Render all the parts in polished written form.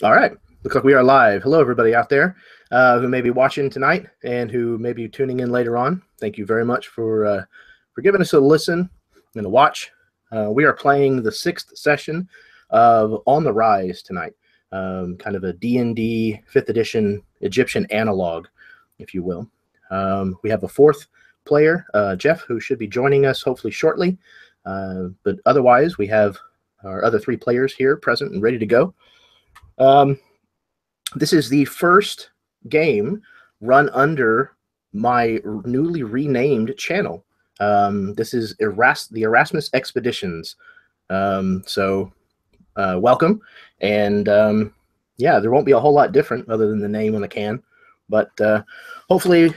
All right. Looks like we are live. Hello, everybody out there who may be watching tonight and who may be tuning in later on. Thank you very much for giving us a listen and a watch. We are playing the 6th session of On the Rise tonight, kind of a D&D 5th edition Egyptian analog, if you will. We have a 4th player, Jeff, who should be joining us hopefully shortly. But otherwise, we have our other 3 players here present and ready to go. This is the first game run under my newly renamed channel. This is the Erasmus Expeditions. So welcome. And yeah, there won't be a whole lot different other than the name on the can. But hopefully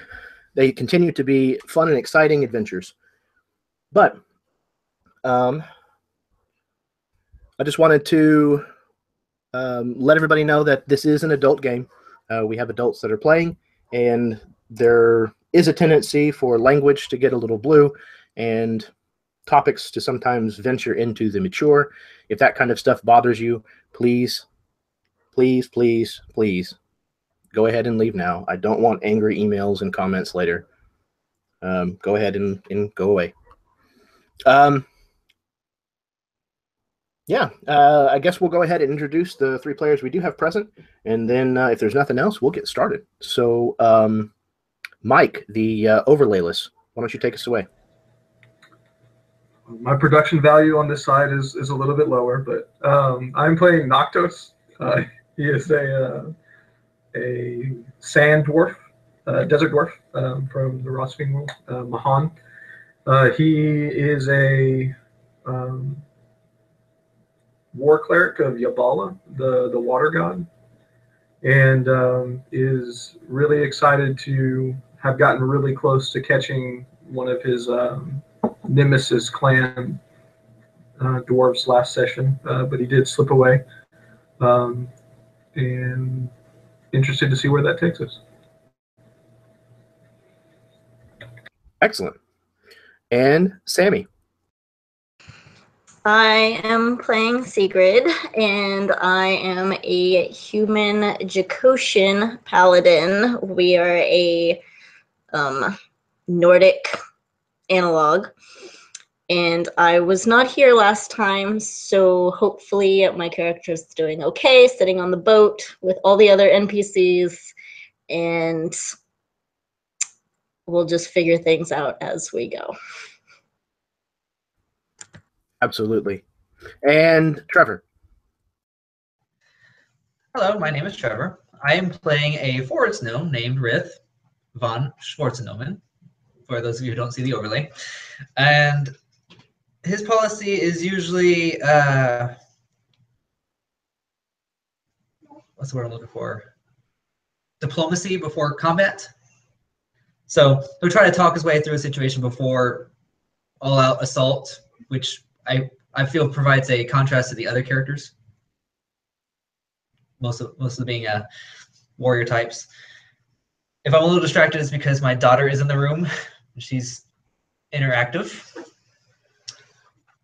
they continue to be fun and exciting adventures. But I just wanted to let everybody know that this is an adult game. We have adults that are playing, and there is a tendency for language to get a little blue and topics to sometimes venture into the mature. If that kind of stuff bothers you, please, please, please, please go ahead and leave now. I don't want angry emails and comments later. Go ahead and go away. Yeah, I guess we'll go ahead and introduce the 3 players we do have present, and then if there's nothing else, we'll get started. So, Mike, the overlayless, why don't you take us away? My production value on this side is a little bit lower, but I'm playing Noctos. He is a sand dwarf, desert dwarf from the Rostfin world, Mahan. He is a war cleric of Yabala, the water god, and is really excited to have gotten really close to catching one of his Nemesis clan dwarves last session, but he did slip away, and interested to see where that takes us. Excellent. And Sammy. I am playing Sigrid, and I am a human Jakoshan paladin. We are a Nordic analog, and I was not here last time, so hopefully my character is doing okay, sitting on the boat with all the other NPCs, and we'll just figure things out as we go. Absolutely. And Trevor. Hello, my name is Trevor. I am playing a forest gnome named Rith von Schwarzennomen, for those of you who don't see the overlay. And his policy is usually, what's the word I'm looking for? Diplomacy before combat. So he'll try to talk his way through a situation before all-out assault, which I feel provides a contrast to the other characters. Most of them being warrior types. If I'm a little distracted, it's because my daughter is in the room. She's interactive.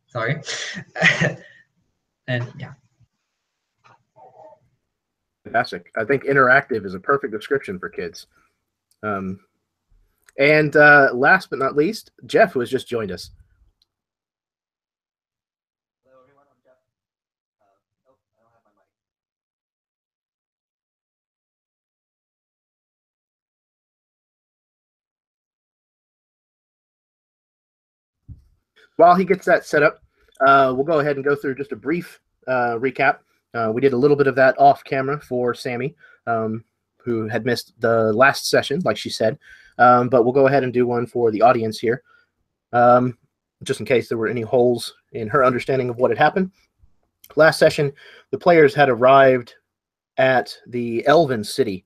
Sorry. And yeah. Fantastic. I think interactive is a perfect description for kids. And last but not least, Jeff, who has just joined us. Hello, everyone. I'm Jeff. I don't have my mic. While he gets that set up, we'll go ahead and go through just a brief recap. We did a little bit of that off camera for Sammy, who had missed the last session, like she said. But we'll go ahead and do one for the audience here, just in case there were any holes in her understanding of what had happened. Last session, the players had arrived at the Elven City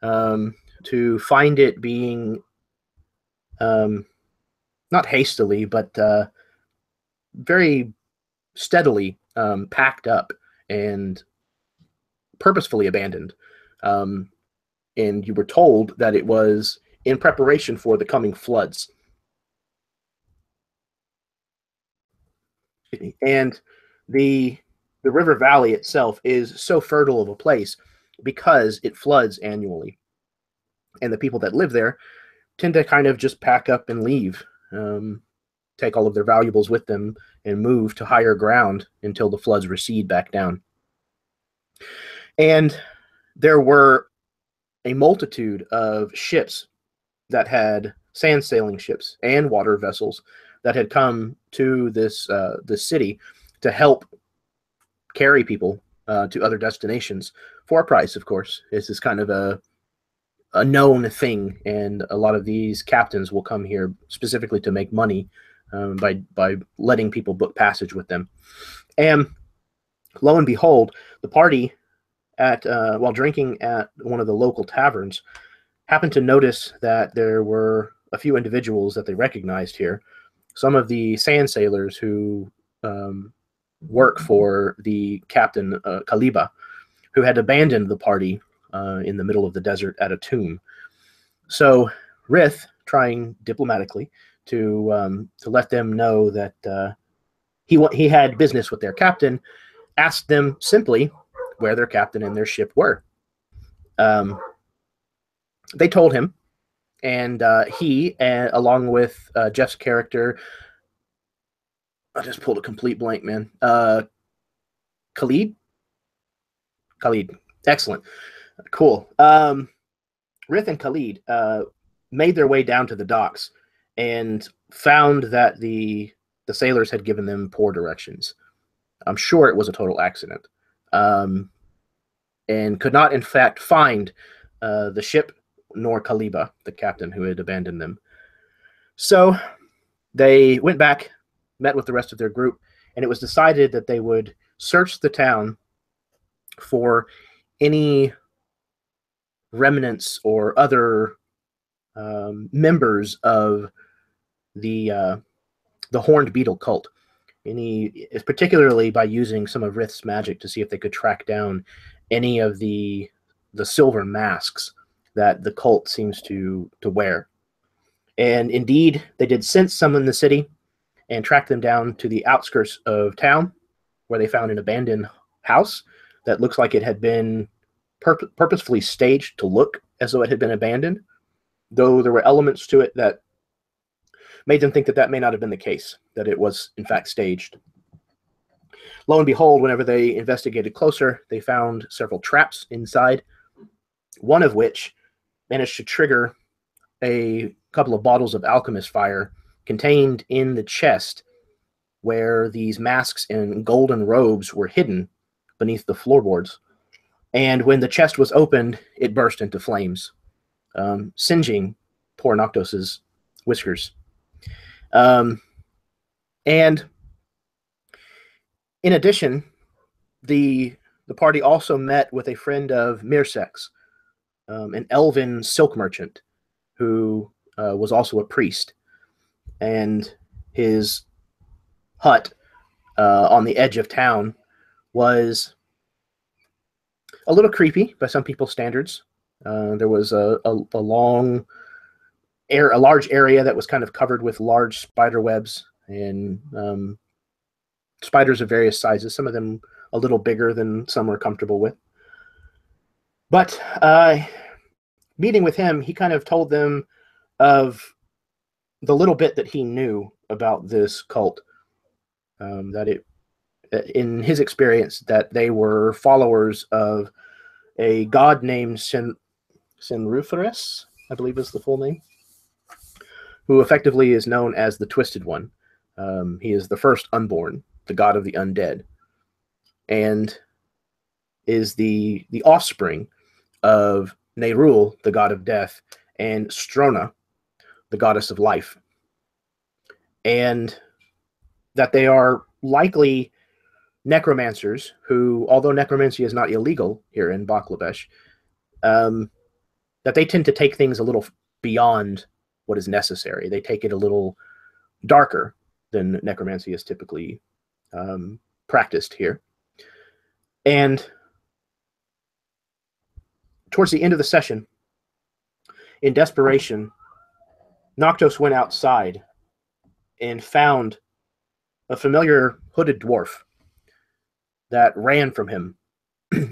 to find it being not hastily, but very steadily packed up and purposefully abandoned. And you were told that it was in preparation for the coming floods. And the the river valley itself is so fertile of a place because it floods annually. And the people that live there tend to kind of just pack up and leave, take all of their valuables with them, and move to higher ground until the floods recede back down. And there were a multitude of ships that had sand sailing ships and water vessels that had come to this city to help carry people to other destinations for a price, of course. This is kind of a known thing, and a lot of these captains will come here specifically to make money by letting people book passage with them. And lo and behold, the party while drinking at one of the local taverns happened to notice that there were a few individuals that they recognized here. Some of the sand sailors who work for the captain, Kalibah, who had abandoned the party in the middle of the desert at a tomb. So Rith, trying diplomatically to let them know that he had business with their captain, asked them simply where their captain and their ship were. They told him, and he, along with Jeff's character, I just pulled a complete blank, man. Khalid, excellent, cool. Rith and Khalid made their way down to the docks and found that the sailors had given them poor directions. I'm sure it was a total accident, and could not, in fact, find the ship nor Kalibah, the captain who had abandoned them. So they went back, met with the rest of their group, and it was decided that they would search the town for any remnants or other members of the horned beetle cult. Particularly by using some of Rith's magic to see if they could track down any of the silver masks that the cult seems to wear. And indeed, they did sense some in the city and tracked them down to the outskirts of town, where they found an abandoned house that looks like it had been purposefully staged to look as though it had been abandoned, though there were elements to it that made them think that that may not have been the case, that it was, in fact, staged. Lo and behold, whenever they investigated closer, they found several traps inside, one of which managed to trigger a couple of bottles of alchemist fire contained in the chest where these masks and golden robes were hidden beneath the floorboards. And when the chest was opened, it burst into flames, singeing poor Noctos's whiskers. And in addition, the party also met with a friend of Mirsek's, an elven silk merchant who was also a priest. And his hut on the edge of town was a little creepy by some people's standards. There was a large area that was kind of covered with large spider webs and spiders of various sizes, some of them a little bigger than some were comfortable with. But meeting with him, he kind of told them of the little bit that he knew about this cult, that in his experience, that they were followers of a god named Sinruferes, I believe is the full name, who effectively is known as the Twisted One. He is the first unborn, the god of the undead, and is the offspring of Nerul, the god of death, and Strona, the goddess of life. And that they are likely necromancers who, although necromancy is not illegal here in Baklabesh, that they tend to take things a little beyond what is necessary. They take it a little darker than necromancy is typically practiced here. And towards the end of the session, in desperation, Noctos went outside and found a familiar hooded dwarf that ran from him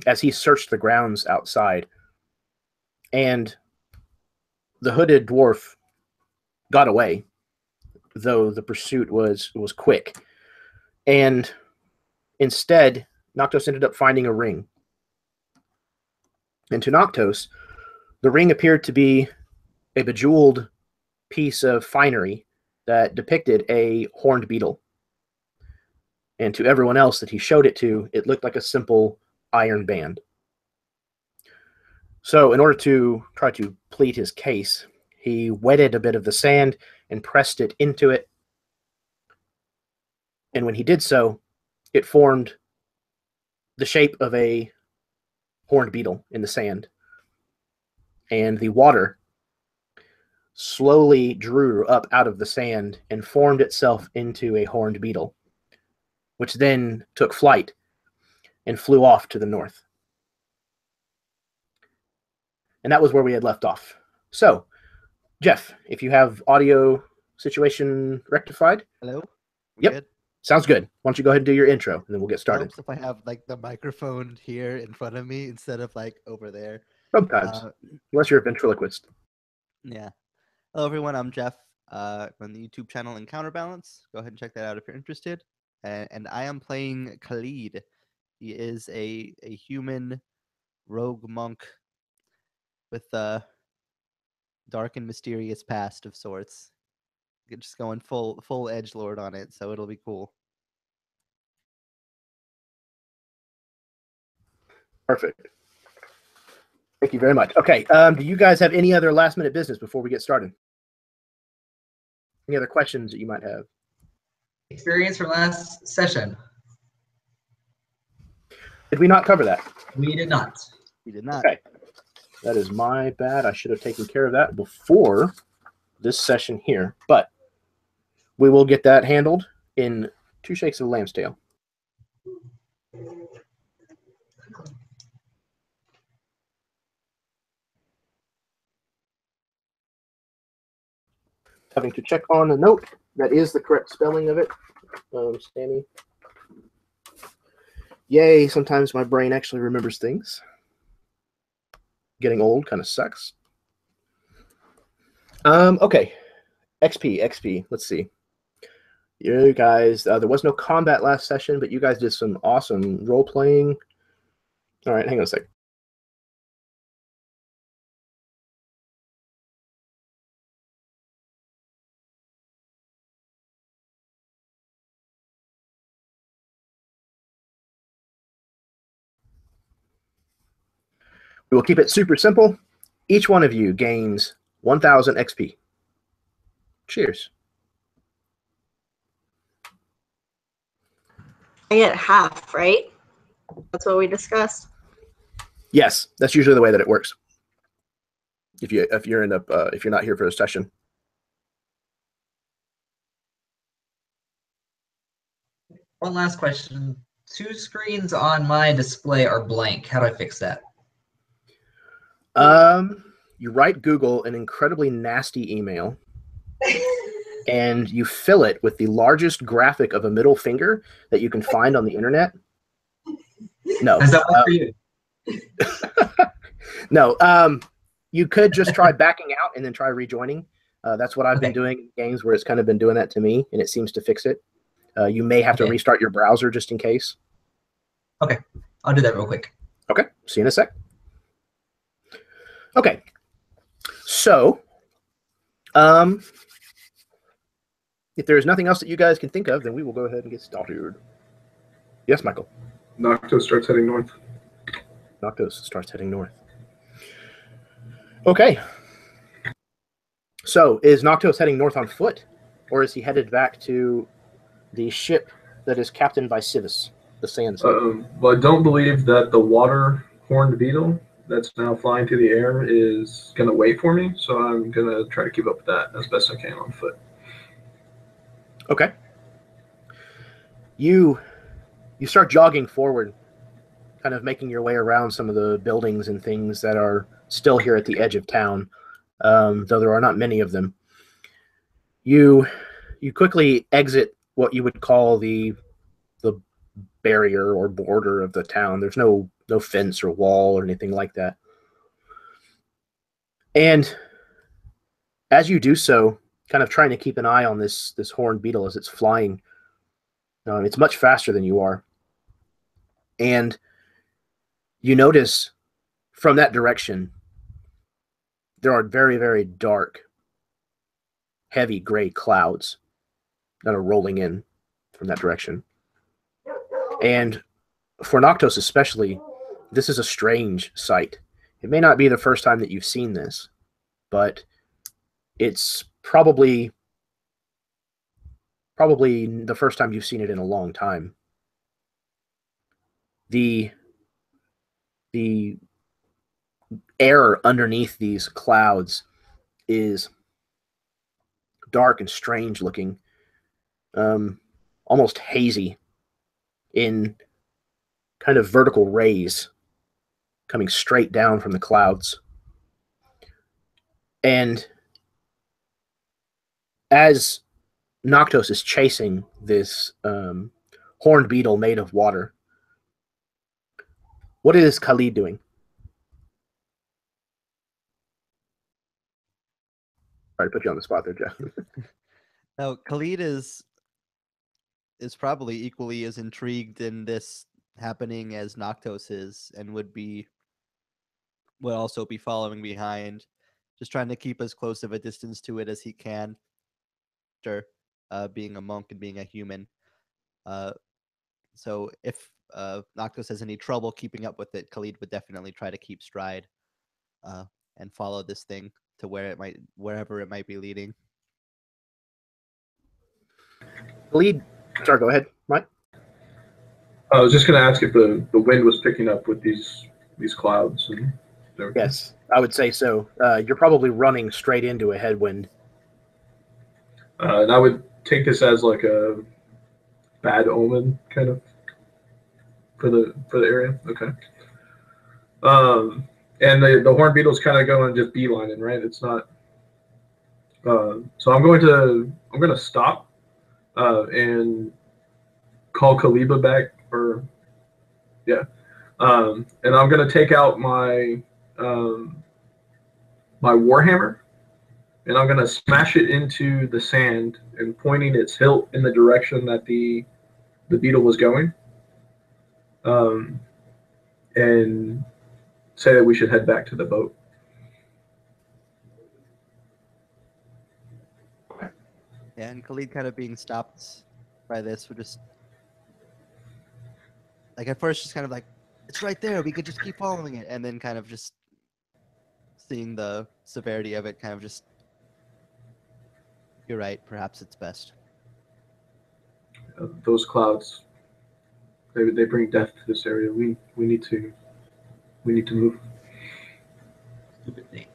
as he searched the grounds outside. And the hooded dwarf got away, though the pursuit was quick. And instead, Noctos ended up finding a ring. And to Noctos, the ring appeared to be a bejeweled piece of finery that depicted a horned beetle. And to everyone else that he showed it to, it looked like a simple iron band. So in order to try to plead his case, he wetted a bit of the sand and pressed it into it. And when he did so, it formed the shape of a horned beetle in the sand. And the water slowly drew up out of the sand and formed itself into a horned beetle, which then took flight and flew off to the north. And that was where we had left off. So, Jeff, if you have audio situation rectified. Hello? Yep. Good? Sounds good. Why don't you go ahead and do your intro, and then we'll get started. Helps if I have like the microphone here in front of me instead of like over there. Sometimes, unless you're a ventriloquist. Yeah. Hello everyone, I'm Jeff. On the YouTube channel and Counterbalance. Go ahead and check that out if you're interested. And I am playing Khalid. He is a human rogue monk with a dark and mysterious past of sorts. Just going full edgelord on it, so it'll be cool. Perfect. Thank you very much. Okay, do you guys have any other last minute business before we get started? Any other questions that you might have? Experience from last session. Did we not cover that? We did not. We did not. Okay. That is my bad. I should have taken care of that before this session here, but we will get that handled in 2 shakes of a lamb's tail. Having to check on a note. That is the correct spelling of it. Sammy. Yay, sometimes my brain actually remembers things. Getting old kind of sucks. Okay. XP. Let's see. You guys, there was no combat last session, but you guys did some awesome role-playing. All right, hang on a sec. We will keep it super simple. Each one of you gains 1,000 XP. Cheers. I get half, right? That's what we discussed. Yes, that's usually the way that it works. If you're not here for a session. One last question. 2 screens on my display are blank. How do I fix that? You write Google an incredibly nasty email, and you fill it with the largest graphic of a middle finger that you can find on the internet. No. Is that one for you? No. You could just try backing out and then try rejoining. That's what I've been doing in games where it's kind of been doing that to me, and it seems to fix it. You may have to restart your browser just in case. Okay. I'll do that real quick. Okay. See you in a sec. Okay. So, if there is nothing else that you guys can think of, then we will go ahead and get started. Yes, Michael. Noctos starts heading north. Noctos starts heading north. Okay. So, is Noctos heading north on foot, or is he headed back to the ship that is captained by Civis, the sand snake? Well, I don't believe that the water horned beetle that's now flying through the air is going to wait for me, so I'm going to try to keep up with that as best I can on foot. Okay. You start jogging forward, kind of making your way around some of the buildings and things that are still here at the edge of town, though there are not many of them. You quickly exit what you would call the barrier or border of the town. There's no fence or wall or anything like that. And as you do so, kind of trying to keep an eye on this horned beetle as it's flying, it's much faster than you are. And you notice from that direction, there are very, very dark, heavy gray clouds that are rolling in from that direction. And for Noctos especially, this is a strange sight. It may not be the first time that you've seen this, but it's probably the first time you've seen it in a long time. The air underneath these clouds is dark and strange looking, almost hazy in kind of vertical rays coming straight down from the clouds. And as Noctos is chasing this horned beetle made of water, what is Khalid doing? Sorry to put you on the spot there, Jeff. Now, Khalid is probably equally as intrigued in this happening as Noctos is, and would also be following behind, just trying to keep as close of a distance to it as he can, after being a monk and being a human. So if Noctos has any trouble keeping up with it, Khalid would definitely try to keep stride and follow this thing to wherever it might be leading. Khalid, sorry, go ahead, Mike. I was just going to ask if the wind was picking up with these clouds. And yes, I would say so. You're probably running straight into a headwind. And I would take this as like a bad omen, kind of, for the area. Okay. And the horned beetle's kind of going just beelining, right? It's not. So I'm going to stop and call Kalibah back, and I'm going to take out my my warhammer, and I'm going to smash it into the sand and pointing its hilt in the direction that the beetle was going, and say that we should head back to the boat. Yeah, and Khalid, kind of being stopped by this, would just, like, at first just kind of like, it's right there, we could just keep following it, and then kind of just seeing the severity of it, kind of just, you're right, perhaps it's best. Those clouds, they bring death to this area. We need to move. Stupid thing.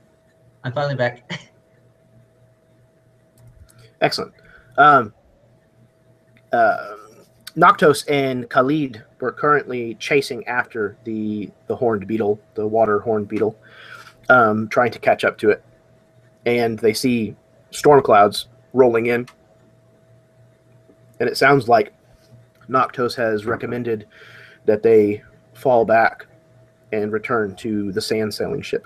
I'm finally back. Excellent. Noctos and Khalid were currently chasing after the horned beetle, the water horned beetle, trying to catch up to it. And they see storm clouds rolling in. And it sounds like Noctos has recommended that they fall back and return to the sand sailing ship.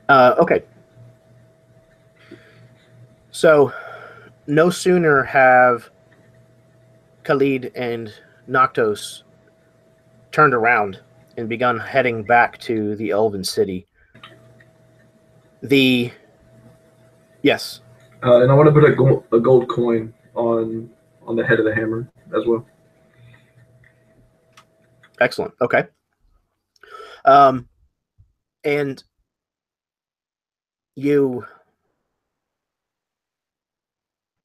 Okay. So, no sooner have Khalid and Noctos turned around and begun heading back to the Elven City. Yes. And I want to put a gold coin on the head of the hammer as well. Excellent. Okay. And you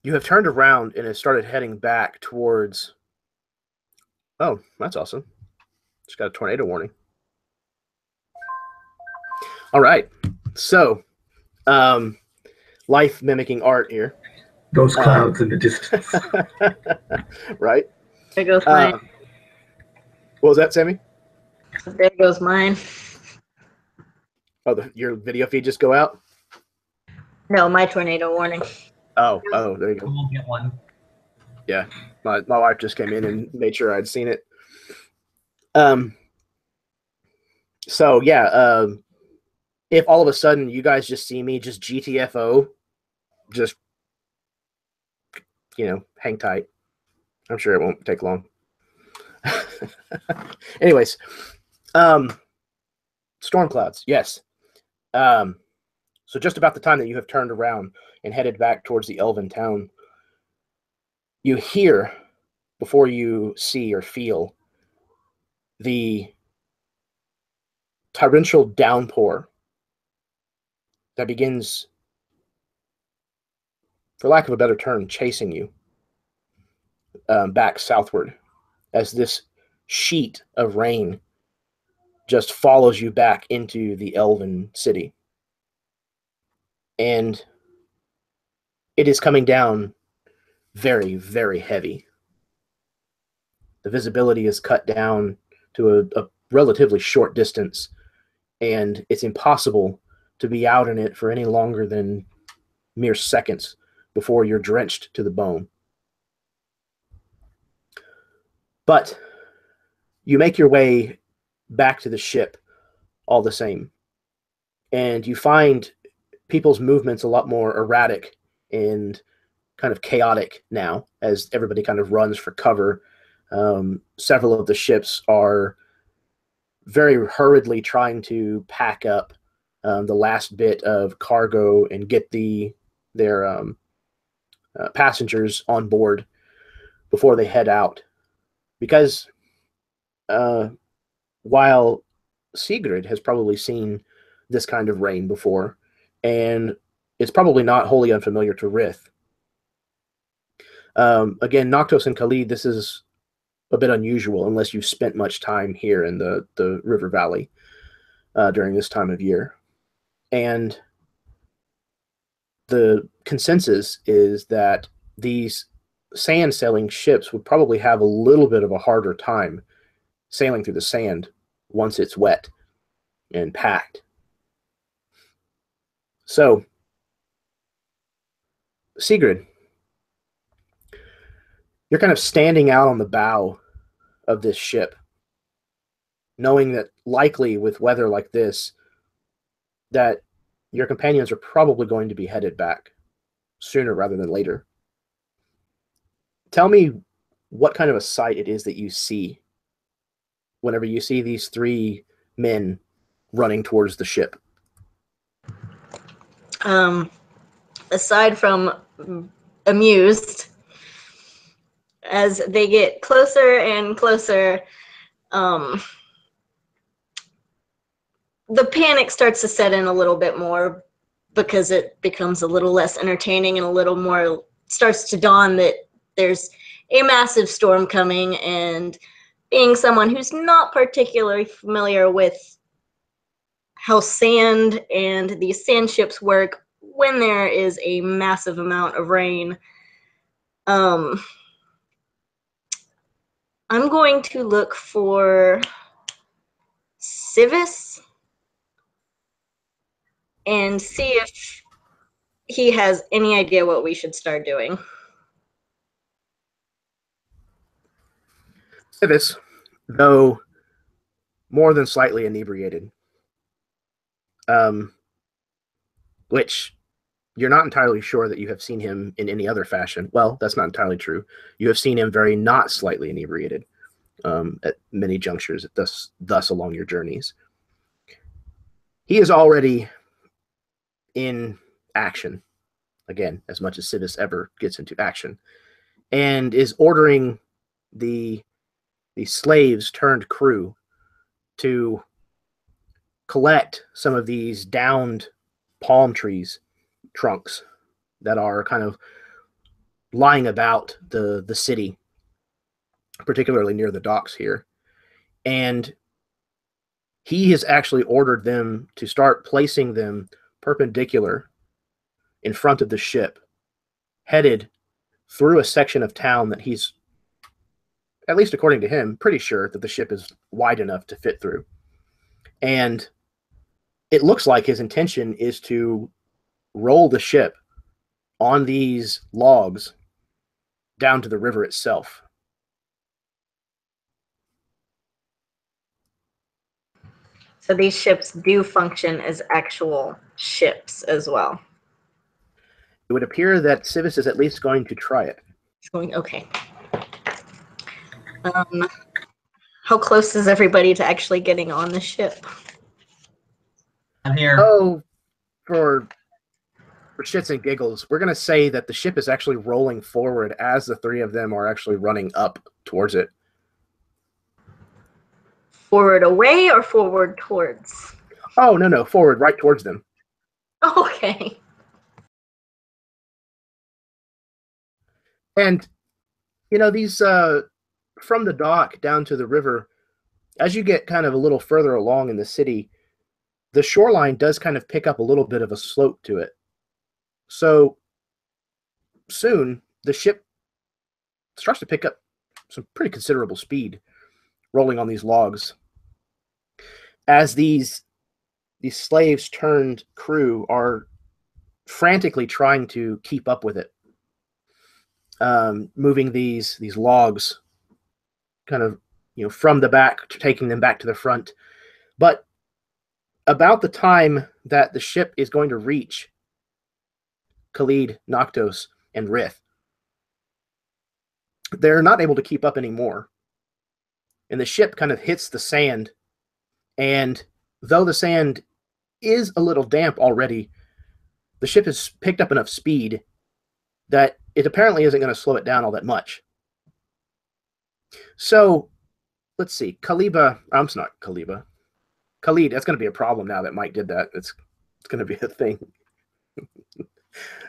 have turned around and have started heading back towards. Oh, that's awesome. Just got a tornado warning. All right. So, life mimicking art here. Those clouds in the distance. Right? There goes mine. What was that, Sammy? There goes mine. Oh, your video feed just go out? No, my tornado warning. Oh, there you I go. won't get one. Yeah, my wife just came in and made sure I'd seen it. So yeah, if all of a sudden you guys just see me just GTFO, just hang tight. I'm sure it won't take long. Anyways, storm clouds, yes. So just about the time that you have turned around and headed back towards the elven town, you hear, before you see or feel, the torrential downpour that begins, for lack of a better term, chasing you back southward, as this sheet of rain just follows you back into the elven city. And it is coming down very, very heavy. The visibility is cut down to a relatively short distance, and it's impossible to be out in it for any longer than mere seconds before you're drenched to the bone. But you make your way back to the ship all the same, and you find people's movements a lot more erratic and kind of chaotic now as everybody kind of runs for cover. Several of the ships are very hurriedly trying to pack up the last bit of cargo and get their passengers on board before they head out. Because while Sigrid has probably seen this kind of rain before, and it's probably not wholly unfamiliar to Rith. Again, Noctos and Khalid, this is a bit unusual unless you've spent much time here in the River Valley during this time of year. And the consensus is that these sand sailing ships would probably have a little bit of a harder time sailing through the sand once it's wet and packed. So, Sigrid, you're kind of standing out on the bow of this ship, knowing that likely with weather like this, that your companions are probably going to be headed back sooner rather than later. Tell me what kind of a sight it is that you see whenever you see these three men running towards the ship. Aside from amused, as they get closer and closer, the panic starts to set in a little bit more because it becomes a little less entertaining and a little more starts to dawn that there's a massive storm coming. And being someone who's not particularly familiar with how sand and these sand ships work when there is a massive amount of rain, I'm going to look for Civis and see if he has any idea what we should start doing. Civis, though more than slightly inebriated, which you're not entirely sure that you have seen him in any other fashion. Well, that's not entirely true. You have seen him very not slightly inebriated at many junctures, thus along your journeys. He is already in action, again, as much as Civis ever gets into action, and is ordering the slaves turned crew to collect some of these downed palm trees trunks that are kind of lying about the city, particularly near the docks here. And he has actually ordered them to start placing them perpendicular in front of the ship, headed through a section of town that he's, at least according to him, pretty sure that the ship is wide enough to fit through. And it looks like his intention is to roll the ship on these logs down to the river itself. So these ships do function as actual ships as well. It would appear that Civis is at least going to try it. It's going okay. How close is everybody to actually getting on the ship? I'm here. Oh, for shits and giggles, we're going to say that the ship is actually rolling forward as the three of them are actually running up towards it. Forward away or forward towards? Oh, no, forward, right towards them. Okay. And, these, from the dock down to the river, as you get kind of a little further along in the city, the shoreline does kind of pick up a little bit of a slope to it. So soon, the ship starts to pick up some pretty considerable speed rolling on these logs. As these slaves turned crew are frantically trying to keep up with it, moving these logs kind of from the back, taking them back to the front. But about the time that the ship is going to reach Khalid, Noctos, and Rith, they're not able to keep up anymore. And the ship kind of hits the sand, and though the sand is a little damp already, the ship has picked up enough speed that it apparently isn't going to slow it down all that much. So, let's see. Kalibah, I'm not Kalibah. Khalid, that's going to be a problem now that Mike did that. It's going to be a thing.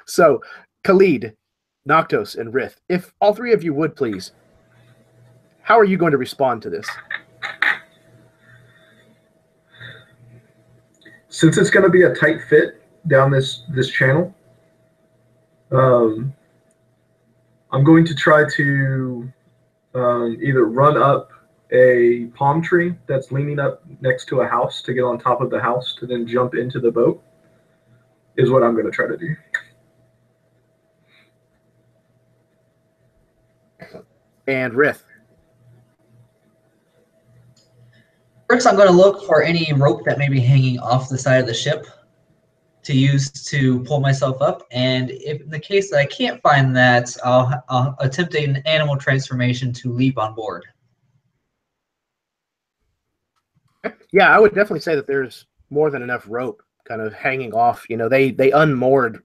So, Khalid, Noctos, and Rith, if all three of you would please, how are you going to respond to this? Since it's going to be a tight fit down this channel, I'm going to try to either run up a palm tree that's leaning up next to a house to get on top of the house to then jump into the boat, is what I'm going to try to do. And Rith. First, I'm going to look for any rope that may be hanging off the side of the ship to use to pull myself up. And if in the case that I can't find that, I'll attempt an animal transformation to leap on board. Yeah, I would definitely say that there's more than enough rope kind of hanging off. They unmoored,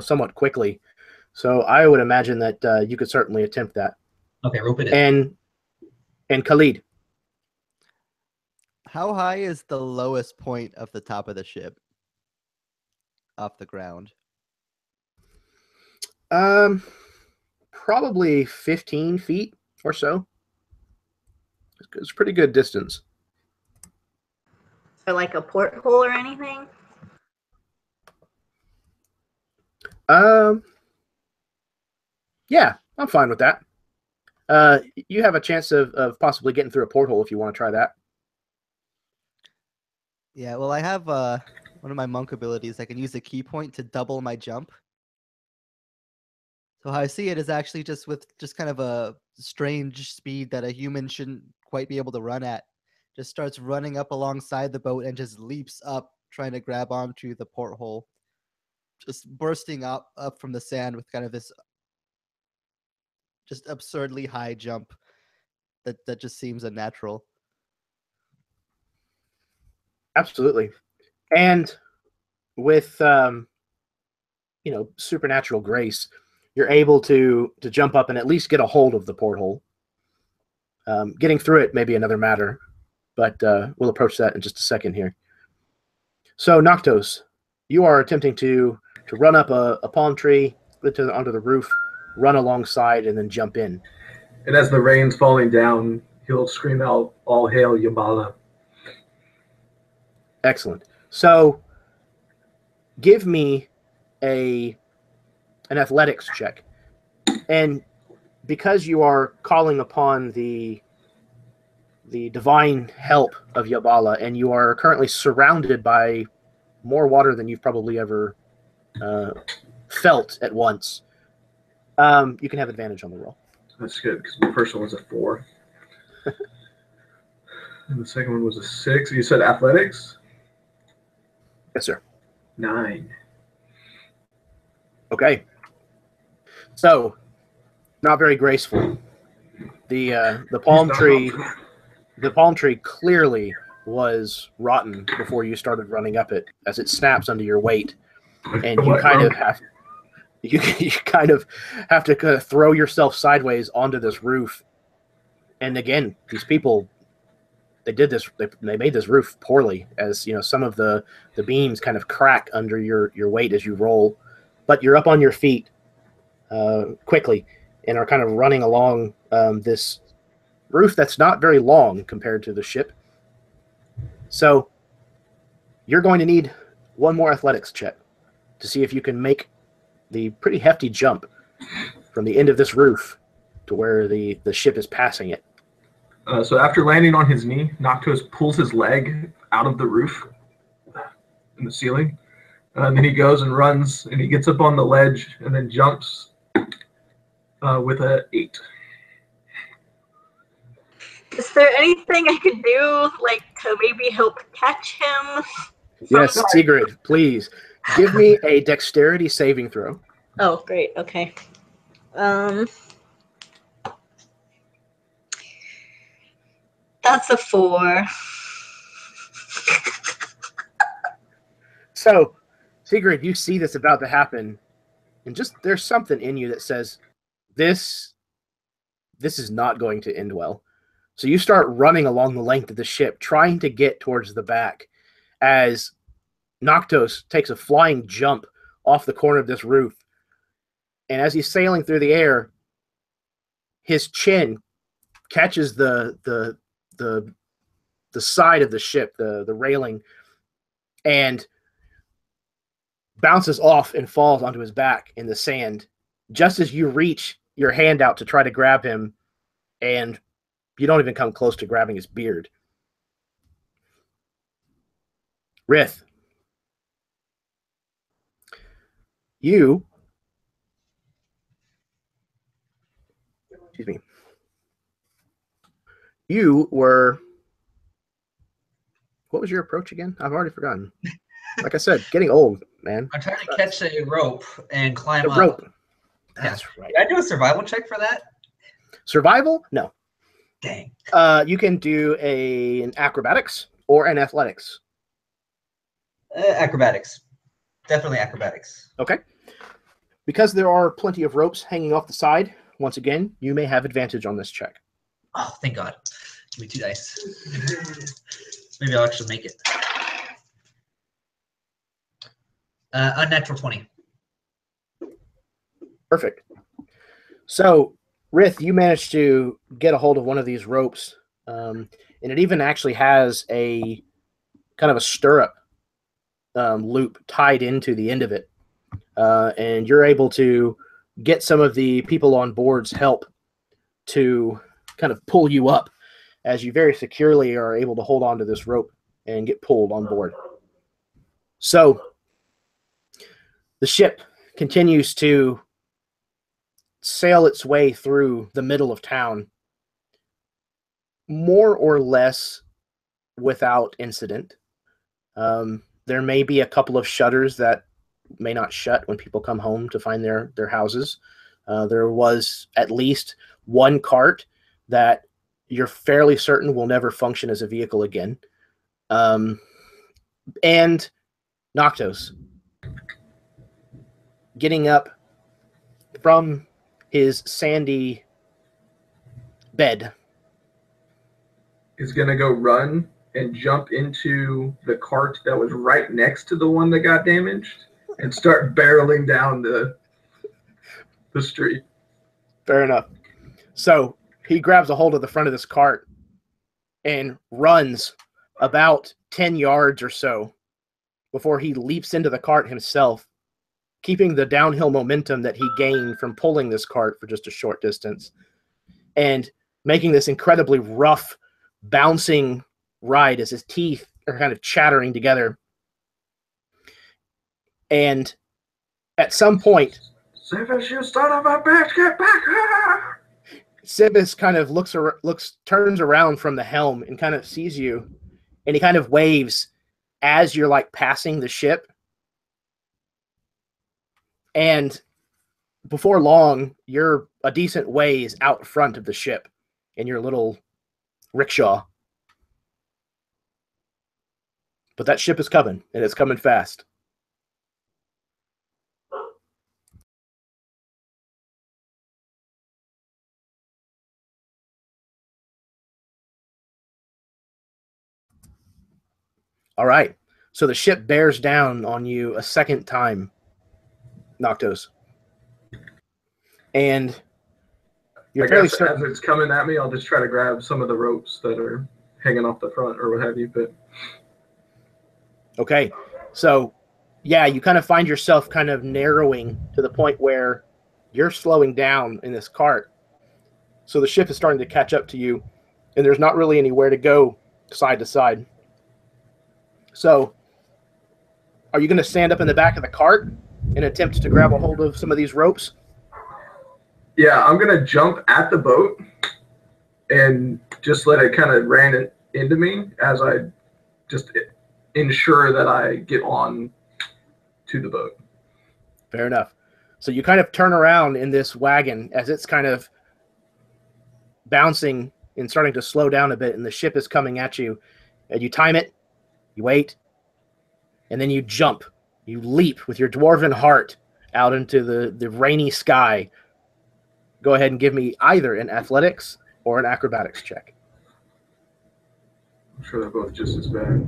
somewhat quickly. So I would imagine that you could certainly attempt that. Okay, rope it in. And Khalid. How high is the lowest point of the top of the ship off the ground? Probably 15 feet or so. It's a pretty good distance. Or like a porthole or anything? Yeah, I'm fine with that. You have a chance of possibly getting through a porthole if you want to try that. Yeah, well, I have one of my monk abilities. I can use the key point to double my jump. So how I see it is actually just with kind of a strange speed that a human shouldn't quite be able to run at. Just starts running up alongside the boat and just leaps up, trying to grab onto the porthole. Just bursting up from the sand with kind of this just absurdly high jump that just seems unnatural. Absolutely. And with supernatural grace, you're able to jump up and at least get a hold of the porthole. Getting through it may be another matter, but we'll approach that in just a second here. So, Noctos, you are attempting to run up a palm tree onto the roof, run alongside, and then jump in. And as the rain's falling down, he'll scream out, "All hail Yabala." Excellent. So, give me an athletics check. And because you are calling upon the divine help of Yabala, and you are currently surrounded by more water than you've probably ever felt at once. You can have advantage on the roll. That's good, because the first one was a 4. And the second one was a 6. You said athletics? Yes, sir. 9. Okay. So, not very graceful. The palm tree, clearly was rotten before you started running up it, as it snaps under your weight, and you kind of have to throw yourself sideways onto this roof. And again, these people, they did this. They made this roof poorly, as some of the beams kind of crack under your weight as you roll, but you're up on your feet quickly and are kind of running along this roof that's not very long compared to the ship. So you're going to need one more athletics check to see if you can make the pretty hefty jump from the end of this roof to where the ship is passing it. So after landing on his knee, Noctos pulls his leg out of the roof in the ceiling. And then he goes and runs, and he gets up on the ledge and then jumps with a 8. Is there anything I could do, like, to maybe help catch him? Yes, Sigrid, please give me a dexterity saving throw. Oh, great. Okay. That's a 4. So, Sigrid, you see this about to happen, and just there's something in you that says, this is not going to end well. So you start running along the length of the ship, trying to get towards the back, as Noctos takes a flying jump off the corner of this roof. And as he's sailing through the air, his chin catches the side of the ship, the railing, and bounces off and falls onto his back in the sand. Just as you reach your hand out to try to grab him, and you don't even come close to grabbing his beard. Rith, you were, what was your approach again? I've already forgotten. Like I said, getting old, man. I'm trying to catch a rope and climb up. Rope. That's right. Did I do a survival check for that? Survival? No. Dang. You can do an acrobatics or an athletics. Acrobatics. Definitely acrobatics. Okay. Because there are plenty of ropes hanging off the side, once again, you may have advantage on this check. Oh, thank God. Give me 2 dice. Maybe I'll actually make it. Unnatural 20. Perfect. So, Rith, you managed to get a hold of one of these ropes, and it even actually has a kind of a stirrup loop tied into the end of it. And you're able to get some of the people on board's help to kind of pull you up as you very securely are able to hold on to this rope and get pulled on board. So the ship continues to sail its way through the middle of town, more or less without incident. There may be a couple of shutters that may not shut when people come home to find their houses. There was at least one cart that you're fairly certain will never function as a vehicle again. And Noctos getting up from his sandy bed is going to go run and jump into the cart that was right next to the one that got damaged and start barreling down the street. Fair enough. So he grabs a hold of the front of this cart and runs about 10 yards or so before he leaps into the cart himself, keeping the downhill momentum that he gained from pulling this cart for just a short distance and making this incredibly rough, bouncing ride as his teeth are kind of chattering together. And at some point, Sivas, you son of a bitch, get back here! Sibis kind of turns around from the helm and kind of sees you, and he kind of waves as you're like passing the ship. And before long, you're a decent ways out front of the ship in your little rickshaw. But that ship is coming, and it's coming fast. All right. So the ship bears down on you a second time, Noctos. And you're fairly certain. As it's coming at me, I'll just try to grab some of the ropes that are hanging off the front or what have you. But okay. So, yeah, you kind of find yourself kind of narrowing to the point where you're slowing down in this cart. So the ship is starting to catch up to you, and there's not really anywhere to go side to side. So, are you going to stand up in the back of the cart and attempt to grab a hold of some of these ropes? Yeah, I'm going to jump at the boat and just let it kind of ran it into me as I just ensure that I get on to the boat. Fair enough. So you kind of turn around in this wagon as it's kind of bouncing and starting to slow down a bit, and the ship is coming at you. And you time it, you wait, and then you jump. You leap with your dwarven heart out into the rainy sky. Go ahead and give me either an athletics or an acrobatics check. I'm sure they're both just as bad.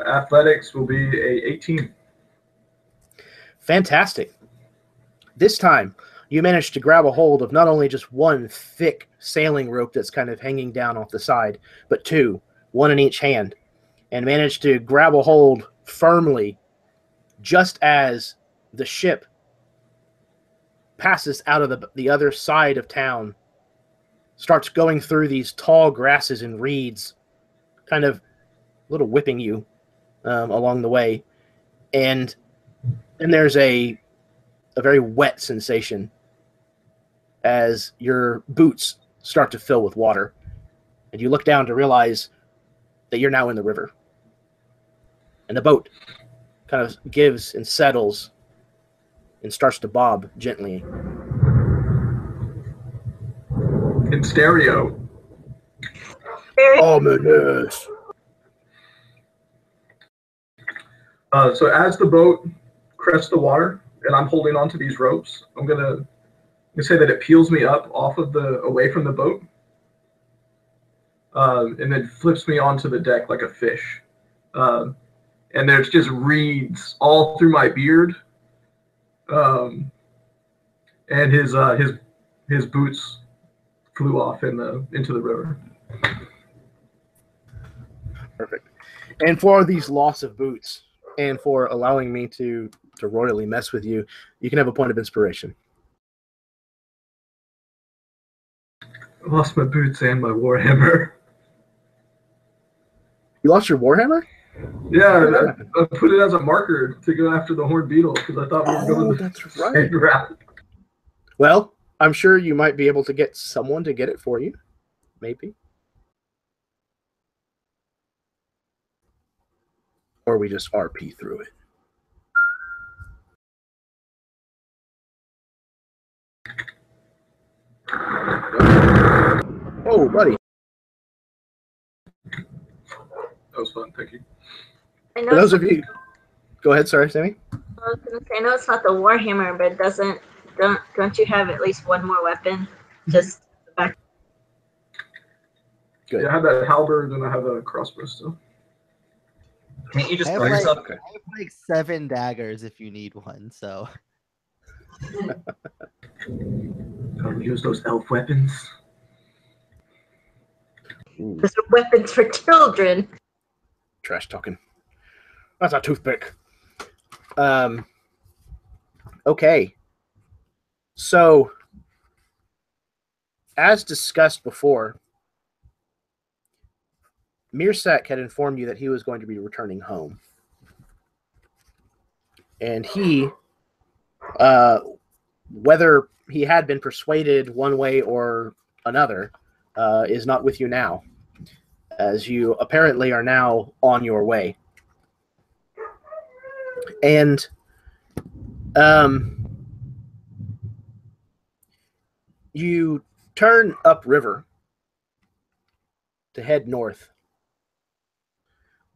Athletics will be a 18. Fantastic. This time, you managed to grab a hold of not only just one thick sailing rope that's kind of hanging down off the side, but two, one in each hand, and managed to grab a hold firmly just as the ship passes out of the other side of town, starts going through these tall grasses and reeds, kind of a little whipping you along the way. And then there's a very wet sensation as your boots start to fill with water. And you look down to realize that you're now in the river. And the boat kind of gives and settles and starts to bob gently. In stereo. Ominous. So as the boat crests the water and I'm holding onto these ropes, I'm gonna say that it peels me up away from the boat, and then flips me onto the deck like a fish. And there's just reeds all through my beard. And his boots flew off into the river. Perfect. And for these loss of boots, and for allowing me to royally mess with you, you can have a point of inspiration. I lost my boots and my warhammer. You lost your warhammer? Yeah, I put it as a marker to go after the horned beetle because I thought we were going that's right. route. Well, I'm sure you might be able to get someone to get it for you. Maybe. Or we just RP through it. Oh, buddy. That was fun, thank you. I know For those of you, go ahead, sorry, Sammy. I was gonna say, I know it's not the Warhammer, but don't you have at least one more weapon? Just back. Good. Yeah, I have that halberd and I have a crossbow still. Can't you just I have throw like- yourself? Okay. I have like 7 daggers if you need one, so. Don't use those elf weapons. Ooh, Those are weapons for children. trash talking. That's a toothpick. Okay. So, as discussed before, Mirsek had informed you that he was going to be returning home. And he, whether he had been persuaded one way or another, is not with you now, as you apparently are now on your way. And you turn upriver to head north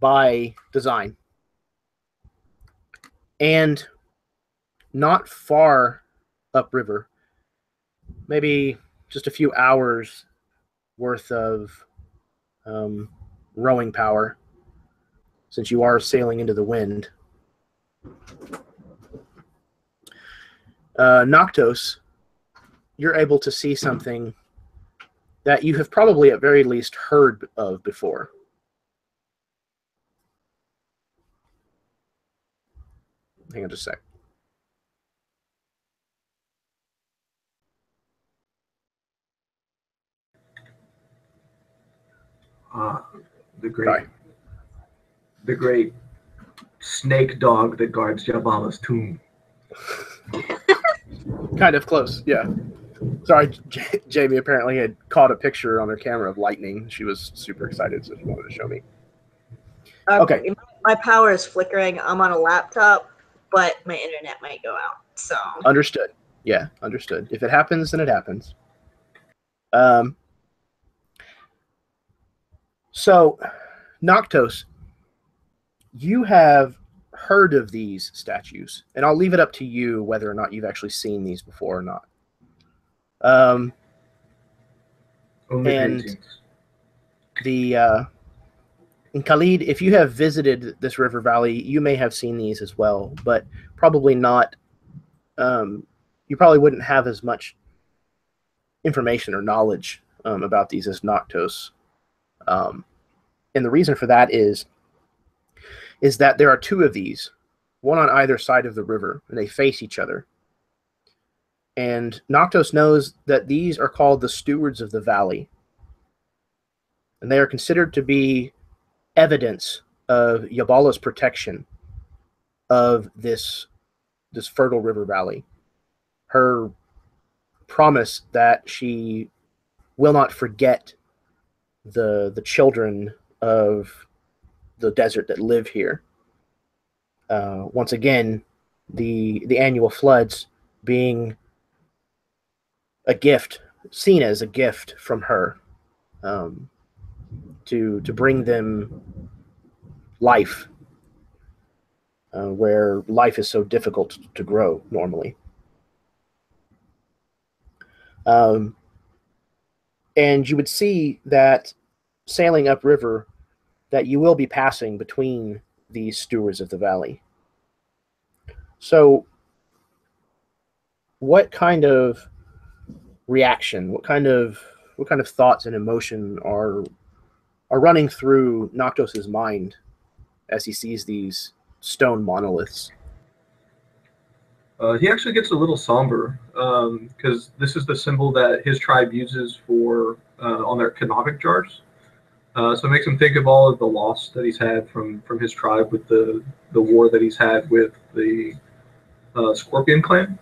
by design. And not far upriver, maybe just a few hours worth of rowing power, since you are sailing into the wind. Noctos, you're able to see something that you have probably at very least heard of before. Hang on just a sec. The great snake dog that guards Jabala's tomb. Kind of close, yeah. Sorry, Jamie apparently had caught a picture on her camera of lightning. She was super excited, so she wanted to show me. Okay. My power is flickering. I'm on a laptop, but my internet might go out. So Understood. Yeah, understood. If it happens, then it happens. So, Noctos, you have heard of these statues, and I'll leave it up to you whether or not you've actually seen these before or not. And in Khalid, if you have visited this river valley, you may have seen these as well, but probably not. You probably wouldn't have as much information or knowledge about these as Noctos. And the reason for that is that there are two of these, one on either side of the river, and they face each other. And Noctos knows that these are called the stewards of the valley. And they are considered to be evidence of Yabala's protection of this fertile river valley. Her promise that she will not forget the children of the desert that live here. Once again, the annual floods being a gift, seen as a gift from her, to bring them life, where life is so difficult to grow normally. And you would see that sailing upriver, that you will be passing between these stewards of the valley. So, what kind of reaction, what kind of thoughts and emotion are running through Noctos's mind as he sees these stone monoliths? He actually gets a little somber because this is the symbol that his tribe uses for on their kidnapping jars. So it makes him think of all of the loss that he's had from his tribe with the war that he's had with the Scorpion clan.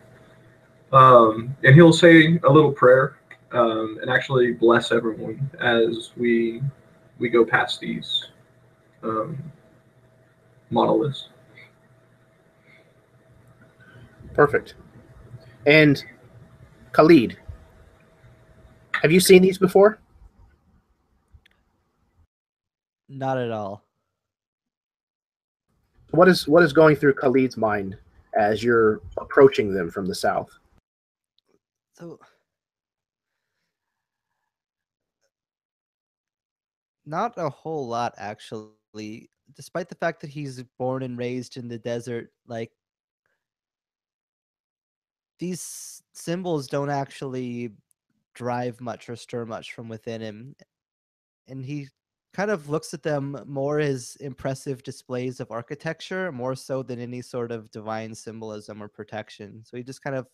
And he'll say a little prayer and actually bless everyone as we go past these monoliths. Perfect. And Khalid, have you seen these before? Not at all. What is going through Khalid's mind as you're approaching them from the south? So, not a whole lot, actually. Despite the fact that he's born and raised in the desert, like, these symbols don't actually drive much or stir much from within him. And he kind of looks at them more as impressive displays of architecture, more so than any sort of divine symbolism or protection. So he just kind of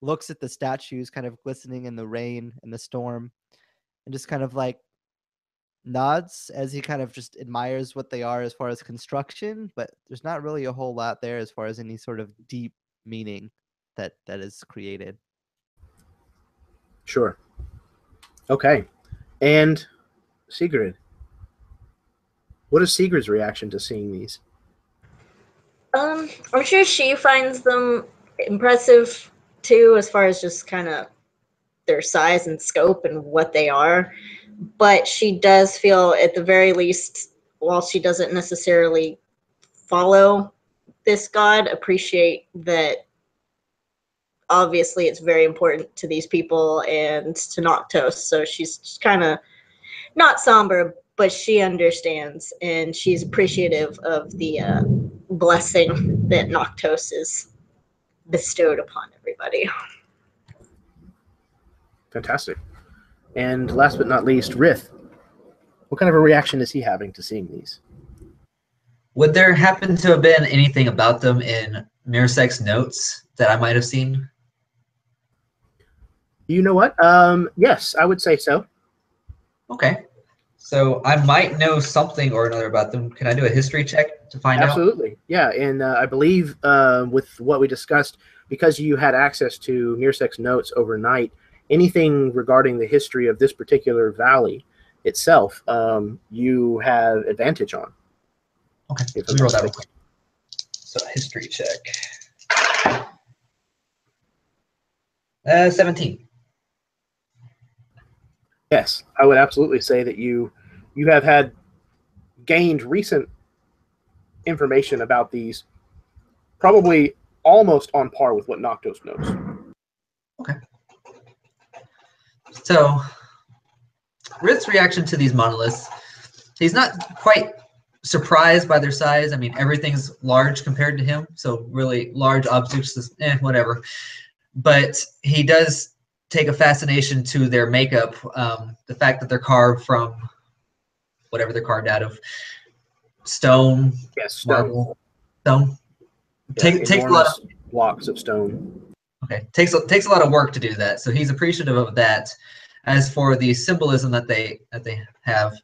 looks at the statues kind of glistening in the rain and the storm, and just kind of like nods as he kind of just admires what they are as far as construction, but there's not really a whole lot there as far as any sort of deep meaning that is created. Sure. Okay. And Sigrid. What is Sigrid's reaction to seeing these? I'm sure she finds them impressive too, as far as just kind of their size and scope and what they are. But she does feel, at the very least, while she doesn't necessarily follow this god, appreciate that obviously it's very important to these people and to Noctos. So she's just kind of not somber, but she understands and she's appreciative of the blessing that Noctos is bestowed upon everybody. Fantastic. And last but not least, Rith. What kind of a reaction is he having to seeing these? Would there happen to have been anything about them in Mirsek's notes that I might have seen? You know what? Yes, I would say so. Okay. So I might know something or another about them. Can I do a history check to find out? Absolutely. Yeah, and I believe with what we discussed, because you had access to Mirsek's notes overnight, anything regarding the history of this particular valley itself, you have advantage on. Okay, let me roll that real quick. So history check. 17. Yes, I would absolutely say that you have had gained recent information about these, probably almost on par with what Noctos knows. Okay. So Rith's reaction to these monoliths, he's not quite surprised by their size. I mean, everything's large compared to him, so really large objects, whatever. But he does take a fascination to their makeup, the fact that they're carved from whatever they're carved out of, stone, Yes, marble, stone. Yeah, Takes a lot of blocks of stone. Okay, takes a lot of work to do that. So he's appreciative of that. As for the symbolism that they have,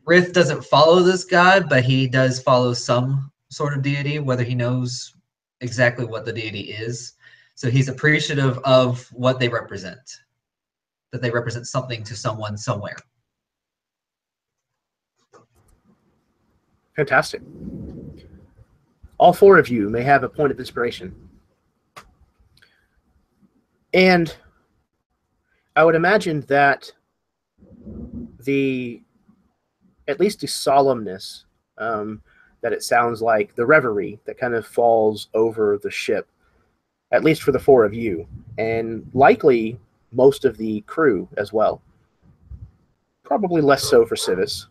Rith doesn't follow this god, but he does follow some sort of deity, whether he knows exactly what the deity is. So he's appreciative of what they represent, that they represent something to someone somewhere. Fantastic. All four of you may have a point of inspiration. And I would imagine that at least the solemnness that it sounds like, the reverie that kind of falls over the ship, at least for the four of you, and likely most of the crew as well. Probably less so for Civis,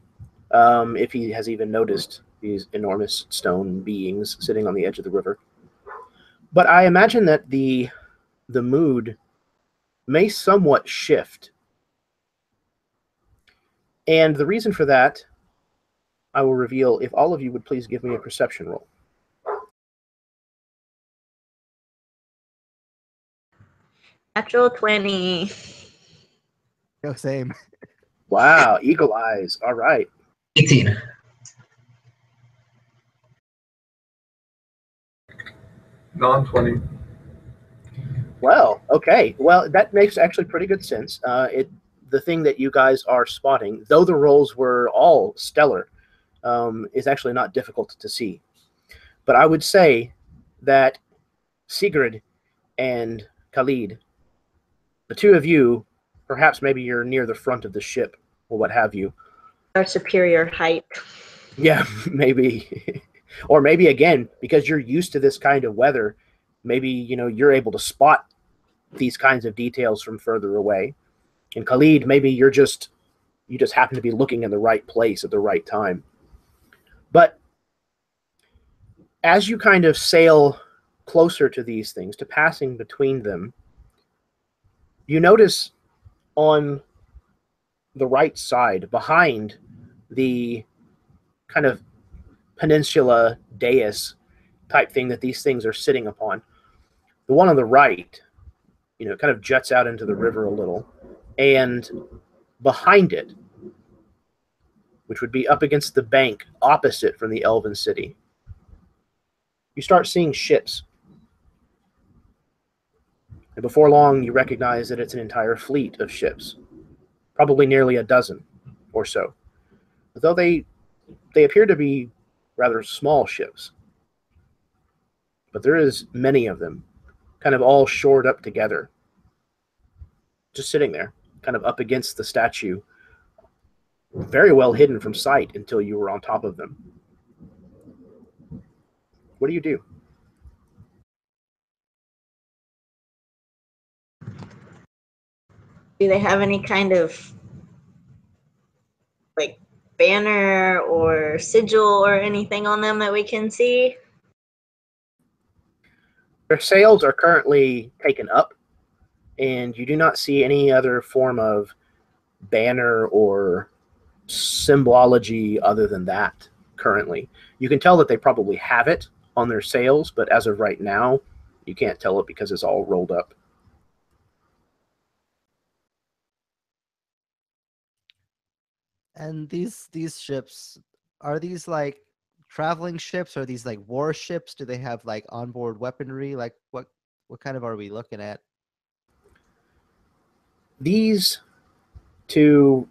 if he has even noticed these enormous stone beings sitting on the edge of the river. But I imagine that the mood may somewhat shift. And the reason for that, I will reveal if all of you would please give me a perception roll. Natural 20. No, same. Wow, eagle eyes. All right. 18. Non-20. Well, okay. Well, that makes actually pretty good sense. The thing that you guys are spotting, though the rolls were all stellar, is actually not difficult to see. But I would say that Sigrid and Khalid, the two of you, perhaps maybe you're near the front of the ship or what have you. Our superior height. Yeah, maybe. Or maybe, again, because you're used to this kind of weather, maybe, you're able to spot these kinds of details from further away. And Khalid, maybe you just happen to be looking in the right place at the right time. But as you kind of sail closer to these things, to passing between them, you notice on the right side, behind the kind of peninsula dais type thing that these things are sitting upon, the one on the right, kind of juts out into the river a little. And behind it, which would be up against the bank opposite from the Elven City. You start seeing ships. And before long, you recognize that it's an entire fleet of ships, probably nearly a dozen or so. Though they appear to be rather small ships. But there is many of them, kind of all shored up together, just sitting there, kind of up against the statue, very well hidden from sight until you were on top of them. What do you do? Do they have any kind of like banner or sigil or anything on them that we can see? Their sails are currently taken up, and you do not see any other form of banner or symbology other than that currently. You can tell that they probably have it on their sails, but as of right now, you can't tell it because it's all rolled up. And these ships, are these like traveling ships? Are these like warships? Do they have like onboard weaponry? Like what kind of are we looking at? These to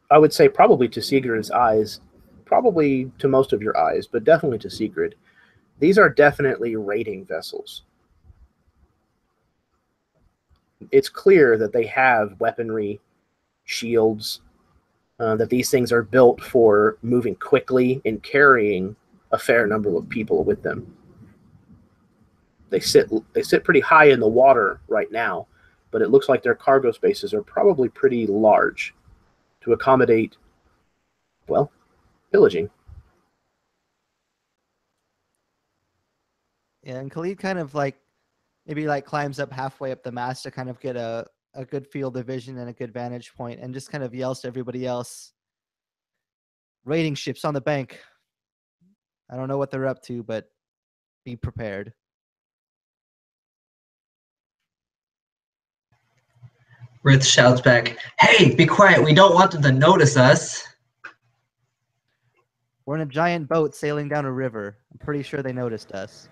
I would say probably to Sigurd's eyes, probably to most of your eyes, but definitely to Sigurd, these are definitely raiding vessels. It's clear that they have weaponry, shields, that these things are built for moving quickly and carrying a fair number of people with them. They sit pretty high in the water right now, but it looks like their cargo spaces are probably pretty large to accommodate, well, pillaging. Yeah, and Khalid kind of like maybe like climbs up halfway up the mast to kind of get a good field of vision and a good vantage point, and just kind of yells to everybody else, raiding ships on the bank. I don't know what they're up to, but be prepared. Rith shouts back, "Hey, be quiet. We don't want them to notice us." We're in a giant boat sailing down a river. I'm pretty sure they noticed us.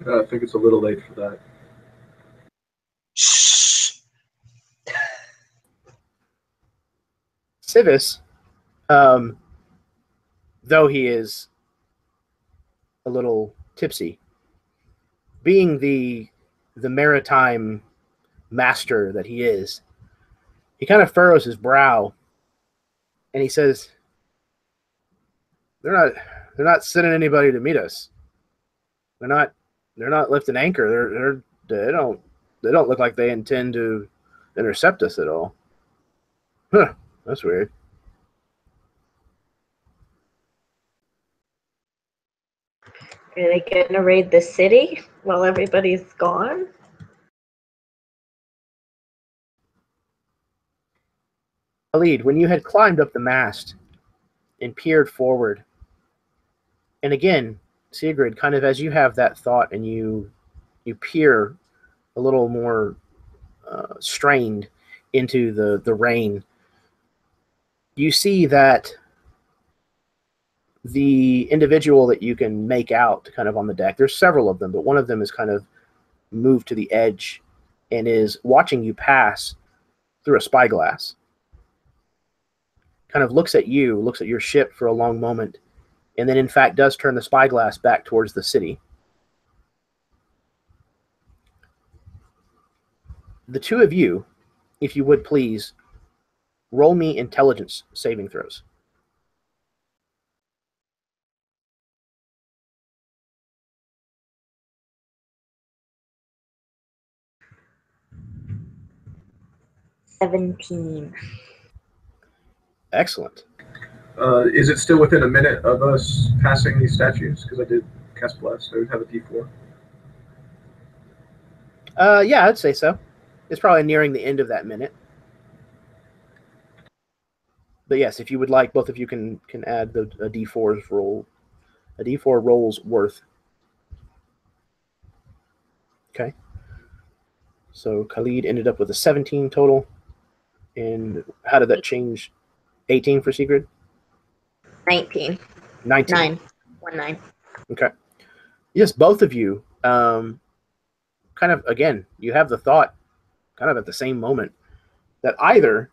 I think it's a little late for that. Shh. Civis, though he is a little tipsy, being the maritime master that he is, he kind of furrows his brow and he says, they're not sending anybody to meet us. They're not lifting anchor. They don't look like they intend to intercept us at all. Huh, that's weird. Are they going to raid the city while everybody's gone? Khalid, when you had climbed up the mast and peered forward, and again, Sigrid, kind of as you have that thought and you peer a little more strained into the rain, you see that the individual that you can make out kind of on the deck, there's several of them, but one of them is kind of moved to the edge and is watching you pass through a spyglass. Kind of looks at you, looks at your ship for a long moment, and then in fact does turn the spyglass back towards the city. The two of you, if you would please, roll me intelligence saving throws. $17. Excellent. Is it still within a minute of us passing these statues? Because I did cast Bless, so I would have a D4. Yeah, I'd say so. It's probably nearing the end of that minute. But yes, if you would like, both of you can add a D4's roll. A D4 roll's worth. Okay. So Khalid ended up with a 17 total. And how did that change 18 for Sigrid? 19. 19. 9. 1 9. Okay. Yes, both of you, kind of, again, you have the thought kind of at the same moment that either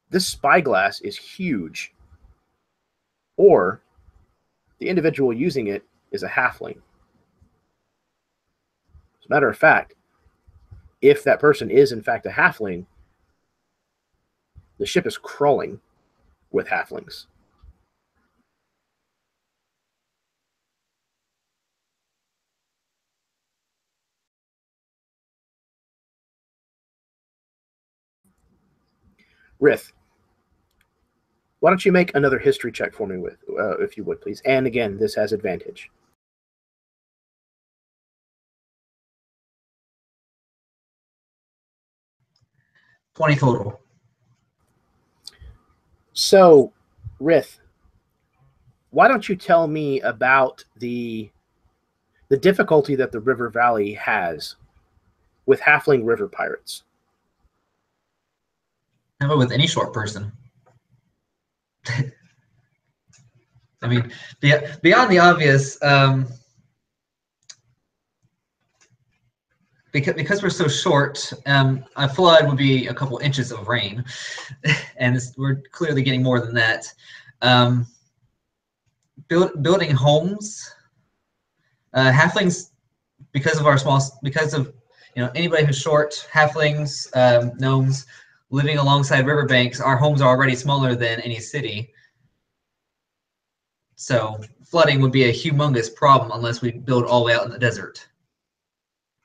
this spyglass is huge or the individual using it is a halfling. As a matter of fact, if that person is in fact a halfling, the ship is crawling with halflings. Rith, why don't you make another history check for me, with, if you would, please? And again, this has advantage. $20 total. So, Rith, why don't you tell me about the difficulty that the River Valley has with halfling river pirates? How about with any short person? I mean, beyond the obvious, because we're so short, a flood would be a couple inches of rain, and we're clearly getting more than that. Building homes, halflings, because of anybody who's short, halflings, gnomes, living alongside riverbanks, our homes are already smaller than any city. So flooding would be a humongous problem unless we build all the way out in the desert,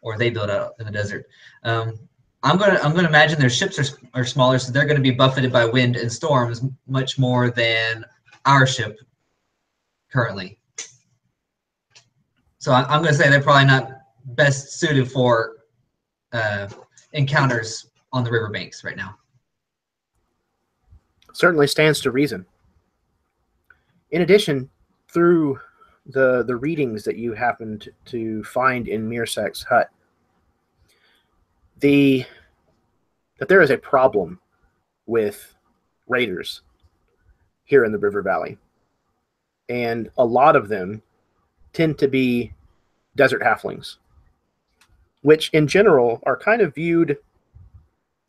or they build out in the desert. I'm gonna imagine their ships are smaller, so they're going to be buffeted by wind and storms much more than our ship currently. So I'm going to say they're probably not best suited for encounters on the riverbanks right now. Certainly stands to reason. In addition, through the readings that you happened to find in Mirsek's hut, that there is a problem with raiders here in the River Valley. And a lot of them tend to be desert halflings, which in general are kind of viewed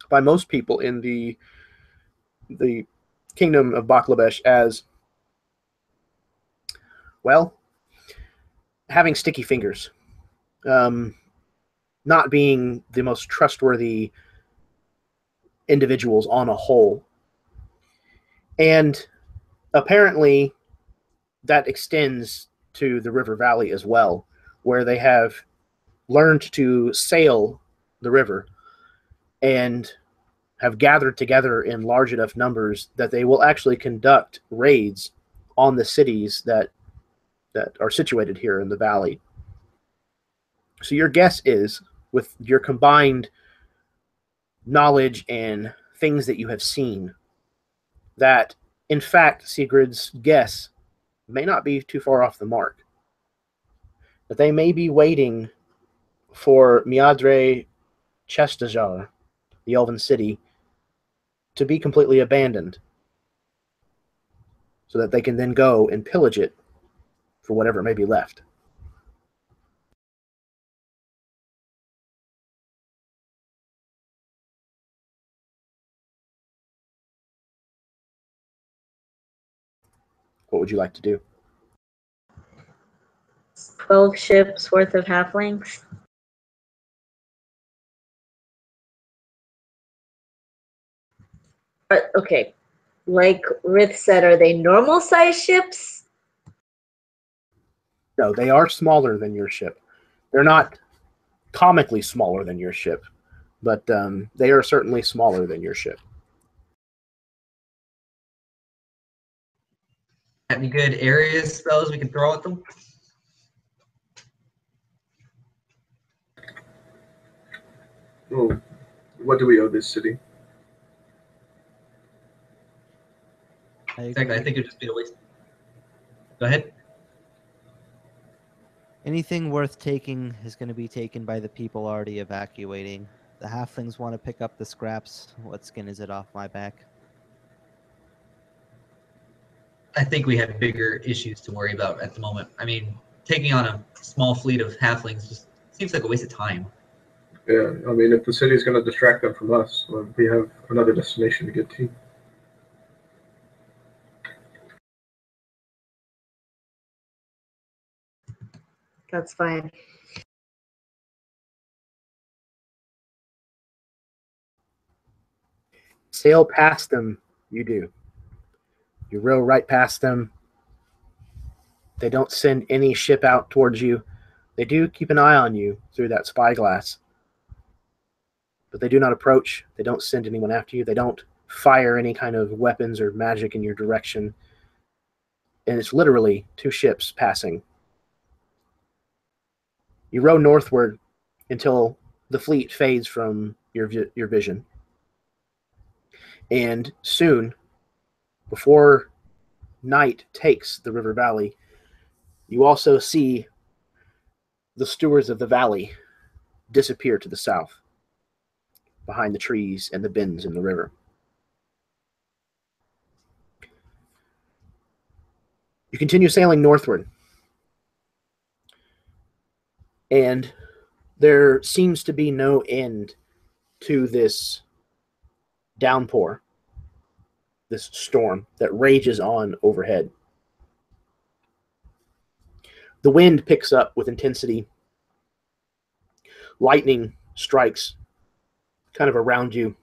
by most people in the kingdom of Baklabesh as, well, having sticky fingers, not being the most trustworthy individuals on a whole. And apparently that extends to the River Valley as well, where they have learned to sail the river and have gathered together in large enough numbers that they will actually conduct raids on the cities that are situated here in the valley. So your guess is, with your combined knowledge and things that you have seen, that in fact Sigrid's guess may not be too far off the mark. That they may be waiting for Miadre Chestajar, the Elven city, to be completely abandoned, so that they can then go and pillage it for whatever may be left. What would you like to do? 12 ships worth of halflings. Okay, like Rith said, are they normal size ships? No, they are smaller than your ship. They're not comically smaller than your ship, but they are certainly smaller than your ship. Any good area spells we can throw at them? Oh, what do we owe this city? Exactly. I think it'd just be a waste. Go ahead. Anything worth taking is going to be taken by the people already evacuating. The halflings want to pick up the scraps. What skin is it off my back? I think we have bigger issues to worry about at the moment. I mean, taking on a small fleet of halflings just seems like a waste of time. Yeah, I mean, if the city's going to distract them from us, well, we have another destination to get to. That's fine. Sail past them, you do. You row right past them. They don't send any ship out towards you. They do keep an eye on you through that spyglass. But they do not approach. They don't send anyone after you. They don't fire any kind of weapons or magic in your direction. And it's literally two ships passing. You row northward until the fleet fades from your vision. And soon, before night takes the river valley, you also see the stewards of the valley disappear to the south, behind the trees and the bends in the river. You continue sailing northward, and there seems to be no end to this downpour, this storm that rages on overhead. The wind picks up with intensity. Lightning strikes kind of around you,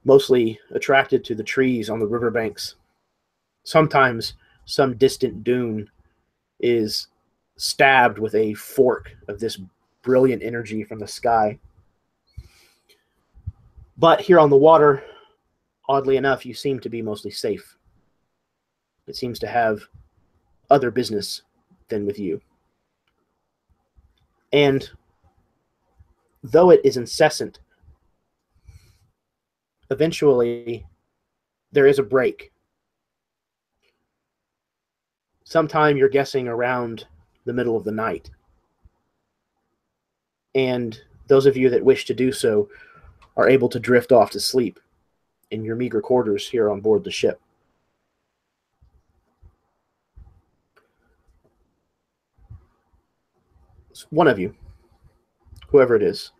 mostly attracted to the trees on the riverbanks. Sometimes some distant dune is stabbed with a fork of this brilliant energy from the sky. But here on the water, oddly enough, you seem to be mostly safe. It seems to have other business than with you. And though it is incessant, eventually there is a break. Sometime you're guessing around the middle of the night. And those of you that wish to do so are able to drift off to sleep in your meager quarters here on board the ship. It's one of you, whoever it is.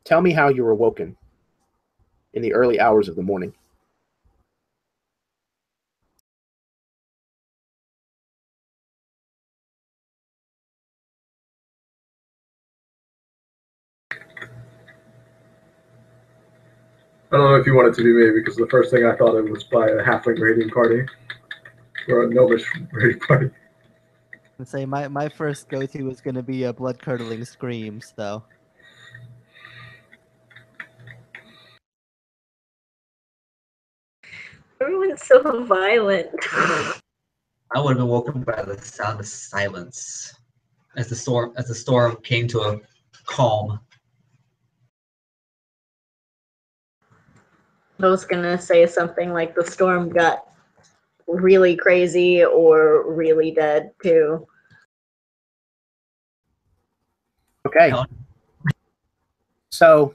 Tell me how you were woken in the early hours of the morning. I don't know if you want it to be me, because the first thing I thought of was by a halfling raiding party or a gnomish raiding party. I'd say my first go-to was going to be a blood-curdling screams, though. Everyone's so violent. I would have been woken by the sound of silence as the storm came to a calm. I was gonna say something like the storm got really crazy or really dead too. Okay. So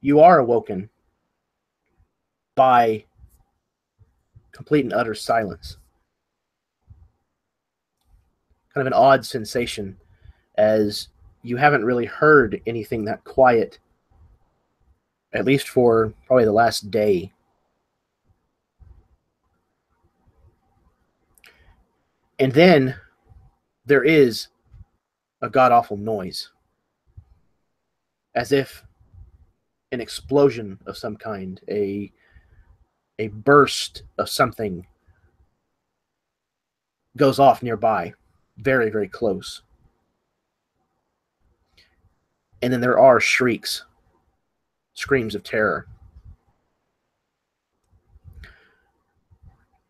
you are awoken by complete and utter silence. Kind of an odd sensation, as you haven't really heard anything that quiet, at least for probably the last day. And then there is a god-awful noise, as if an explosion of some kind, a burst of something goes off nearby, very, very close. And then there are shrieks, screams of terror.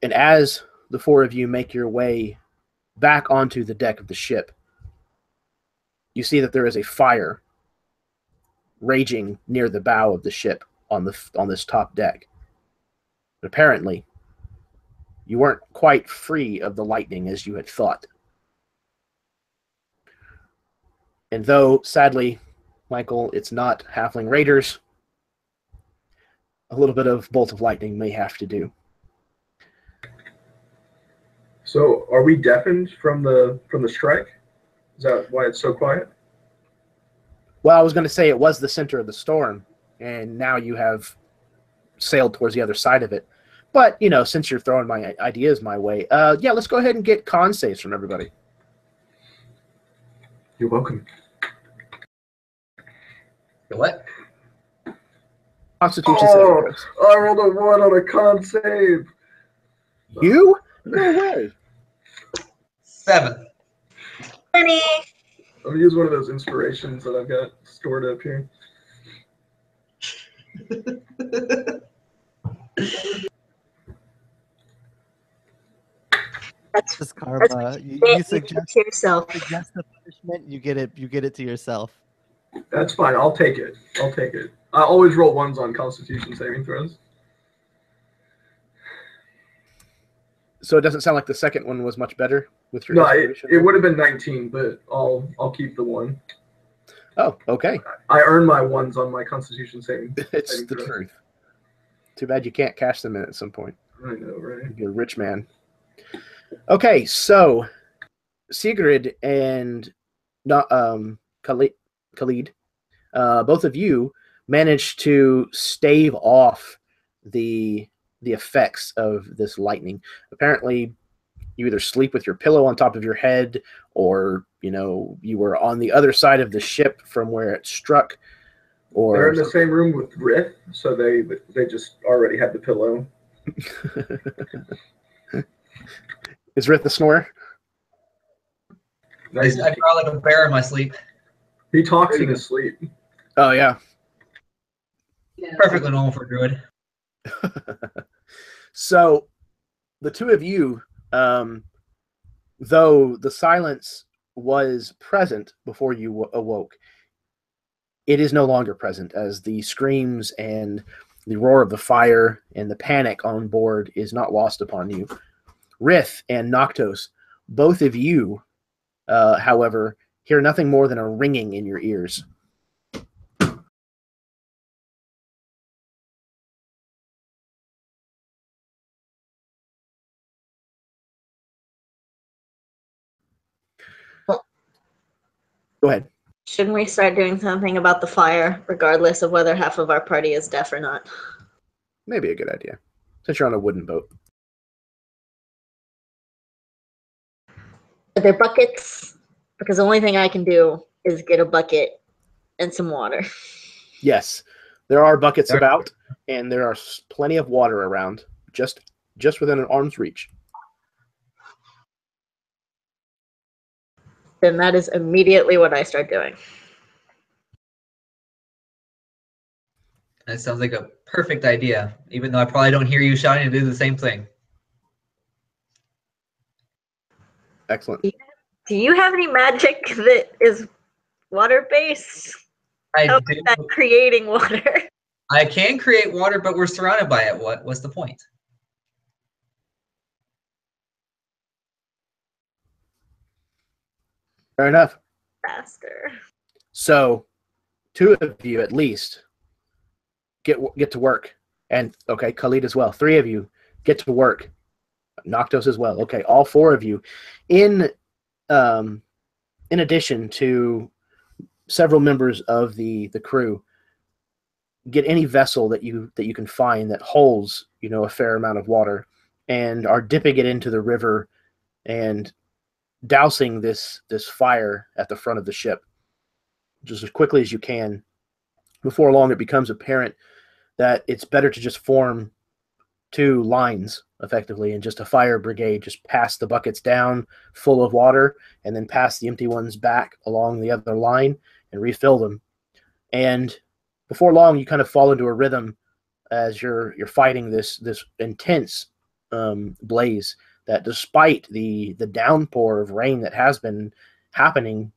And as the four of you make your way back onto the deck of the ship, you see that there is a fire raging near the bow of the ship on this top deck. But apparently, you weren't quite free of the lightning as you had thought. And though, sadly, Michael, it's not halfling raiders. A little bit of bolt of lightning may have to do. So, are we deafened from the strike? Is that why it's so quiet? Well, I was going to say it was the center of the storm, and now you have sailed towards the other side of it. But, you know, since you're throwing my ideas my way, yeah, let's go ahead and get con saves from everybody. You're welcome. What? Constitution saving throws. I rolled a 1 on a con save. You? No way. 7. 20. I'm going to use one of those inspirations that I've got stored up here. Just karma. You suggest to yourself. the punishment, you get it to yourself. That's fine. I'll take it. I always roll 1s on Constitution saving throws. So it doesn't sound like the second one was much better with your No, inspiration? it would have been 19, but I'll keep the 1. Oh, okay. I earn my 1s on my Constitution saving. It's saving the throws. truth. Too bad you can't cash them in at some point. I know, right? You're a rich man. Okay, so Sigrid and Khalid, both of you managed to stave off the effects of this lightning. Apparently, you either sleep with your pillow on top of your head, or you were on the other side of the ship from where it struck. Or they're in the same room with Rith, so they just already had the pillow. Is Rith the snorer? I growl like a bear in my sleep. He talks in his sleep. Oh, yeah. Perfectly normal for a druid. So, the two of you, though the silence was present before you awoke, it is no longer present, as the screams and the roar of the fire and the panic on board is not lost upon you. Rith and Noctos, both of you, however, hear nothing more than a ringing in your ears. Go ahead. Shouldn't we start doing something about the fire, regardless of whether half of our party is deaf or not? Maybe a good idea, since you're on a wooden boat. Are there buckets? Because the only thing I can do is get a bucket and some water. Yes, there are buckets about, and there are plenty of water around, just within an arm's reach. Then that is immediately what I start doing. That sounds like a perfect idea, even though I probably don't hear you shouting to do the same thing. Excellent. Do you have any magic that is water-based? I How do. is that creating water? I can create water, but we're surrounded by it. What's the point? Fair enough. Faster. So, two of you at least get to work, and okay, Khalid as well. 3 of you get to work. Noctos as well. Okay, all 4 of you, in addition to several members of the crew, get any vessel that you can find that holds a fair amount of water, and are dipping it into the river and dousing this fire at the front of the ship just as quickly as you can. Before long, it becomes apparent that it's better to just form 2 lines effectively, and just a fire brigade just pass the buckets down full of water and then pass the empty ones back along the other line and refill them. And before long, you kind of fall into a rhythm as you're fighting this intense blaze that, despite the downpour of rain that has been happening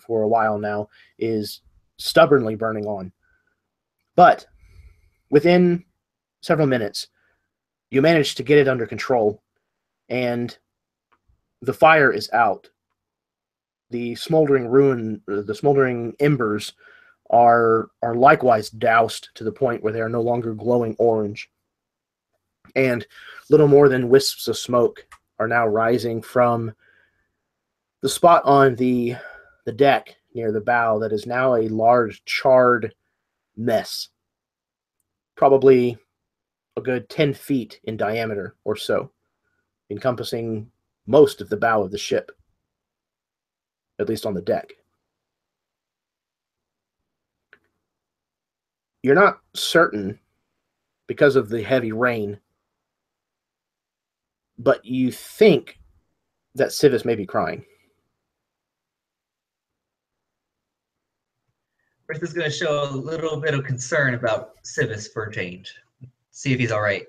for a while now, is stubbornly burning on. But within several minutes, you manage to get it under control, and the fire is out. The smoldering embers are likewise doused to the point where they are no longer glowing orange. And little more than wisps of smoke are now rising from the spot on the deck near the bow that is now a large charred mess, probably a good 10 feet in diameter or so, encompassing most of the bow of the ship, at least on the deck. You're not certain because of the heavy rain, but you think that Civis may be crying. First is going to show a little bit of concern about Civis for a change. See if he's all right.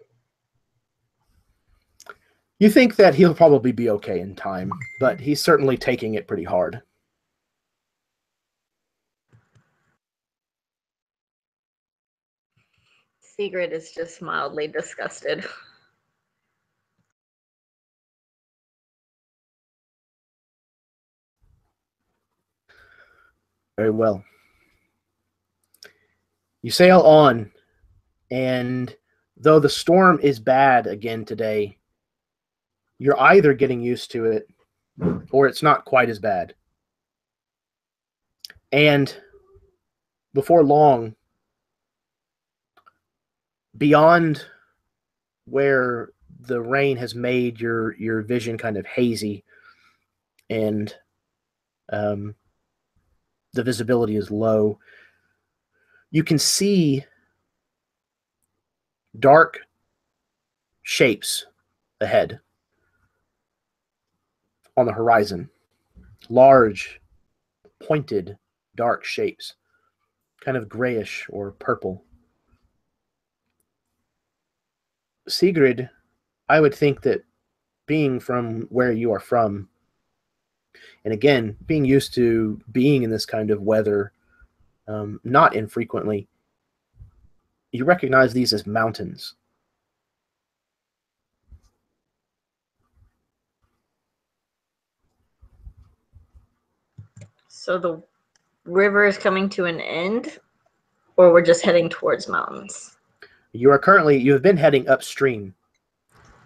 You think that he'll probably be okay in time, but he's certainly taking it pretty hard. Sigrid is just mildly disgusted. Very well. You sail on, and though the storm is bad again today, you're either getting used to it or it's not quite as bad. And before long, beyond where the rain has made your vision kind of hazy and the visibility is low, you can see dark shapes ahead on the horizon. Large, pointed, dark shapes, kind of grayish or purple. Sigrid, I would think that being from where you are from, and again, being used to being in this kind of weather, not infrequently, you recognize these as mountains. So the river is coming to an end, or we're just heading towards mountains? You have been heading upstream.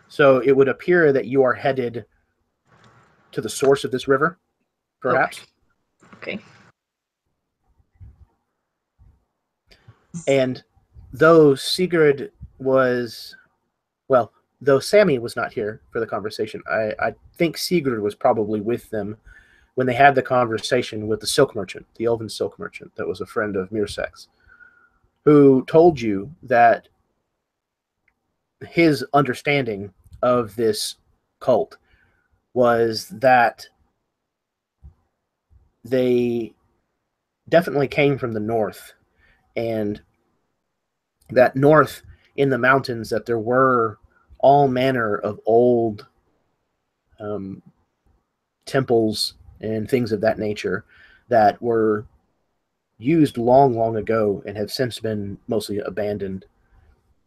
So it would appear that you are headed to the source of this river, perhaps. Okay. And though Sigrid though Sammy was not here for the conversation, I think Sigrid was probably with them when they had the conversation with the silk merchant, the elven silk merchant that was a friend of Mirsek's, who told you that his understanding of this cult was that they definitely came from the north, and that north in the mountains that there were all manner of old temples and things of that nature that were used long, long ago and have since been mostly abandoned,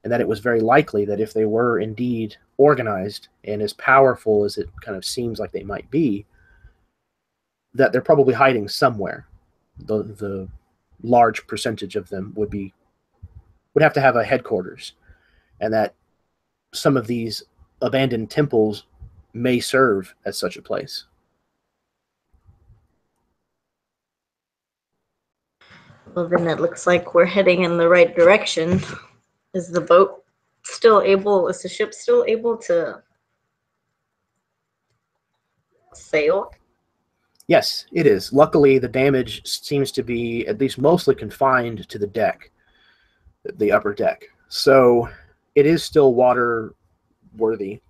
and that it was very likely that if they were indeed organized and as powerful as it kind of seems like they might be, that they're probably hiding somewhere. The large percentage of them would have to have a headquarters, and that some of these abandoned temples may serve as such a place. Well, then it looks like we're heading in the right direction. Is the boat still able, is the ship still able to sail? Yes, it is. Luckily, the damage seems to be at least mostly confined to the deck, the upper deck. So it is still water worthy,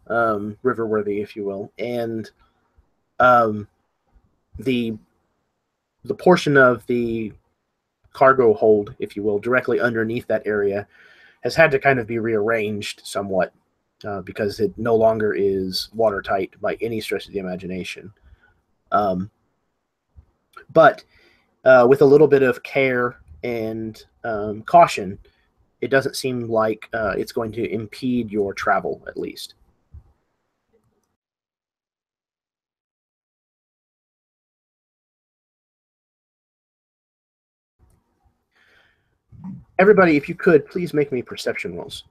river worthy, if you will. And the portion of the cargo hold, if you will, directly underneath that area has had to kind of be rearranged somewhat because it no longer is watertight by any stretch of the imagination. But with a little bit of care and caution, it doesn't seem like it's going to impede your travel, at least. Everybody, if you could, please make me perception rolls.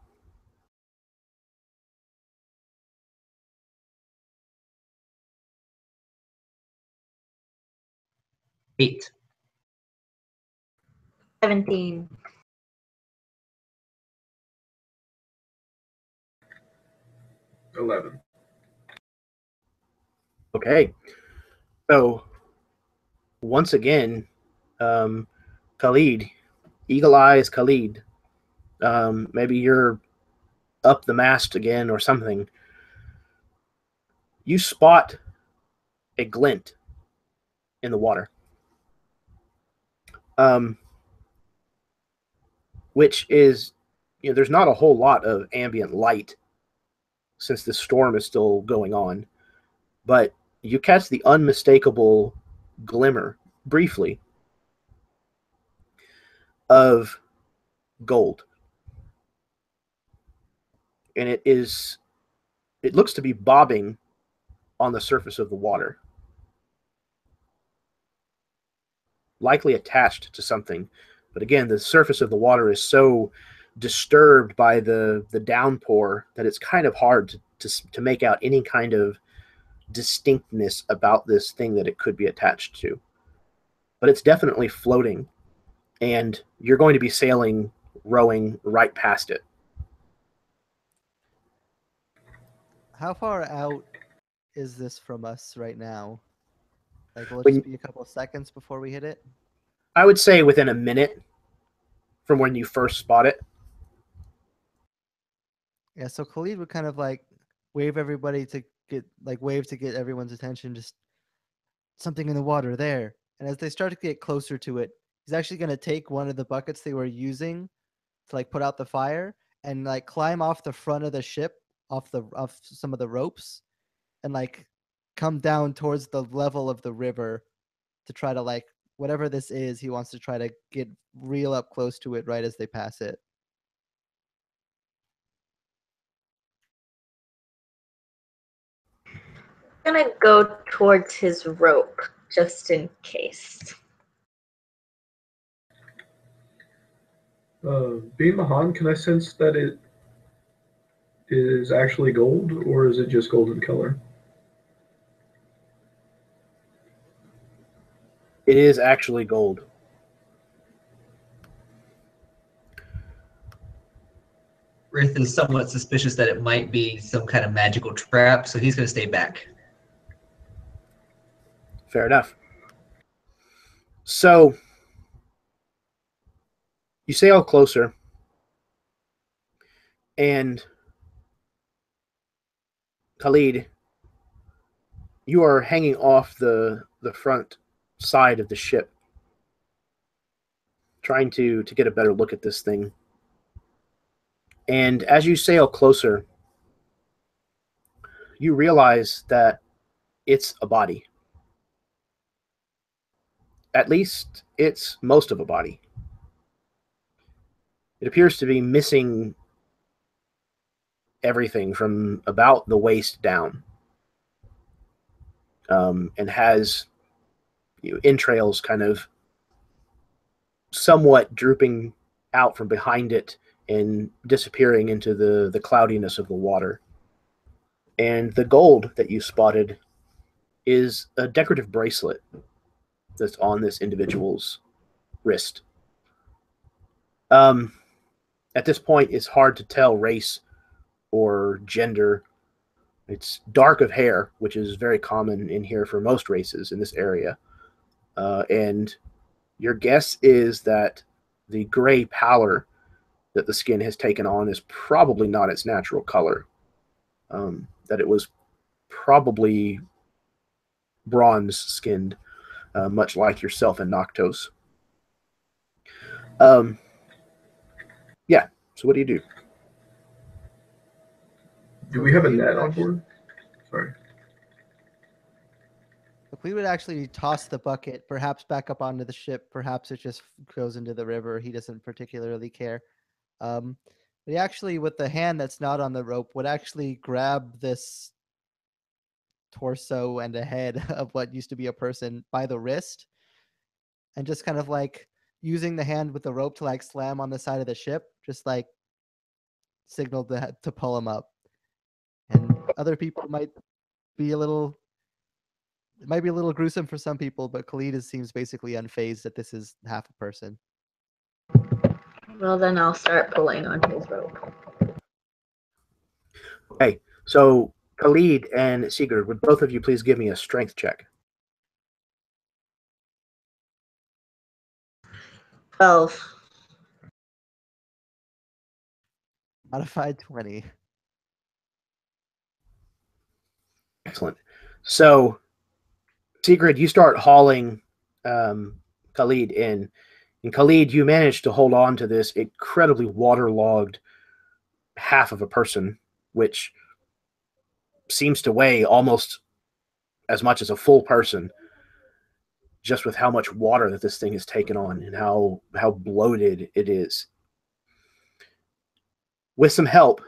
Eight. 17. 11. Okay. So, once again, Khalid, Eagle Eyes Khalid, maybe you're up the mast again or something. You spot a glint in the water, which is, there's not a whole lot of ambient light since the storm is still going on, but you catch the unmistakable glimmer, briefly, of gold. And it looks to be bobbing on the surface of the water, likely attached to something. But again, the surface of the water is so disturbed by the downpour that it's kind of hard to make out any kind of distinctness about this thing that it could be attached to. But it's definitely floating, and you're going to be rowing right past it. How far out is this from us right now? Like, will it When- just be a couple of seconds before we hit it? I would say within a minute from when you first spot it. Yeah, so Khalid would kind of like wave everybody to get everyone's attention. Just something in the water there. And as they start to get closer to it, he's actually going to take one of the buckets they were using to like put out the fire and like climb off the front of the ship, off some of the ropes, and like come down towards the level of the river to try to like whatever this is, he wants to try to get real up close to it right as they pass it. I'm gonna go towards his rope just in case. Being Mahan, can I sense that it is actually gold, or is it just golden color? It is actually gold. Rith is somewhat suspicious that it might be some kind of magical trap, so he's going to stay back. Fair enough. So you sail closer, and Khalid, you are hanging off the front side of the ship, trying to get a better look at this thing. And as you sail closer, you realize that it's a body. At least it's most of a body. It appears to be missing everything from about the waist down, and has entrails kind of somewhat drooping out from behind it and disappearing into the cloudiness of the water. And the gold that you spotted is a decorative bracelet that's on this individual's wrist. At this point, it's hard to tell race or gender. It's dark of hair, which is very common in here for most races in this area. And your guess is that the gray pallor that the skin has taken on is probably not its natural color. That it was probably bronze-skinned, much like yourself and Noctos. Yeah, so what do you do? Do we have a net on board? Sorry. If we would actually toss the bucket, perhaps back up onto the ship, perhaps it just goes into the river. He doesn't particularly care. But he actually, with the hand that's not on the rope, would actually grab this torso and a head of what used to be a person by the wrist and just kind of like using the hand with the rope to like slam on the side of the ship, just like signaled to pull him up. And other people might be a little, it might be a little gruesome for some people, but Khalid seems basically unfazed that this is half a person. Well, then I'll start pulling on his rope. Okay, so Khalid and Sigurd, would both of you please give me a strength check? 12. Modified 20. Excellent. So, Sigurd, you start hauling Khalid in. And Khalid, you manage to hold on to this incredibly waterlogged half of a person, which seems to weigh almost as much as a full person, just with how much water that this thing has taken on and how bloated it is. With some help,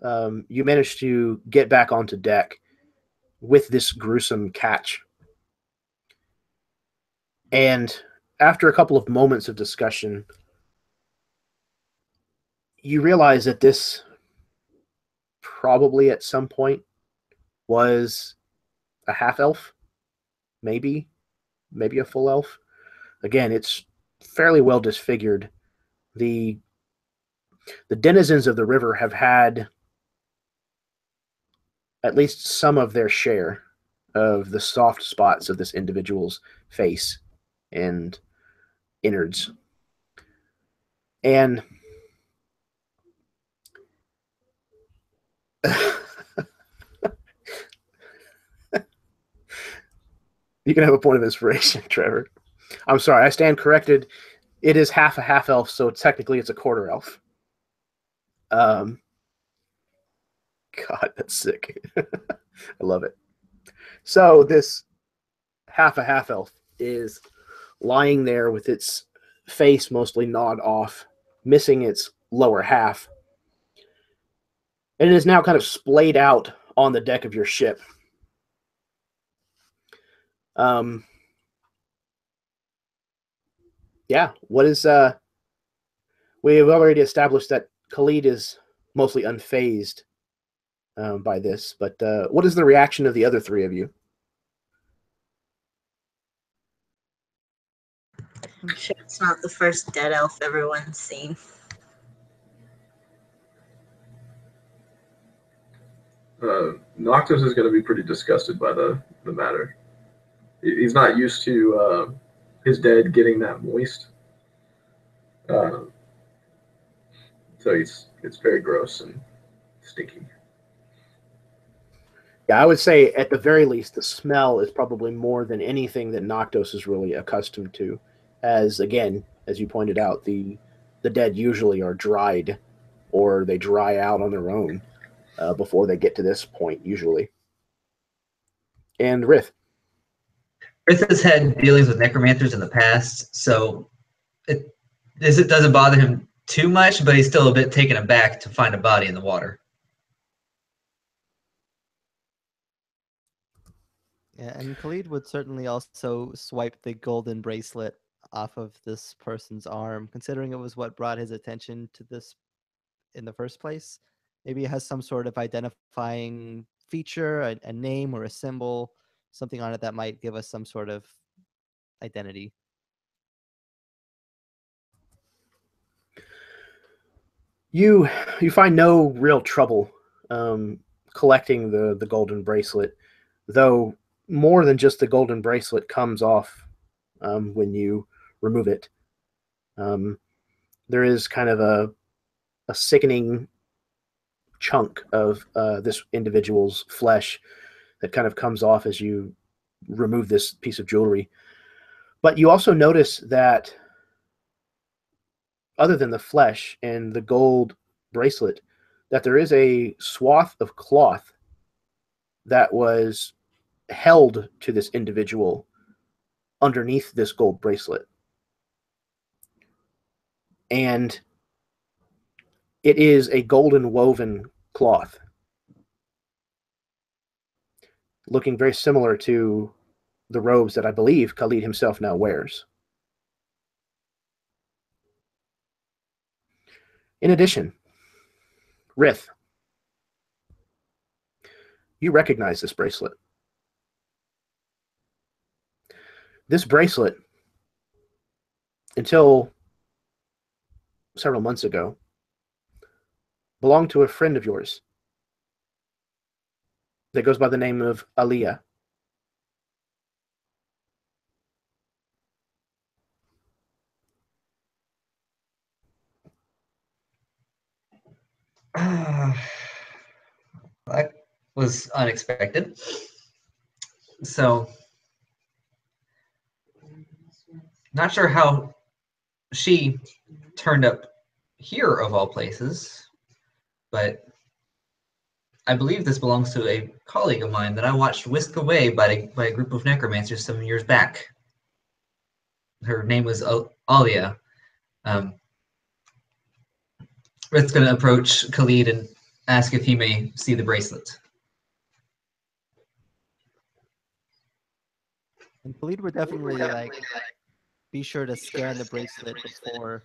you manage to get back onto deck with this gruesome catch. And after a couple of moments of discussion, you realize that this probably at some point was a half-elf, maybe a full elf. Again, it's fairly well disfigured. The denizens of the river have had at least some of their share of the soft spots of this individual's face and innards. And you can have a point of inspiration, Trevor. I'm sorry, I stand corrected. It is half a half elf, so technically it's a quarter elf. God, that's sick. I love it. So this half a half elf is lying there with its face mostly gnawed off, missing its lower half. And it is now kind of splayed out on the deck of your ship. Yeah, what is we have already established that Khalid is mostly unfazed by this, but what is the reaction of the other three of you? I'm sure it's not the first dead elf everyone's seen. Noctis is going to be pretty disgusted by the matter. He's not used to his dead getting that moist. So it's very gross and stinky. Yeah, I would say at the very least, the smell is probably more than anything that Noctis is really accustomed to. As, again, as you pointed out, the dead usually are dried or they dry out on their own before they get to this point, usually. And Rith. Rith has had dealings with necromancers in the past, so it doesn't bother him too much, but he's still a bit taken aback to find a body in the water. Yeah, and Khalid would certainly also swipe the golden bracelet off of this person's arm, considering it was what brought his attention to this in the first place. Maybe it has some sort of identifying feature, a name or a symbol, something on it that might give us some sort of identity. You find no real trouble collecting the golden bracelet, though more than just the golden bracelet comes off when you remove it. There is kind of a sickening chunk of this individual's flesh that kind of comes off as you remove this piece of jewelry. But you also notice that other than the flesh and the gold bracelet, that there is a swath of cloth that was held to this individual underneath this gold bracelet. And it is a golden woven cloth, looking very similar to the robes that I believe Khalid himself now wears. In addition, Rith, you recognize this bracelet. This bracelet, until several months ago, belonged to a friend of yours that goes by the name of Aliyah. That was unexpected. So, not sure how she turned up here of all places, but I believe this belongs to a colleague of mine that I watched whisked away by a group of necromancers some years back. Her name was Alia. Ritz's going to approach Khalid and ask if he may see the bracelet. And Khalid would definitely be sure to scan the bracelet before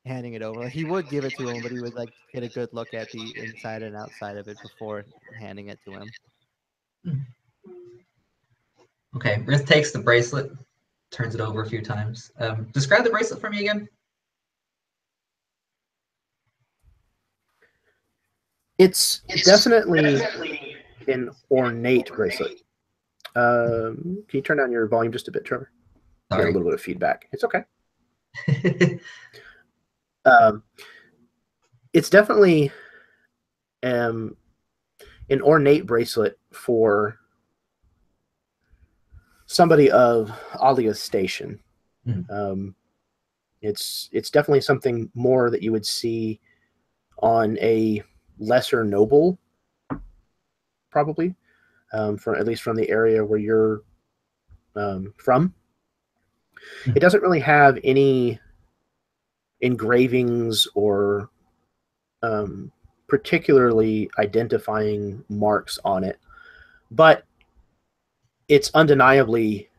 handing it over. Like, he would give it to him, but he would get a good look at the inside and outside of it before handing it to him. Okay, Rith takes the bracelet, turns it over a few times. Describe the bracelet for me again. It's definitely an ornate bracelet. Can you turn down your volume just a bit, Trevor? Sorry. Get a little bit of feedback. It's okay. It's definitely an ornate bracelet for somebody of Alia's station. It's definitely something more that you would see on a lesser noble, probably, at least from the area where you're from. It doesn't really have any engravings or particularly identifying marks on it, but it's undeniably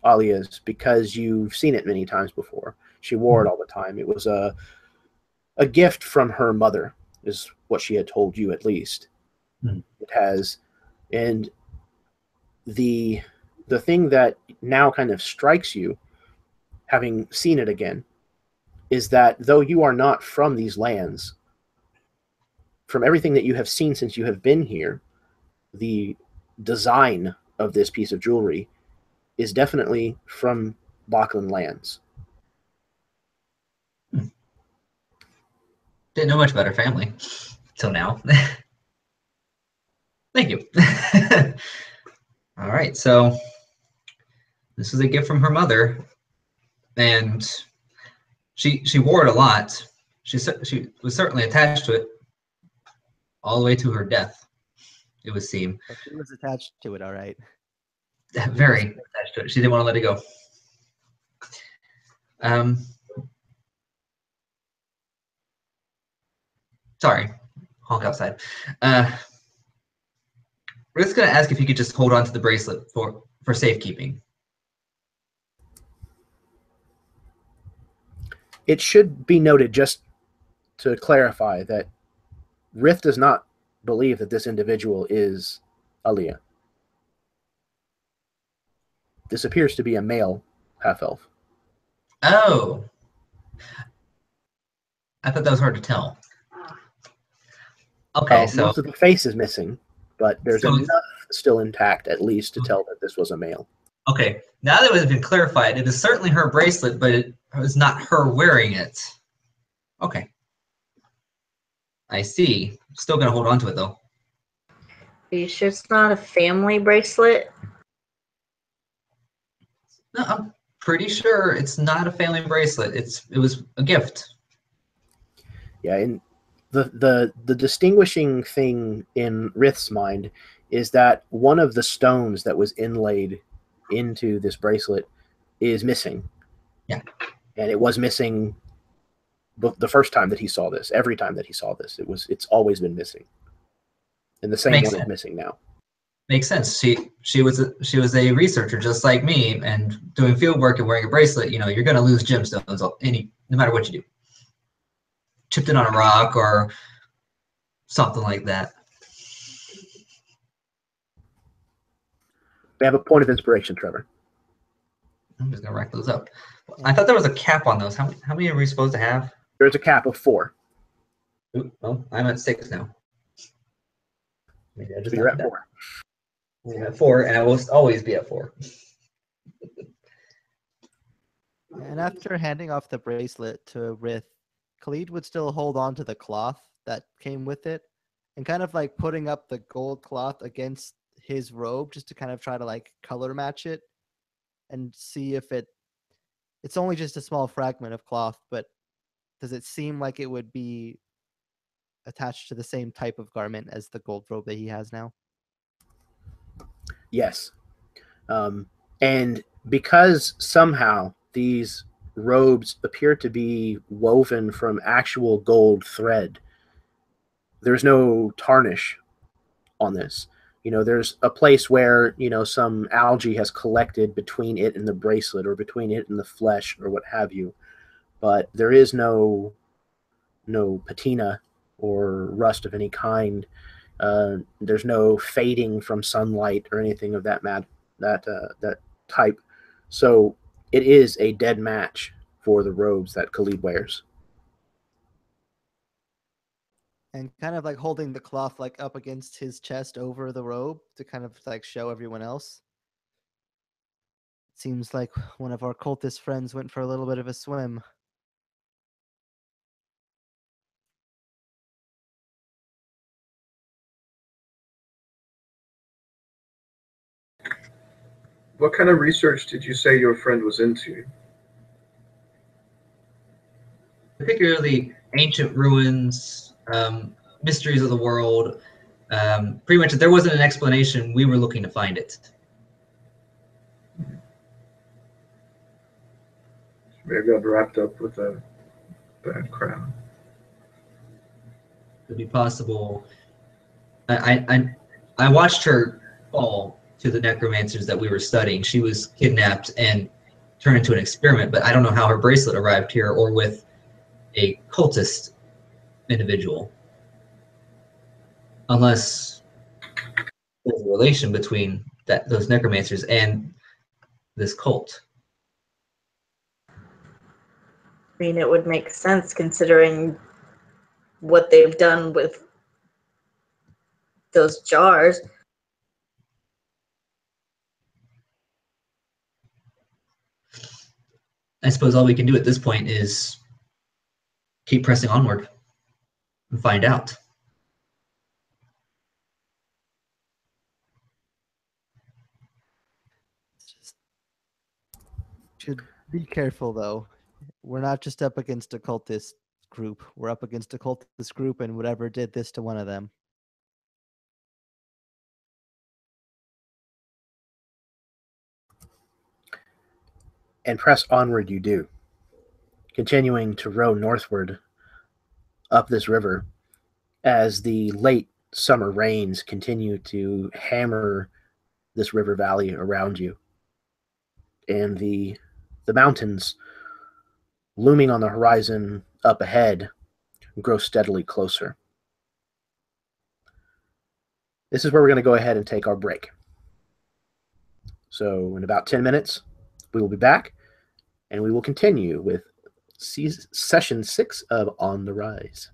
Alia's because you've seen it many times before. She wore it all the time. It was a gift from her mother, is what she had told you, at least. It has, and the thing that now kind of strikes you, having seen it again, is that though you are not from these lands, from everything that you have seen since you have been here, the design of this piece of jewelry is definitely from Baklan lands. Didn't know much about her family till now. Thank you. All right, so this is a gift from her mother, and she wore it a lot. She was certainly attached to it all the way to her death, it would seem. But she was attached to it, all right. Very attached to it. She didn't want to let it go. Sorry, honk outside. We're just going to ask if you could just hold on to the bracelet for safekeeping. It should be noted, just to clarify, that Rith does not believe that this individual is Aliyah. This appears to be a male half-elf. Oh. I thought that was hard to tell. Okay, so most of the face is missing, but there's So- enough still intact, at least, to tell that this was a male. okay, now that it has been clarified, it is certainly her bracelet, but it was not her wearing it. Okay. I see. Still gonna hold on to it though. Are you sure it's not a family bracelet? No, I'm pretty sure it's not a family bracelet. It was a gift. Yeah, and the distinguishing thing in Rith's mind is that one of the stones that was inlaid into this bracelet is missing. Yeah. And it was missing the first time that he saw this. Every time that he saw this, it's always been missing. And the same Makes one is sense. missing now. Makes sense. She was a researcher just like me, and doing field work and wearing a bracelet. You know, you're gonna lose gemstones no matter what you do. chipped it on a rock or something like that. They have a point of inspiration, Trevor. I'm just gonna rack those up. I thought there was a cap on those. How many are we supposed to have? There's a cap of 4. Ooh, well, I'm at 6 now. Maybe I So just you're knocked at it 4. down. I'm at 4, and I will always be at 4. And after handing off the bracelet to Rith, Khalid would still hold on to the cloth that came with it and kind of like putting up the gold cloth against his robe just to kind of try to like color match it and see if it's only just a small fragment of cloth, but does it seem like it would be attached to the same type of garment as the gold robe that he has now? Yes. And because somehow these robes appear to be woven from actual gold thread, there's no tarnish on this. There's a place where, some algae has collected between it and the bracelet or between it and the flesh or what have you. But there is no patina or rust of any kind. There's no fading from sunlight or anything of that type. So it is a dead match for the robes that Khalid wears. And kind of like holding the cloth like up against his chest over the robe to kind of like show everyone else. It seems like one of our cultist friends went for a little bit of a swim. What kind of research did you say your friend was into? Particularly ancient ruins, mysteries of the world. Pretty much, if there wasn't an explanation, we were looking to find it. Maybe I'm wrapped up with a bad crown. Could be possible. I watched her fall to the necromancers that we were studying. She was kidnapped and turned into an experiment, but I don't know how her bracelet arrived here or with a cultist individual. Unless there's a relation between those necromancers and this cult. I mean, it would make sense considering what they've done with those jars. I suppose all we can do at this point is keep pressing onward and find out. Just should be careful though. We're not just up against a cultist group. We're up against a cultist group and whatever did this to one of them. And press onward you do, continuing to row northward up this river as the late summer rains continue to hammer this river valley around you. And the mountains looming on the horizon up ahead grow steadily closer. This is where we're going to go ahead and take our break. So in about 10 minutes, we will be back, and we will continue with session 6 of On the Rise.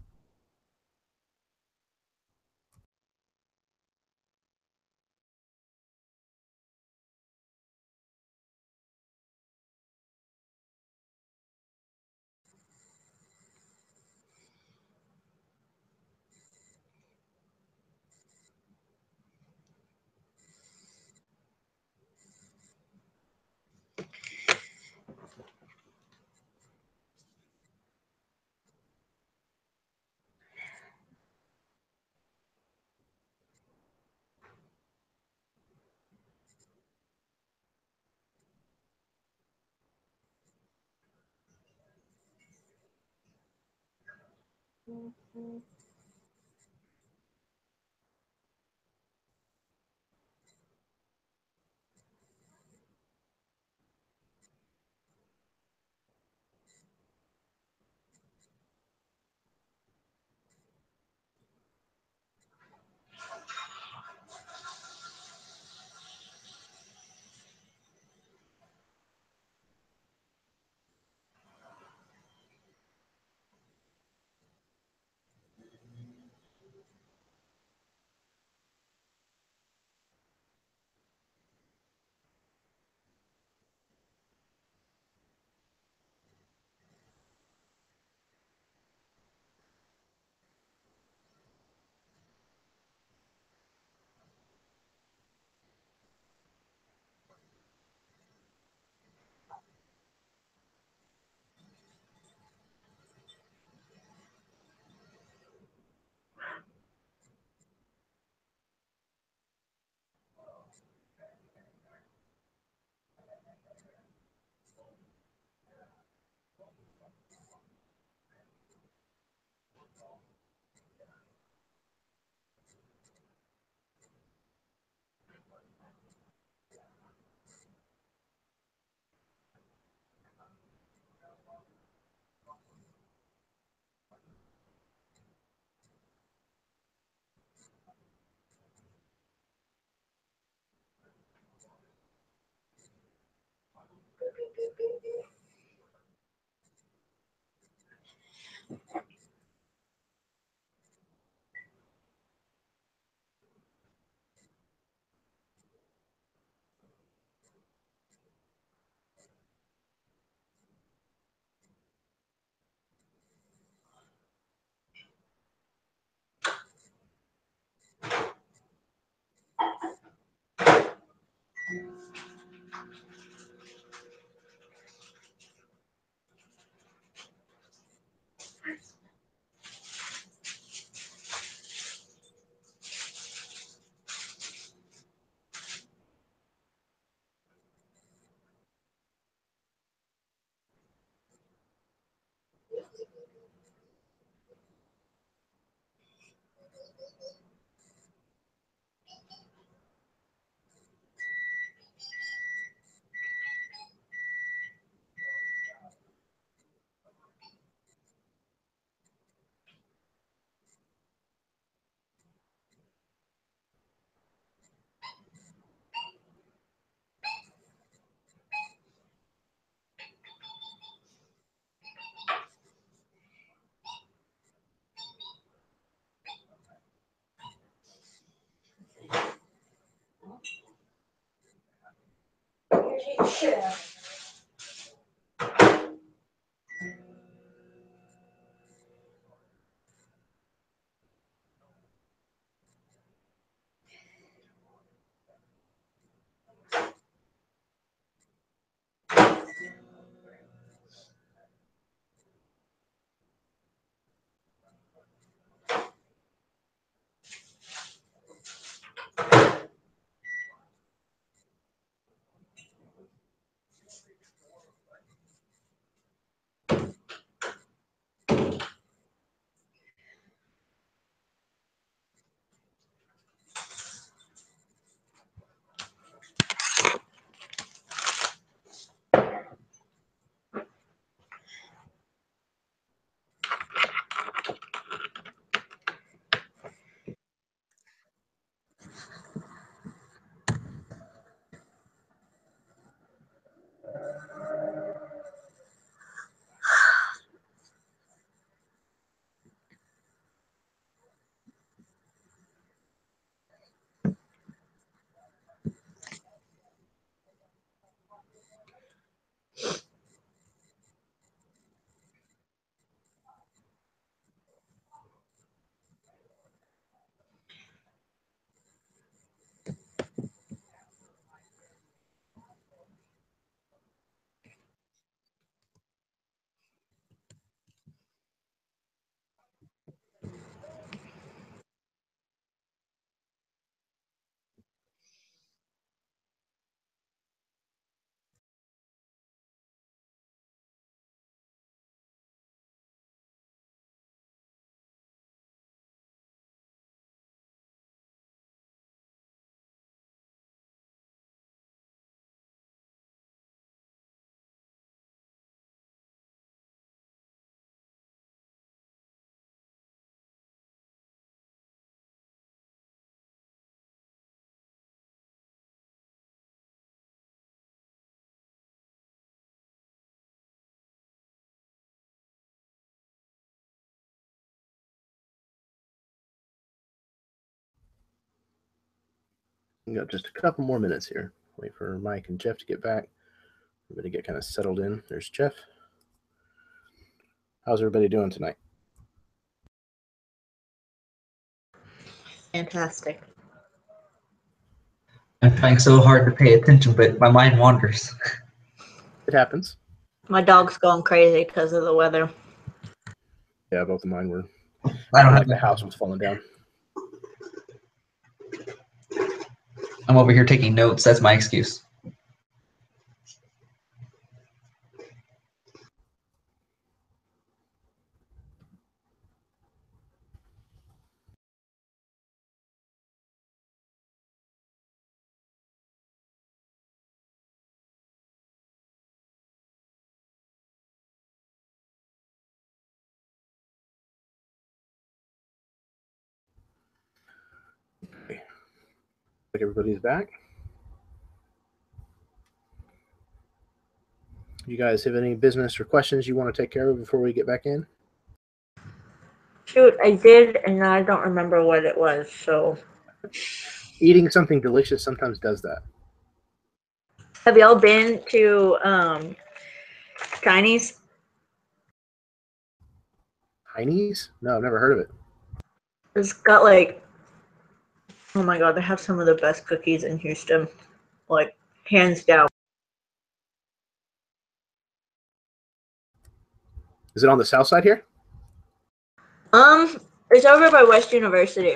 We got just a couple more minutes here. Wait for Mike and Jeff to get back. Everybody get kind of settled in. There's Jeff. How's everybody doing tonight? Fantastic. I'm trying so hard to pay attention, but my mind wanders. It happens. My dog's going crazy because of the weather. Yeah, both of mine were. I don't Like have the house was falling down. I'm over here taking notes. That's my excuse. Like everybody's back. You guys have any business or questions you want to take care of before we get back in? Shoot, I did, and I don't remember what it was, so. Eating something delicious sometimes does that. Have y'all been to Chinese? Chinese? No, I've never heard of it. It's got like, oh my god, they have some of the best cookies in Houston. Like, hands down. Is it on the south side here? It's over by West University.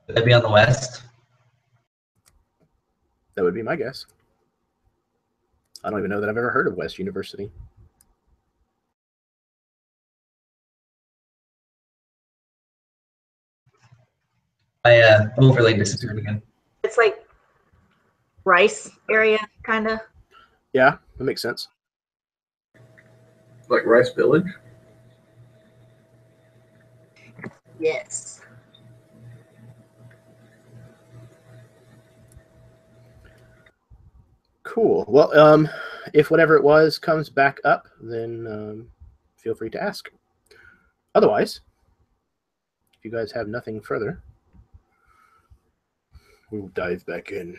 Would that be on the west? That would be my guess. I don't even know that I've ever heard of West University. I overlaid this again. It's like Rice area, kind of. Yeah, that makes sense. Like Rice Village? Yes. Cool. Well, if whatever it was comes back up, then feel free to ask. Otherwise, if you guys have nothing further, we'll dive back in.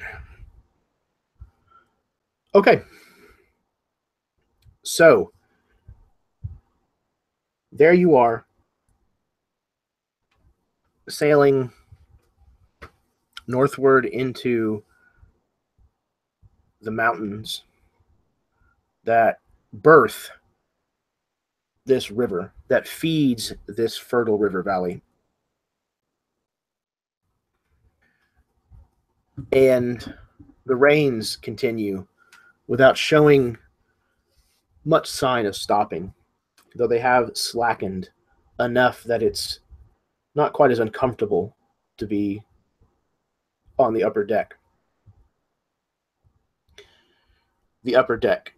Okay. So, there you are, sailing northward into the mountains that birth this river, that feeds this fertile river valley. And the rains continue without showing much sign of stopping, though they have slackened enough that it's not quite as uncomfortable to be on the upper deck. The upper deck,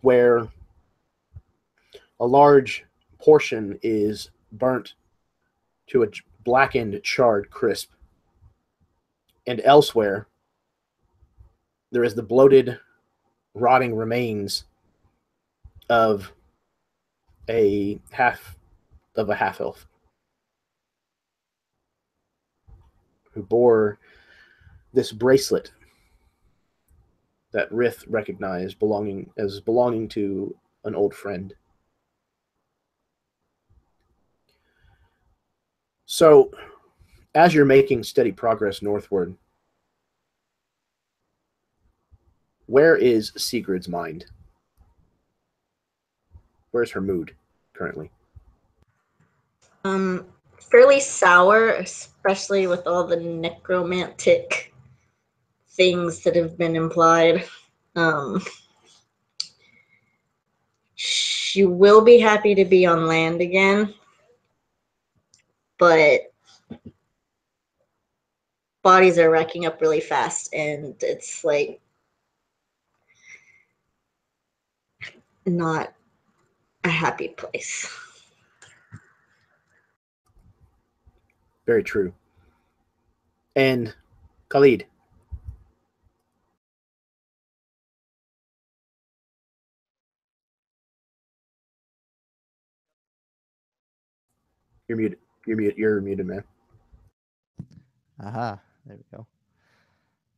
where a large portion is burnt to a blackened, charred crisp. And elsewhere, there is the bloated, rotting remains of a half elf who bore this bracelet that Rith recognized belonging to an old friend. So, as you're making steady progress northward, where is Sigrid's mind? Where's her mood currently? Fairly sour, especially with all the necromantic things that have been implied. She will be happy to be on land again, but bodies are racking up really fast, and it's like not a happy place. Very true. And Khalid. You're muted. You're muted, man. Aha, there we go.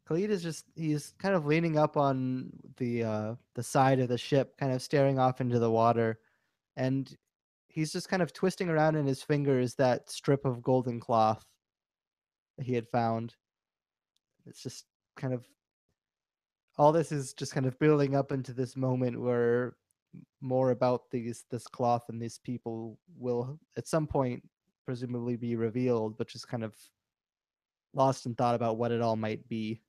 Khalid is he's kind of leaning up on the side of the ship, kind of staring off into the water, and he's just kind of twisting around in his fingers that strip of golden cloth that he had found. It's just kind of, all this is just kind of building up into this moment where more about this cloth and these people will at some point presumably be revealed, but just kind of lost in thought about what it all might be.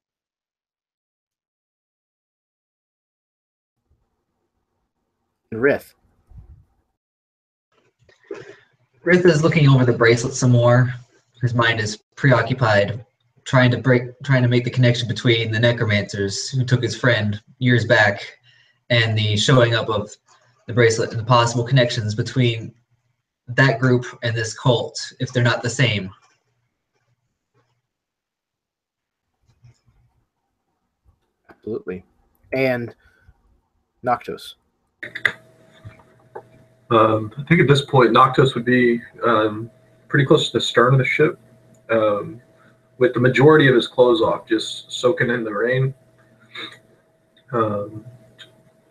Rith. Rith is looking over the bracelet some more. His mind is preoccupied, trying to make the connection between the necromancers who took his friend years back and the showing up of the bracelet, and the possible connections between that group and this cult, if they're not the same. Absolutely. And Noctos. I think at this point, Noctos would be pretty close to the stern of the ship, with the majority of his clothes off, just soaking in the rain.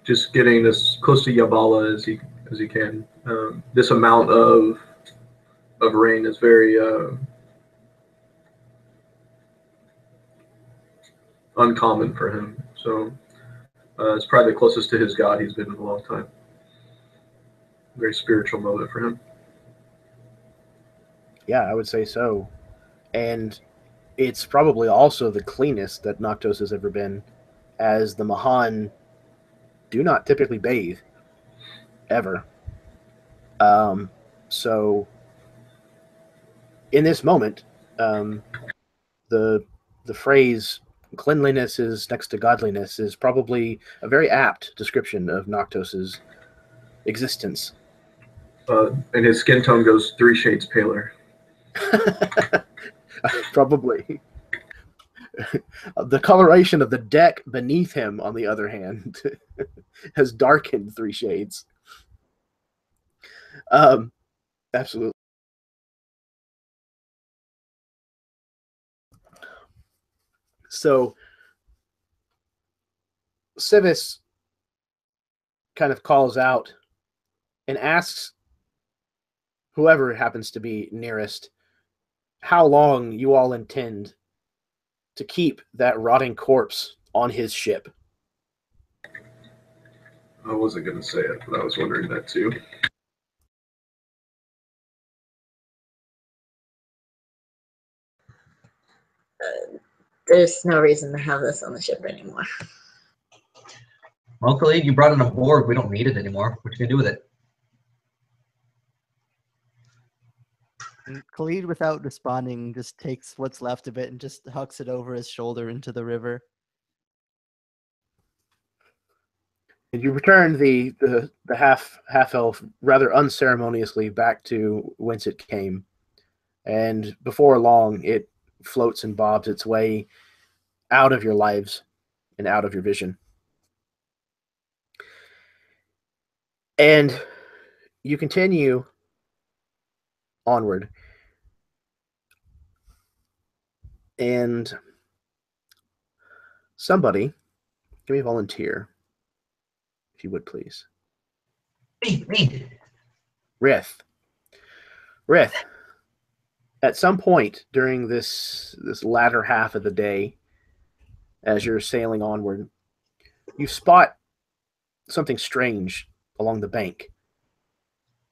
Just getting as close to Yabala as he can. This amount of rain is very uncommon for him. So it's probably the closest to his god he's been in a long time. Very spiritual moment for him. Yeah, I would say so. And it's probably also the cleanest that Noctos has ever been, as the Mahan do not typically bathe, ever. So in this moment, the phrase "cleanliness is next to godliness" is probably a very apt description of Noctos's existence. And his skin tone goes 3 shades paler. Probably. The coloration of the deck beneath him, on the other hand, has darkened 3 shades. Absolutely. So Civis kind of calls out and asks whoever happens to be nearest how long you all intend to keep that rotting corpse on his ship. I wasn't going to say it, but I was wondering that too. There's no reason to have this on the ship anymore. Well, Khalid, you brought in a hoard. We don't need it anymore. What are you going to do with it? And Khalid, without responding, just takes what's left of it and just hucks it over his shoulder into the river. And you return the half elf rather unceremoniously back to whence it came. And before long, it floats and bobs its way out of your lives and out of your vision. And you continue onward. And somebody, give me a volunteer, if you would please. Me. Rith, at some point during this latter half of the day, as you're sailing onward, you spot something strange along the bank.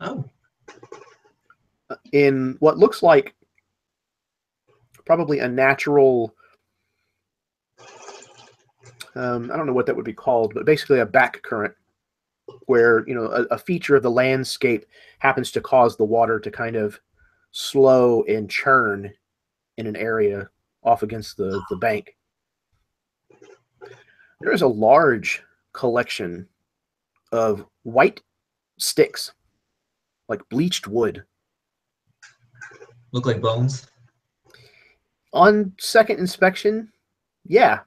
Oh. In what looks like probably a natural, I don't know what that would be called, but basically a back current where, you know, a feature of the landscape happens to cause the water to kind of slow and churn in an area off against the bank. There is a large collection of white sticks, like bleached wood. Look like bones? On second inspection, yeah.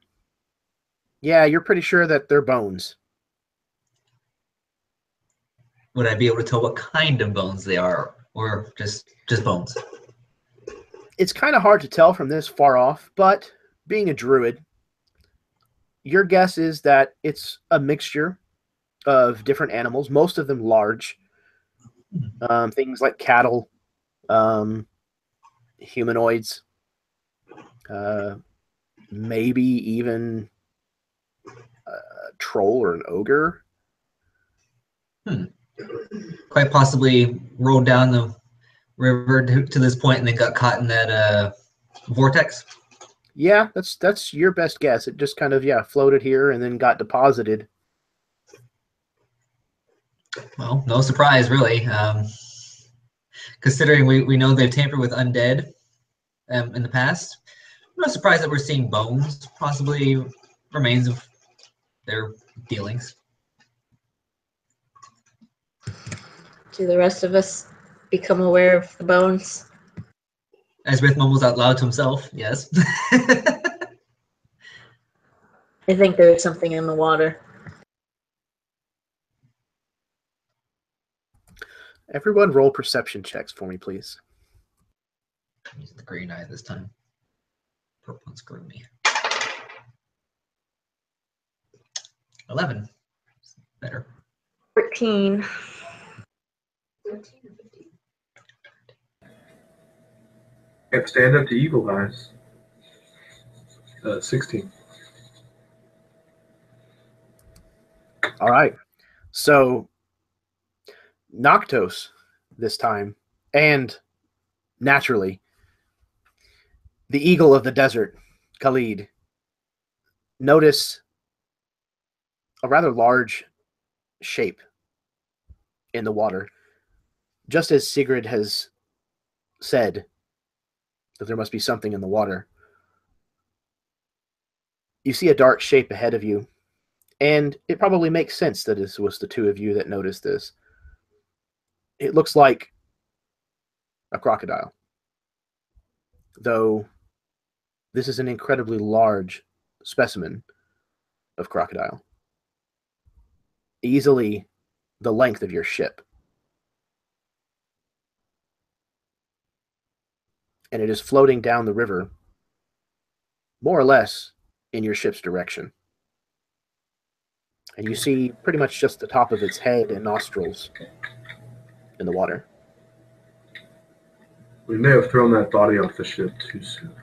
Yeah, you're pretty sure that they're bones. Would I be able to tell what kind of bones they are, or just bones? It's kind of hard to tell from this far off, but being a druid, your guess is that it's a mixture of different animals, most of them large. Things like cattle, humanoids, maybe even a troll or an ogre. Quite possibly rode down the river to this point and then got caught in that vortex. Yeah, that's your best guess. It just kind of floated here and then got deposited. Well, no surprise, really. Considering we know they've tampered with undead in the past, I'm not surprised that we're seeing bones, possibly remains of their dealings. Do the rest of us become aware of the bones? As Rith mumbles out loud to himself, yes. I think there's something in the water. Everyone roll perception checks for me, please. I'm using the green eye this time. Purple one screw me. 11. Better. 14. 13. Can't stand up to evil eyes. 16. All right. So Noctos this time, and naturally, the eagle of the desert, Khalid, notice a rather large shape in the water, just as Sigrid has said that there must be something in the water. You see a dark shape ahead of you, and it probably makes sense that it was the two of you that noticed this. It looks like a crocodile, though this is an incredibly large specimen of crocodile, easily the length of your ship. And it is floating down the river, more or less in your ship's direction. And you see pretty much just the top of its head and nostrils in the water. We may have thrown that body off the ship too soon.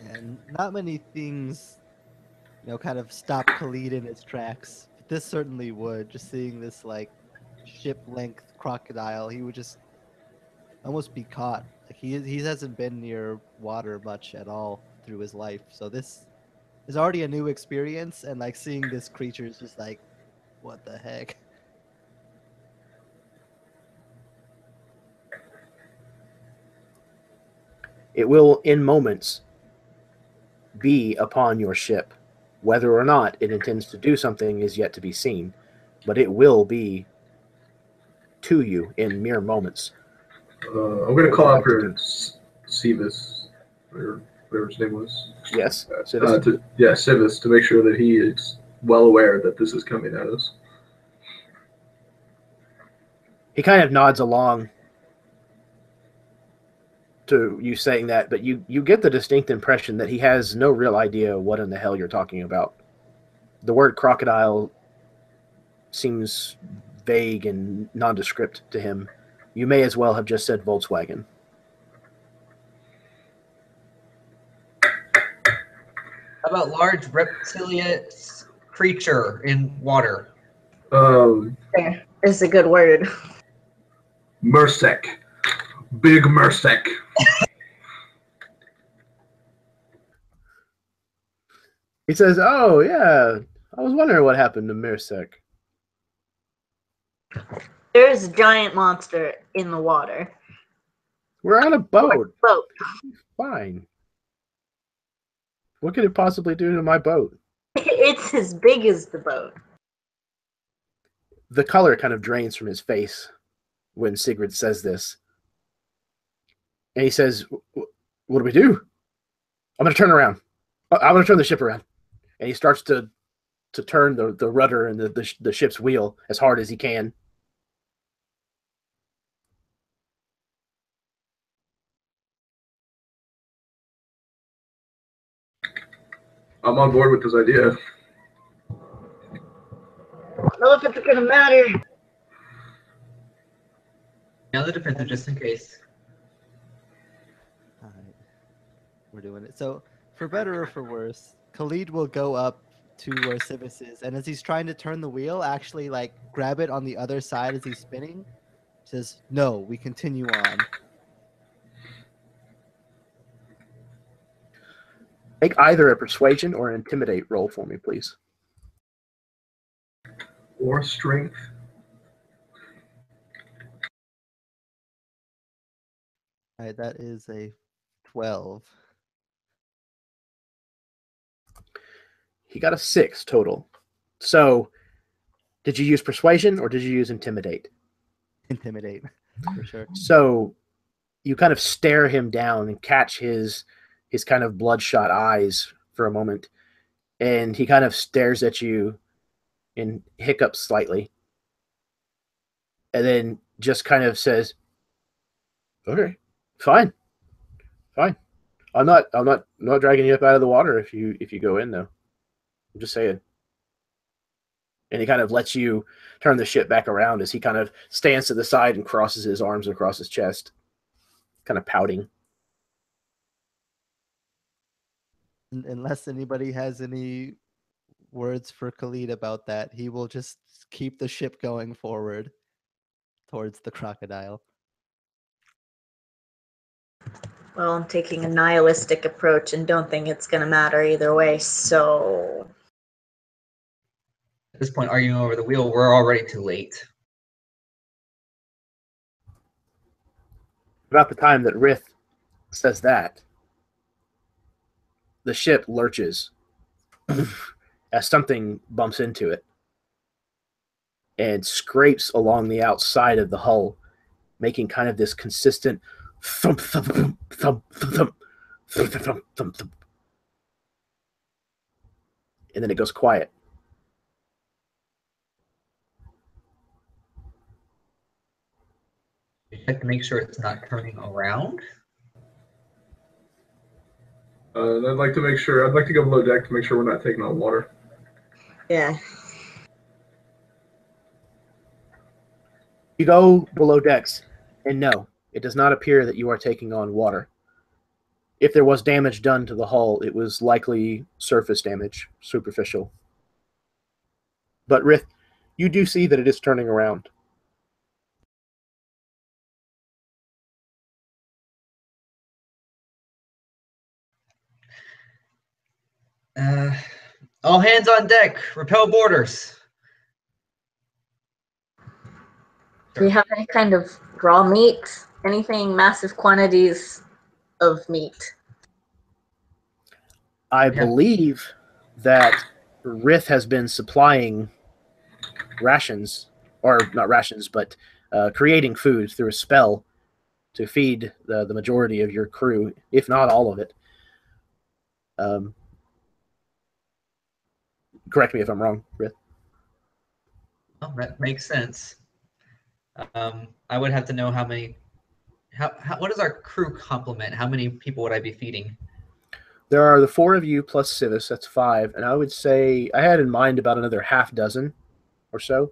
And not many things, kind of stop Khalid in its tracks. But this certainly would. Just seeing this like ship-length crocodile, he would just almost be caught. Like he hasn't been near water much at all through his life, so this is already a new experience. And like seeing this creature is just like, what the heck? It will, in moments, be upon your ship. Whether or not it intends to do something is yet to be seen, but it will be to you in mere moments. I'm going to call out for Civis, or whatever his name was. Yes, Civis, to make sure that he is well aware that this is coming at us. He kind of nods along to you saying that, but you get the distinct impression that he has no real idea what in the hell you're talking about. The word crocodile seems vague and nondescript to him. You may as well have just said Volkswagen. How about large reptilian creature in water? It's a good word. Mersek. Big Mersek. He says, "Oh, yeah, I was wondering what happened to Mirsek." There's a giant monster in the water. We're on a boat. Boat. Fine. What could it possibly do to my boat? It's as big as the boat. The color kind of drains from his face when Sigrid says this. And he says, "What do we do? I'm going to turn around. I'm going to turn the ship around." And he starts to turn the rudder and the ship's wheel as hard as he can. I'm on board with this idea. I don't know if it's going to matter. Now the defensive just in case. All right, we're doing it. So for better or for worse, Khalid will go up to where Civis is, and as he's trying to turn the wheel, actually like grab it on the other side as he's spinning. Says, "No, we continue on." Make either a persuasion or an intimidate roll for me, please. Or strength. All right, that is a 12. He got a 6 total. So, did you use persuasion or did you use intimidate? Intimidate, for sure. So, you kind of stare him down and catch his kind of bloodshot eyes for a moment, and he kind of stares at you and hiccups slightly, and then just kind of says, "Okay, fine. I'm not dragging you up out of the water if you go in though. I'm just saying." And he kind of lets you turn the ship back around as he kind of stands to the side and crosses his arms across his chest, kind of pouting. Unless anybody has any words for Khalid about that, he will just keep the ship going forward towards the crocodile. Well, I'm taking a nihilistic approach and don't think it's going to matter either way, so... At this point, arguing over the wheel, we're already too late. About the time that Rith says that, the ship lurches as something bumps into it and scrapes along the outside of the hull, making kind of this consistent thump, thump, thump, thump, thump, thump, thump, thump, thump. And then it goes quiet. You have to make sure it's not turning around. I'd like to go below deck to make sure we're not taking on water. Yeah. You go below decks, and no, it does not appear that you are taking on water. If there was damage done to the hull, it was likely surface damage, superficial. But Rith, you do see that it is turning around. All hands on deck. Repel boarders. Do we have any kind of raw meat? Anything, massive quantities of meat? I believe that Rith has been supplying rations, or not rations, but creating food through a spell to feed the majority of your crew, if not all of it. Correct me if I'm wrong, Rith. Oh, that makes sense. I would have to know how many. What is our crew complement? How many people would I be feeding? There are the 4 of you plus Civis, that's 5, and I would say I had in mind about another half dozen or so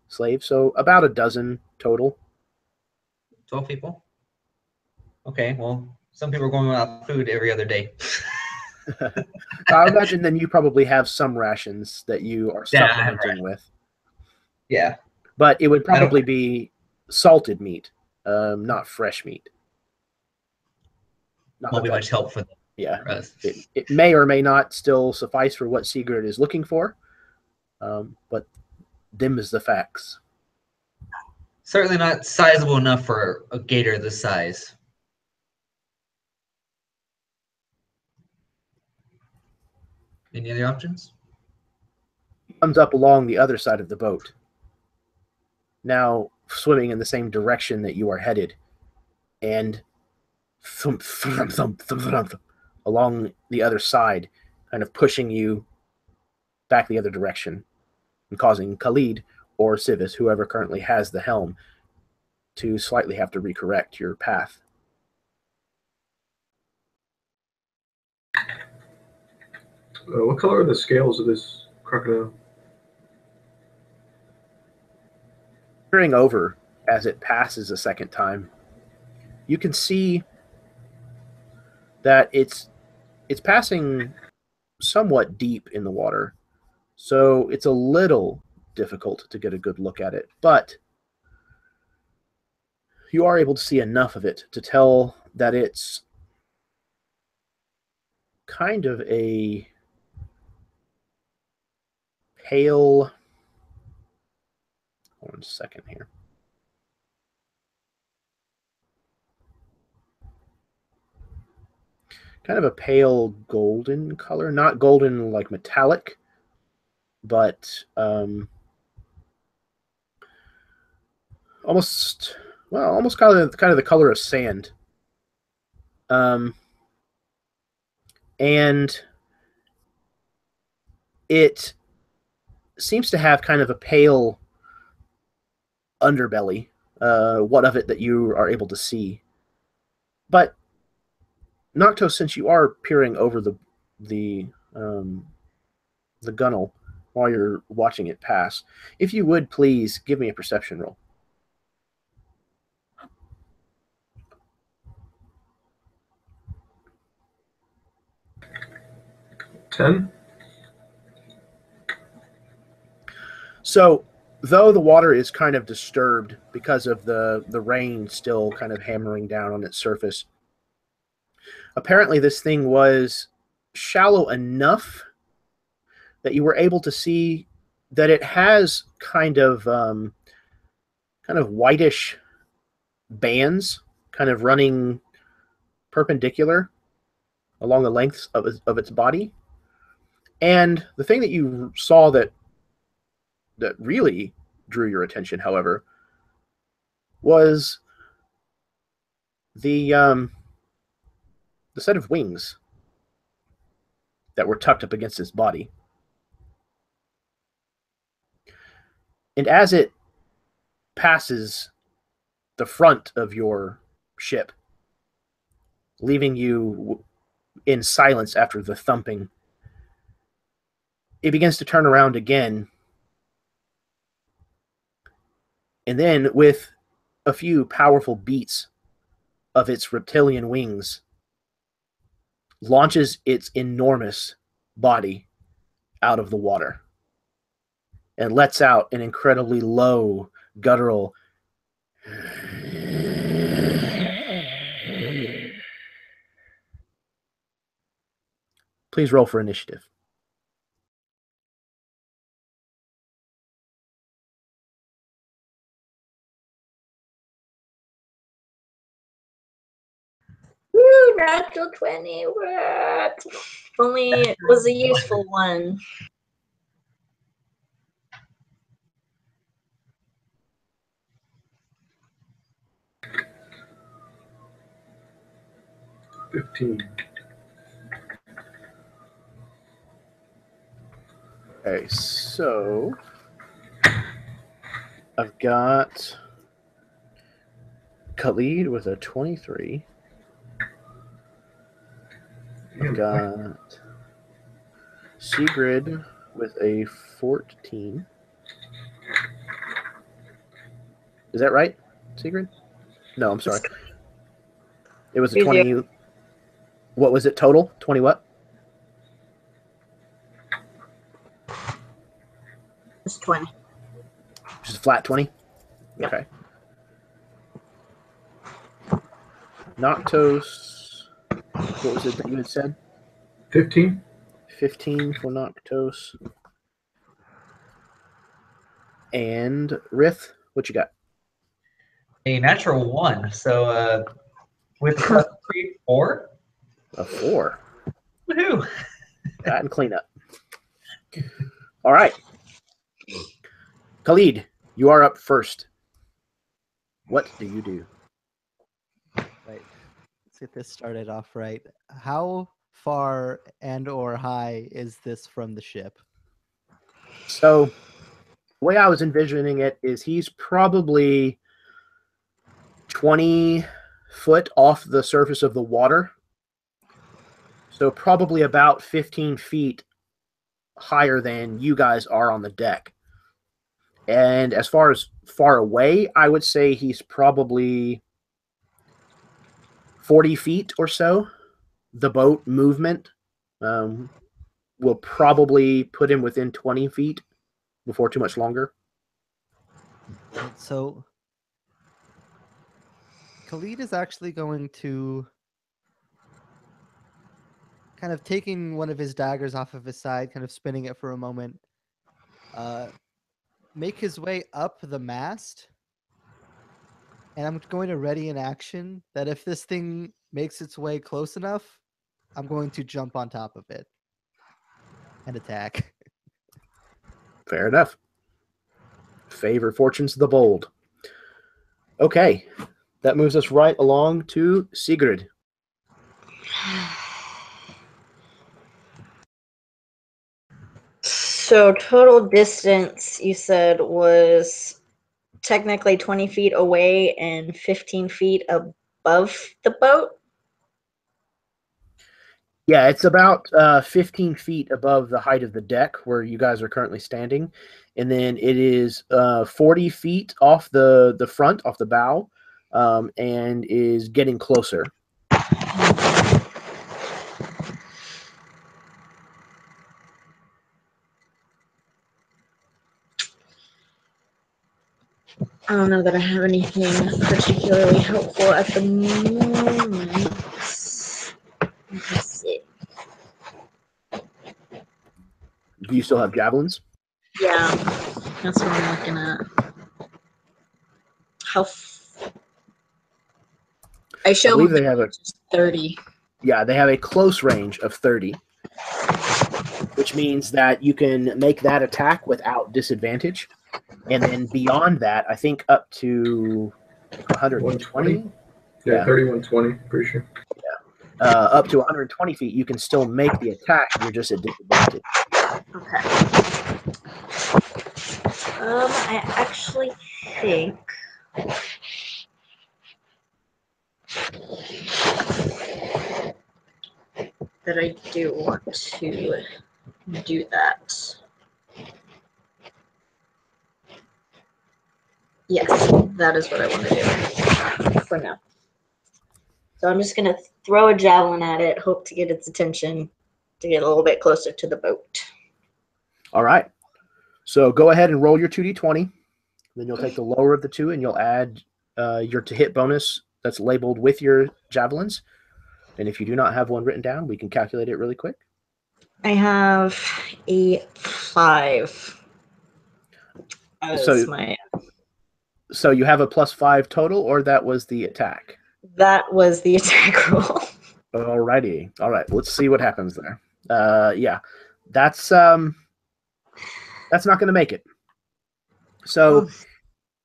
slaves, so about a dozen total. 12 people? Okay, well, some people are going without food every other day. I imagine then you probably have some rations that you are Yeah, supplementing with. Yeah. But it would probably be salted meat, not fresh meat. Won't be much help for them. Yeah. For us. It may or may not still suffice for what Sigurd is looking for, but them is the facts. Certainly not sizable enough for a gator this size. Any other options? Comes up along the other side of the boat, now swimming in the same direction that you are headed, and thump, thump, thump, thump, thump, along the other side, kind of pushing you back the other direction and causing Khalid or Civis, whoever currently has the helm, to slightly have to recorrect your path. What color are the scales of this crocodile? Peering over as it passes a second time, you can see that it's passing somewhat deep in the water, so it's a little difficult to get a good look at it, but you are able to see enough of it to tell that it's kind of a pale... Hold on a second here. Kind of a pale golden color, not golden like metallic, but almost kind of the color of sand. And it seems to have kind of a pale underbelly, what of it that you are able to see. But Nocto, since you are peering over the gunnel while you're watching it pass, if you would please give me a perception roll. 10. So, though the water is kind of disturbed because of the rain still kind of hammering down on its surface, apparently this thing was shallow enough that you were able to see that it has kind of whitish bands kind of running perpendicular along the lengths of its body. And the thing that you saw that really drew your attention, however, was the set of wings that were tucked up against its body. And as it passes the front of your ship, leaving you in silence after the thumping, it begins to turn around again. And then, with a few powerful beats of its reptilian wings, launches its enormous body out of the water and lets out an incredibly low, guttural Please roll for initiative. Woo, natural 20 worked. If only it was a useful one. $15. Okay, so I've got Khalid with a 23. I've got Sigrid with a 14. Is that right, Sigrid? No, I'm sorry. It was a 20. What was it total? 20 what? It's 20. Just a flat 20? Yep. Okay. Noctos, what was it that you had said? 15. 15 for Noctos. And Rith, what you got? A natural 1. So with plus 3, 4. A 4. Woohoo! That and cleanup. All right. Khalid, you are up first. What do you do? Right. Let's get this started off right. How far and or high is this from the ship? So, the way I was envisioning it is he's probably 20 foot off the surface of the water. So probably about 15 feet higher than you guys are on the deck. And as far as far away, I would say he's probably 40 feet or so. The boat movement will probably put him within 20 feet before too much longer. So Khalid is actually going to, kind of taking one of his daggers off of his side, kind of spinning it for a moment, make his way up the mast. And I'm going to ready an action that if this thing makes its way close enough, I'm going to jump on top of it and attack. Fair enough. Favor fortunes the bold. Okay, that moves us right along to Sigrid. So total distance, you said, was technically 20 feet away and 15 feet above the boat? Yeah, it's about 15 feet above the height of the deck where you guys are currently standing. And then it is 40 feet off the front, off the bow, and is getting closer. I don't know that I have anything particularly helpful at the moment. Let me see. Do you still have javelins? Yeah, that's what I'm looking at. I show believe my they have a- range is 30. Yeah, they have a close range of 30, which means that you can make that attack without disadvantage. And then beyond that, I think up to 120. Yeah, 3120, pretty sure. Up to 120 feet, you can still make the attack. You're just at disadvantage. Okay. I actually think that I do want to do that. Yes, that is what I want to do for now. So I'm just going to throw a javelin at it, hope to get its attention to get a little bit closer to the boat. All right. So go ahead and roll your 2d20. Then you'll take the lower of the two and you'll add your to hit bonus that's labeled with your javelins. And if you do not have one written down, we can calculate it really quick. I have a 5. So you have a +5 total, or that was the attack? That was the attack roll. Alrighty. All right. Let's see what happens there. Yeah, that's not going to make it. So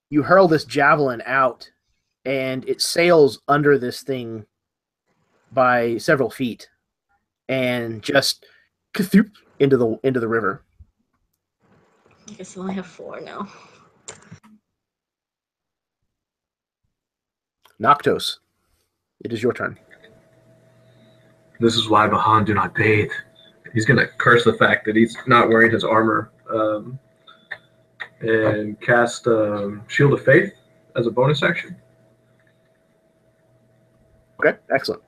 you hurl this javelin out, and it sails under this thing by several feet, and just into the river. I guess I only have 4 now. Noctos, it is your turn. This is why Bahan do not bathe. He's going to curse the fact that he's not wearing his armor and cast Shield of Faith as a bonus action. Okay, excellent.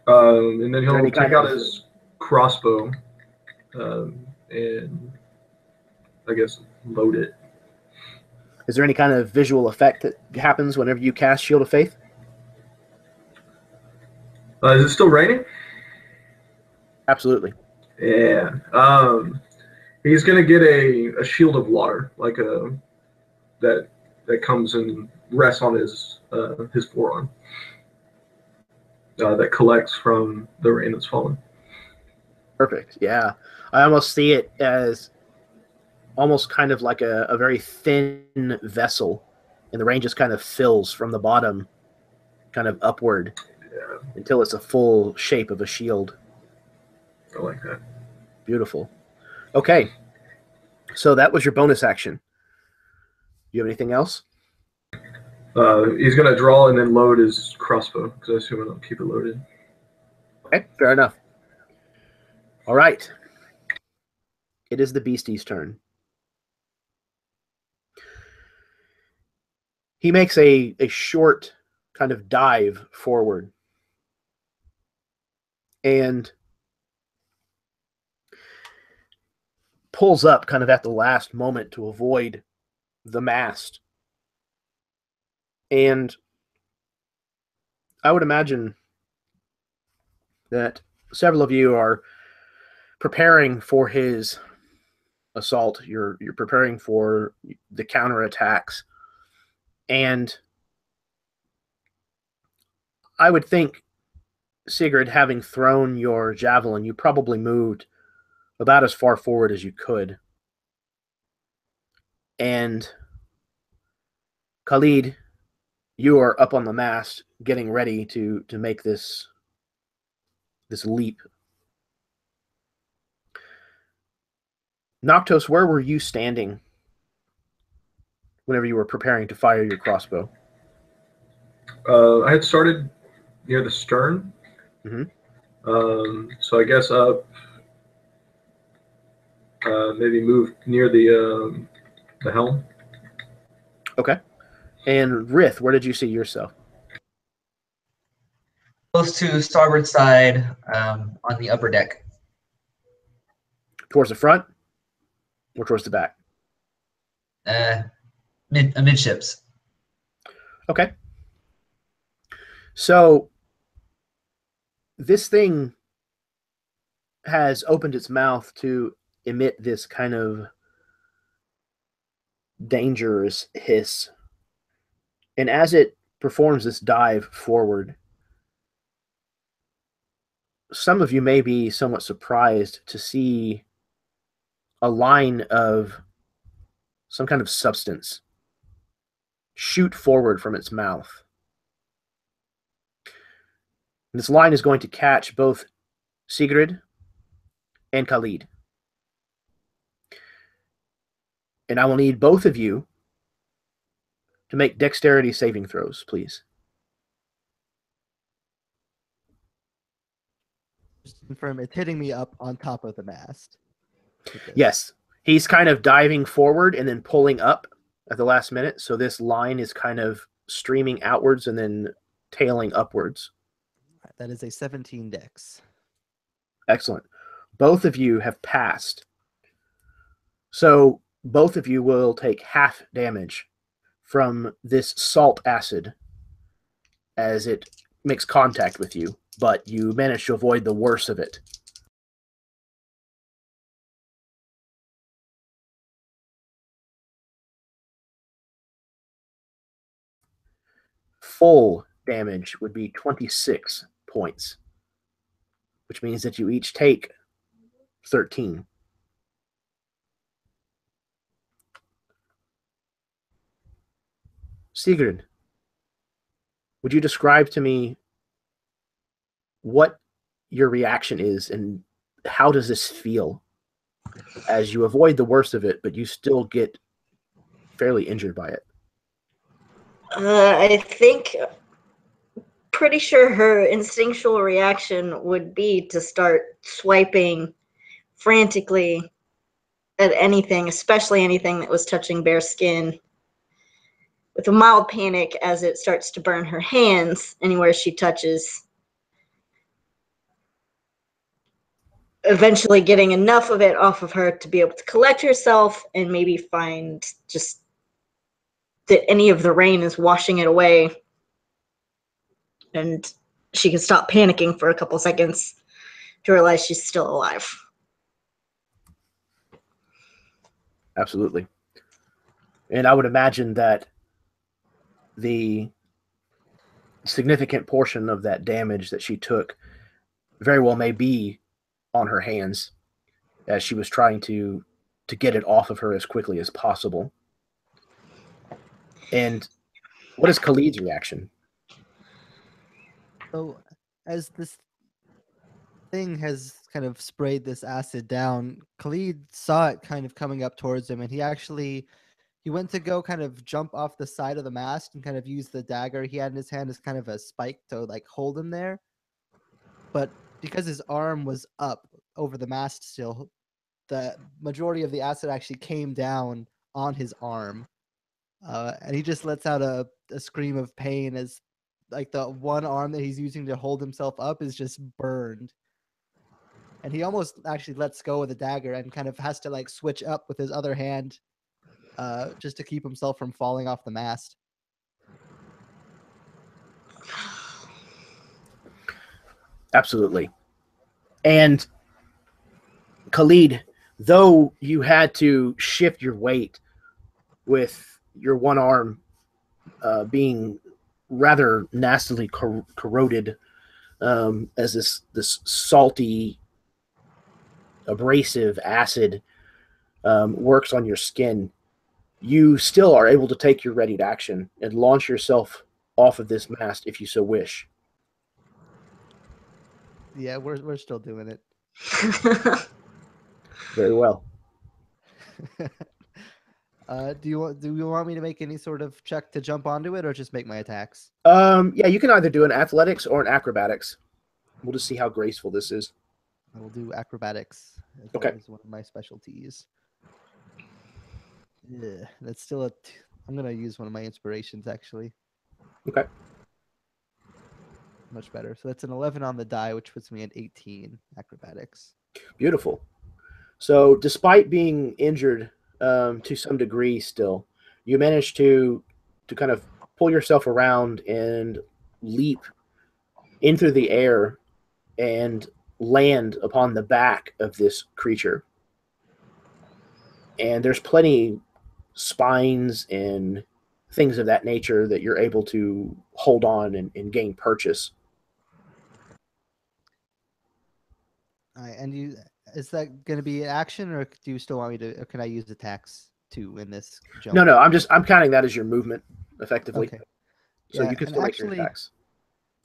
And then he'll take out his crossbow and I guess load it. Is there any kind of visual effect that happens whenever you cast Shield of Faith? Is it still raining? Absolutely. Yeah. He's gonna get a shield of water, like that comes and rests on his forearm. That collects from the rain that's fallen. Perfect. Yeah, I almost see it as almost kind of like a very thin vessel, and the rain just kind of fills from the bottom, kind of upward, until it's a full shape of a shield. I like that. Beautiful. Okay, so that was your bonus action. Do you have anything else? He's going to draw and then load his crossbow, because I assume I'll keep it loaded. Okay, fair enough. All right. It is the beastie's turn. He makes a short kind of dive forward. And pulls up kind of at the last moment to avoid the mast. And I would imagine that several of you are preparing for his assault. You're preparing for the counterattacks. And I would think, Sigurd, having thrown your javelin, you probably moved about as far forward as you could. And Khalid, you are up on the mast, getting ready to make this leap. Noctos, where were you standing whenever you were preparing to fire your crossbow? I had started near the stern. Mm-hmm. So I guess up, maybe move near the helm. Okay. And Rith, where did you see yourself? Close to starboard side on the upper deck. Towards the front or towards the back? Amidships. Okay. So this thing has opened its mouth to emit this kind of dangerous hiss. And as it performs this dive forward, some of you may be somewhat surprised to see a line of some kind of substance shoot forward from its mouth. And this line is going to catch both Sigrid and Khalid. And I will need both of you to make dexterity saving throws, please. Just to confirm, it's hitting me up on top of the mast. Yes. He's kind of diving forward and then pulling up at the last minute. So this line is kind of streaming outwards and then tailing upwards. That is a 17 dex. Excellent. Both of you have passed. So both of you will take half damage from this salt acid as it makes contact with you, but you manage to avoid the worst of it. Full damage would be 26 points, which means that you each take 13. Sigrid, would you describe to me what your reaction is and how does this feel as you avoid the worst of it, but you still get fairly injured by it? I think, pretty sure her instinctual reaction would be to start swiping frantically at anything, especially anything that was touching bare skin, with a mild panic as it starts to burn her hands anywhere she touches. Eventually getting enough of it off of her to be able to collect herself and maybe find just that any of the rain is washing it away and she can stop panicking for a couple seconds to realize she's still alive. Absolutely. And I would imagine that the significant portion of that damage that she took very well may be on her hands as she was trying to get it off of her as quickly as possible. And what is Khalid's reaction? So as this thing has kind of sprayed this acid down, Khalid saw it kind of coming up towards him, and he went to go kind of jump off the side of the mast and kind of use the dagger he had in his hand as kind of a spike to like hold him there. But because his arm was up over the mast still, the majority of the acid actually came down on his arm. And he just lets out a scream of pain as like the one arm that he's using to hold himself up is just burned. And he almost actually lets go of the dagger and kind of has to like switch up with his other hand just to keep himself from falling off the mast. Absolutely. And Khalid, though you had to shift your weight with your one arm being rather nastily corroded as this salty, abrasive acid works on your skin, you still are able to take your readied action and launch yourself off of this mast if you so wish. Yeah, we're still doing it. Very well. Do you want me to make any sort of check to jump onto it, or just make my attacks? Yeah, you can either do an athletics or an acrobatics. We'll just see how graceful this is. I will do acrobatics. Okay. That is one of my specialties. Yeah, that's still I'm gonna use one of my inspirations actually. Okay. Much better. So that's an 11 on the die, which puts me at 18 acrobatics. Beautiful. So despite being injured to some degree still, you manage to kind of pull yourself around and leap into the air and land upon the back of this creature. And there's plenty spines and things of that nature that you're able to hold on and gain purchase. All right, and is that going to be an action, or do you still want me to? Or can I use attacks too in this jump? No. I'm counting that as your movement, effectively. Okay. So Yeah, you can and still make your actually- attacks.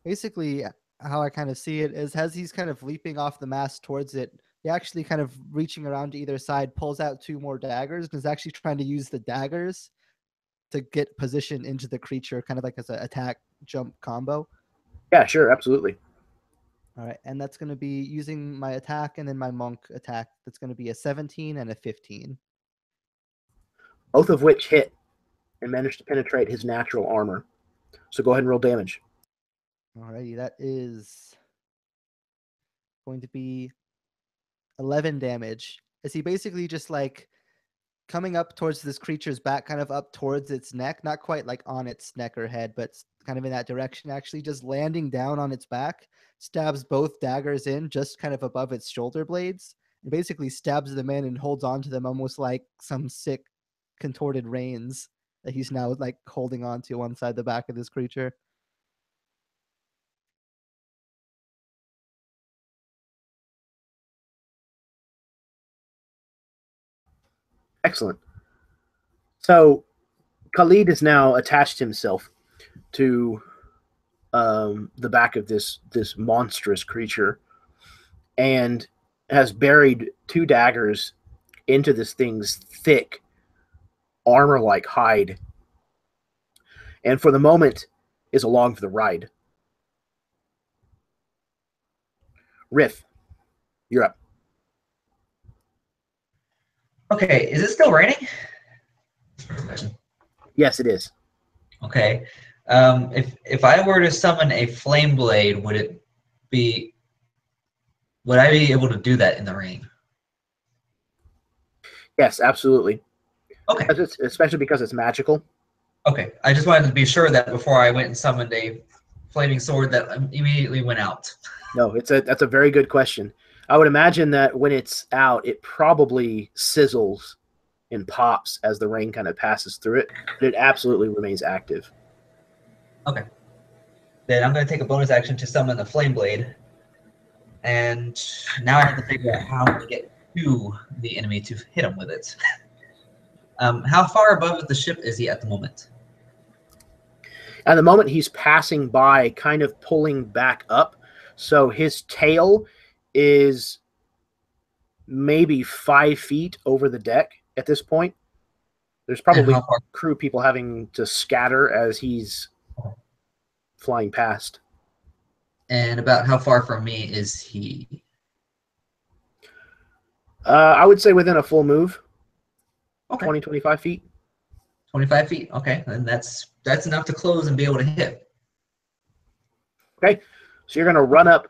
Basically, how I kind of see it is, as he's kind of leaping off the mast towards it, he actually kind of reaching around to either side, pulls out 2 more daggers, and is actually trying to use the daggers to get position into the creature, kind of like as an attack jump combo. Yeah, sure, absolutely. All right, and that's going to be using my attack and then my monk attack. That's going to be a 17 and a 15. Both of which hit and managed to penetrate his natural armor. So go ahead and roll damage. Alrighty, that is going to be 11 damage. As he basically just like coming up towards this creature's back, kind of up towards its neck, not quite like on its neck or head, but kind of in that direction, actually just landing down on its back, stabs both daggers in just kind of above its shoulder blades, and basically stabs them in and holds on to them almost like some sick contorted reins that he's now like holding on to one side the back of this creature. Excellent. So Khalid has now attached himself to the back of this monstrous creature and has buried 2 daggers into this thing's thick armor-like hide, and for the moment is along for the ride. Riff, you're up. Okay, is it still raining? Yes, it is. Okay. If I were to summon a flame blade, would I be able to do that in the rain? Yes, absolutely. Okay. Especially because it's magical. Okay. I just wanted to be sure that before I went and summoned a flaming sword that immediately went out. No, that's a very good question. I would imagine that when it's out, it probably sizzles and pops as the rain kind of passes through it, but it absolutely remains active. Okay. Then I'm going to take a bonus action to summon the flame blade. And now I have to figure out how to get to the enemy to hit him with it. How far above the ship is he at the moment? At the moment, he's passing by, kind of pulling back up. So his tail is maybe 5 feet over the deck at this point. There's probably crew people having to scatter as he's flying past. And about how far from me is he? I would say within a full move. Okay. 20, 25 feet. 25 feet. Okay. And that's enough to close and be able to hit. Okay. So you're going to run up,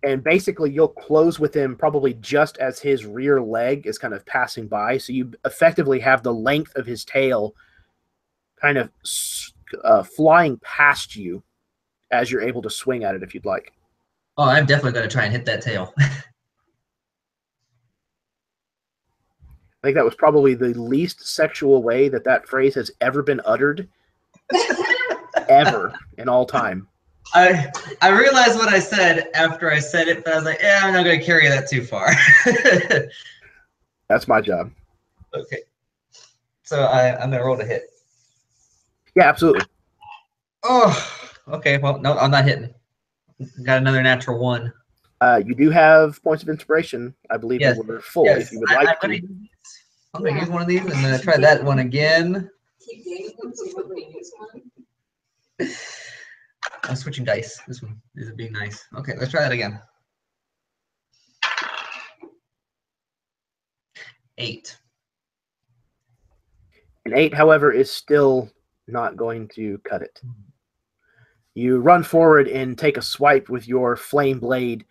and basically you'll close with him probably just as his rear leg is kind of passing by. So you effectively have the length of his tail kind of flying past you as you're able to swing at it if you'd like. Oh, I'm definitely going to try and hit that tail. I think that was probably the least sexual way that phrase has ever been uttered ever in all time. I realized what I said after I said it, but I was like, yeah, I'm not going to carry that too far. That's my job. Okay. So I'm going to roll to hit. Yeah, absolutely. Oh, okay. Well, no, I'm not hitting. Got another natural 1. You do have points of inspiration. I believe Yes. they were full Yes. if you would like to. I'm going to use one of these, and then I try that one again. I'm switching dice. This one is being nice. Okay, let's try that again. 8. An 8, however, is still not going to cut it. You run forward and take a swipe with your flame blade,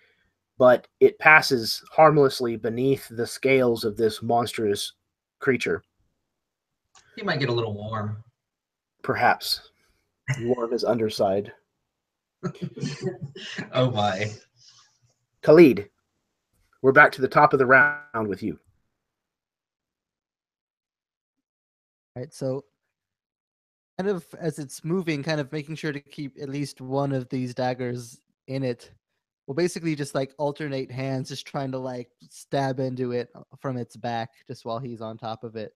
but it passes harmlessly beneath the scales of this monstrous creature. He might get a little warm. Perhaps. You are of his underside. Oh my. Khalid, we're back to the top of the round with you. Right, so kind of as it's moving, kind of making sure to keep at least one of these daggers in it. We'll basically just like alternate hands, just trying to like stab into it from its back just while he's on top of it.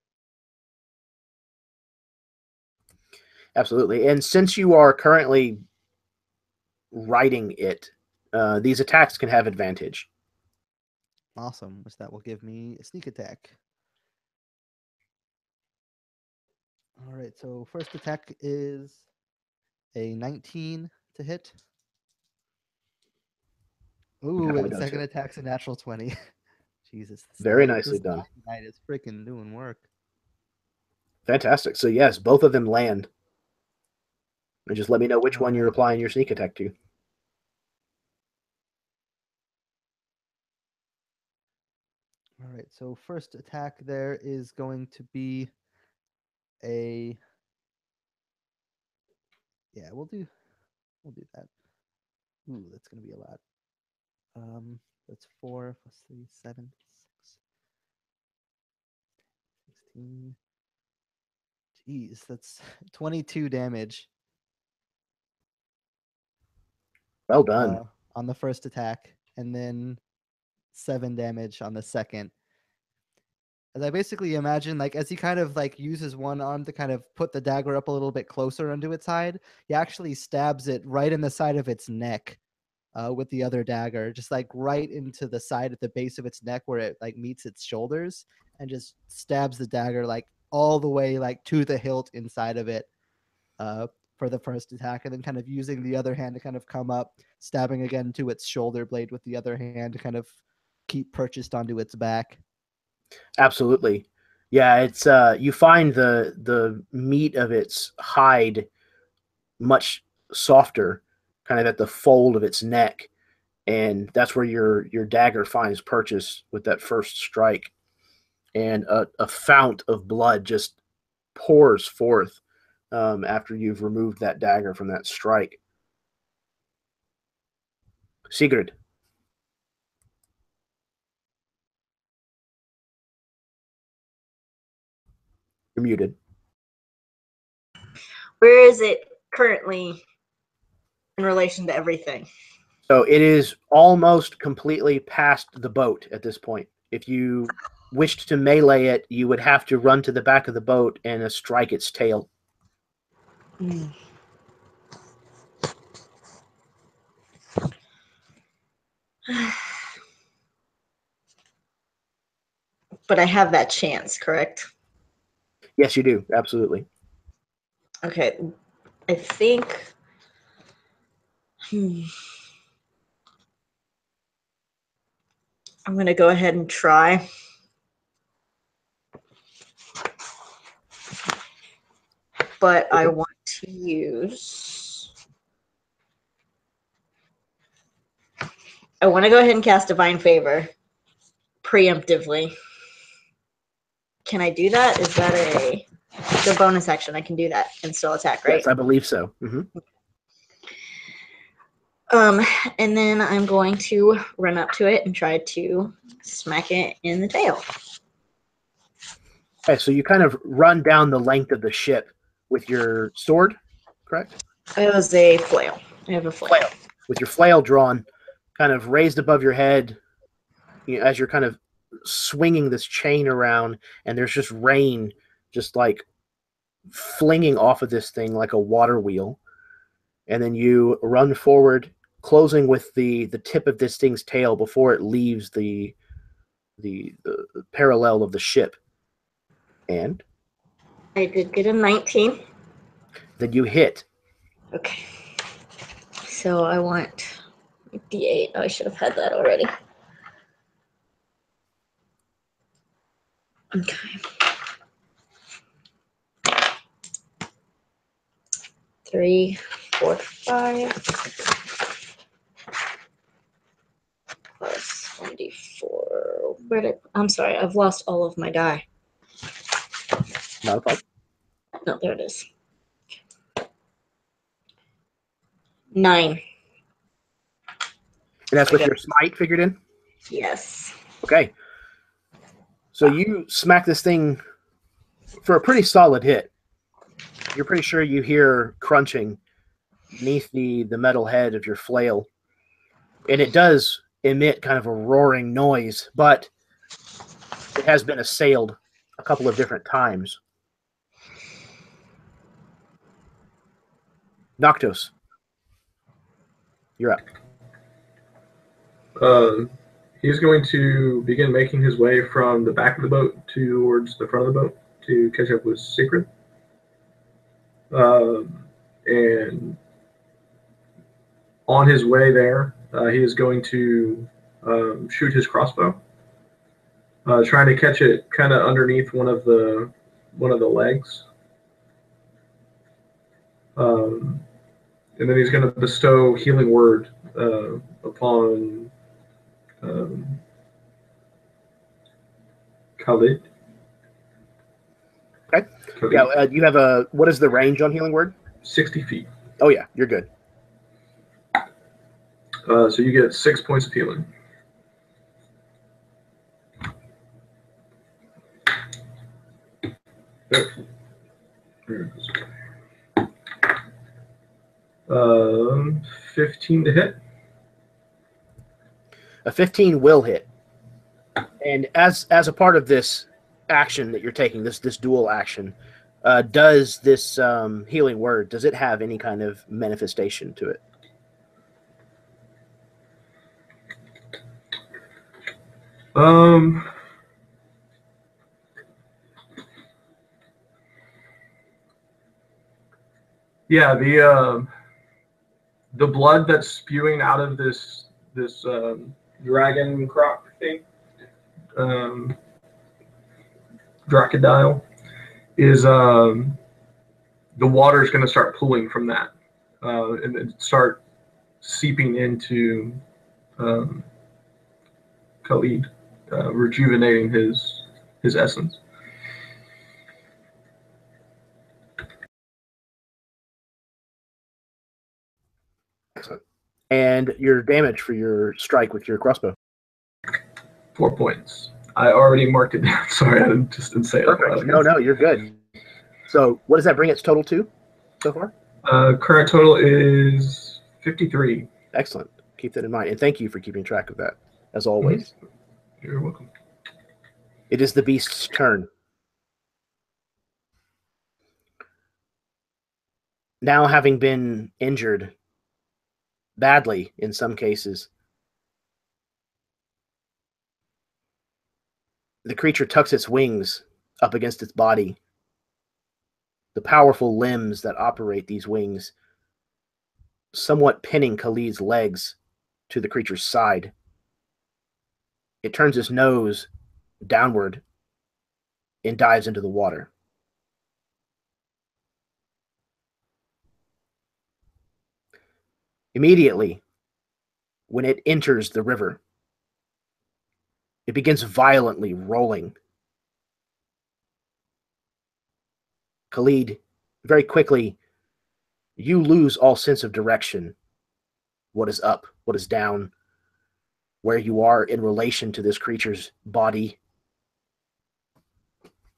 Absolutely. And since you are currently riding it, these attacks can have advantage. Awesome, which that will give me a sneak attack. All right, so first attack is a 19 to hit. Ooh, and the second attack's a natural 20. Jesus. Very nicely done. Knight is freaking doing work. Fantastic. So yes, both of them land. And just let me know which one you're applying your sneak attack to. All right, so first attack there is going to be a... Yeah, we'll do that. Ooh, that's going to be a lot. That's 4 plus 3, 7, 6, 16. Jeez, that's 22 damage. Well done. On the first attack, and then 7 damage on the second. As I basically imagine, like, as he kind of like uses one arm to kind of put the dagger up a little bit closer onto its side, he actually stabs it right in the side of its neck with the other dagger, just like right into the side at the base of its neck where it like meets its shoulders, and just stabs the dagger like all the way like to the hilt inside of it for the first attack, and then kind of using the other hand to kind of come up, stabbing again to its shoulder blade with the other hand to kind of keep purchased onto its back. Absolutely. Yeah, it's you find the meat of its hide much softer, kind of at the fold of its neck, and that's where your dagger finds purchase with that first strike. And a fount of blood just pours forth after you've removed that dagger from that strike. Sigrid. You're muted. Where is it currently in relation to everything? So it is almost completely past the boat at this point. If you wished to melee it, you would have to run to the back of the boat and strike its tail. But I have that chance, correct? Yes, you do. Absolutely. Okay. I think... I'm going to go ahead and try. But I want to use... I want to go ahead and cast Divine Favor preemptively. Can I do that? Is that a bonus action? I can do that and still attack, right? Yes, I believe so. Mm-hmm. And then I'm going to run up to it and try to smack it in the tail. Okay, so you kind of run down the length of the ship with your sword, correct? It was a flail. I have a flail. With your flail drawn, kind of raised above your head, as you're kind of swinging this chain around, and there's just rain just like flinging off of this thing like a water wheel. And then you run forward, closing with the tip of this thing's tail before it leaves the parallel of the ship. And I did get a 19. then you hit. Okay. So I want D8. Oh, I should have had that already. Okay. 3, 4, 5. Plus 1d4. I'm sorry, I've lost all of my die. Not a problem. No, there it is. 9. And that's with your smite figured in? Yes. Okay. So you smack this thing for a pretty solid hit. You're pretty sure you hear crunching beneath the metal head of your flail. And it does emit kind of a roaring noise, but it has been assailed a couple of different times. Noctos, you're up. He's going to begin making his way from the back of the boat towards the front of the boat to catch up with Secret. And on his way there, he is going to shoot his crossbow, trying to catch it kind of underneath one of the legs. And then he's going to bestow healing word upon Khalid. Okay. Khalid. Yeah, you have a, what is the range on healing word? 60 feet. Oh yeah, you're good. So you get 6 points of healing. Um, 15 to hit. A 15 will hit. And as a part of this action that you're taking, this dual action, does this healing word, does it have any kind of manifestation to it? Yeah, the blood that's spewing out of this dragon croc thing, Dracodile, is the water is going to start pooling from that, and then start seeping into Khalid, rejuvenating his essence. Excellent. And your damage for your strike with your crossbow? 4 points. I already marked it down. Sorry, I didn't say it. Perfect. No, you're good. So what does that bring its total to so far? Current total is 53. Excellent. Keep that in mind. And thank you for keeping track of that, as always. Mm-hmm. You're welcome. It is the beast's turn. Now having been injured badly in some cases, the creature tucks its wings up against its body. The powerful limbs that operate these wings somewhat pinning Khalid's legs to the creature's side. It turns its nose downward and dives into the water. Immediately, when it enters the river, it begins violently rolling. Khalid, very quickly, you lose all sense of direction. What is up? What is down? Where you are in relation to this creature's body?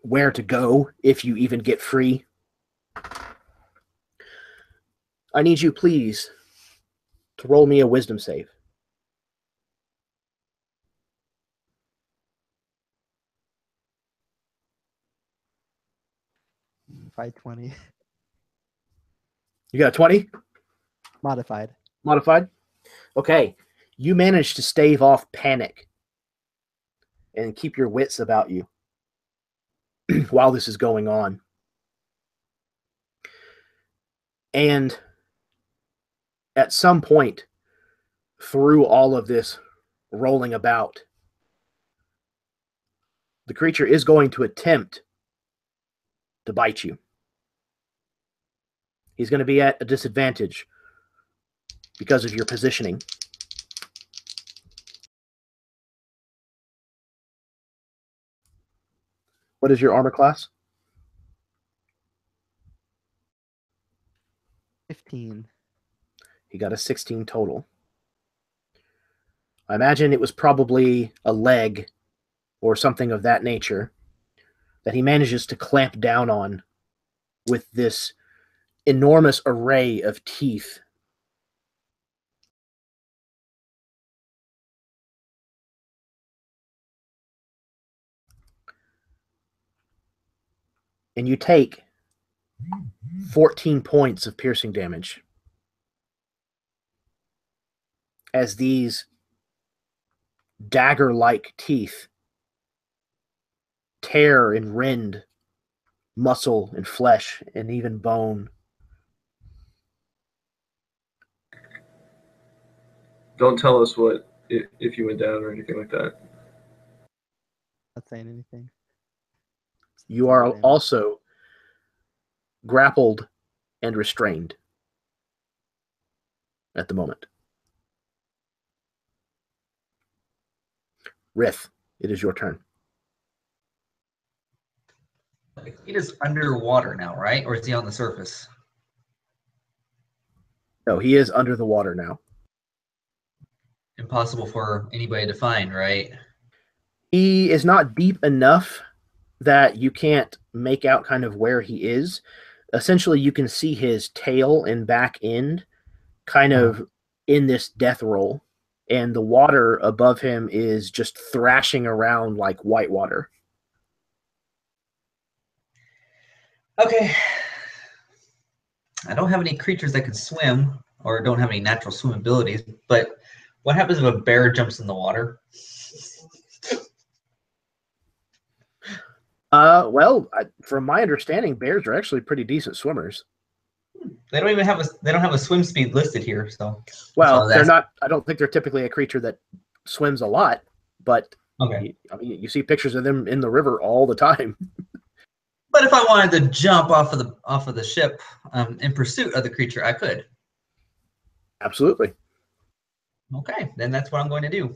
Where to go if you even get free? I need you, please, to roll me a wisdom save. Five 20. You got a 20? Modified. Modified? Okay. You managed to stave off panic and keep your wits about you while this is going on. And at some point through all of this rolling about, the creature is going to attempt to bite you. He's going to be at a disadvantage because of your positioning. What is your armor class? 15. He got a 16 total. I imagine it was probably a leg or something of that nature that he manages to clamp down on with this enormous array of teeth. And you take 14 points of piercing damage as these dagger-like teeth tear and rend muscle and flesh and even bone. Don't tell us what if you went down or anything like that. Not saying anything. You are also grappled and restrained at the moment. Rith, it is your turn. It is underwater now, right? Or is he on the surface? No, he is under the water now. Impossible for anybody to find, right? He is not deep enough that you can't make out kind of where he is. Essentially, you can see his tail and back end kind of in this death roll, and the water above him is just thrashing around like white water. Okay. I don't have any creatures that can swim or don't have any natural swim abilities, but what happens if a bear jumps in the water? Well, from my understanding, bears are actually pretty decent swimmers. They don't even have a swim speed listed here, so. Well, they're not. I don't think they're typically a creature that swims a lot, but okay. You see pictures of them in the river all the time. But if I wanted to jump off of the ship in pursuit of the creature, I could. Absolutely. Okay, then that's what I'm going to do.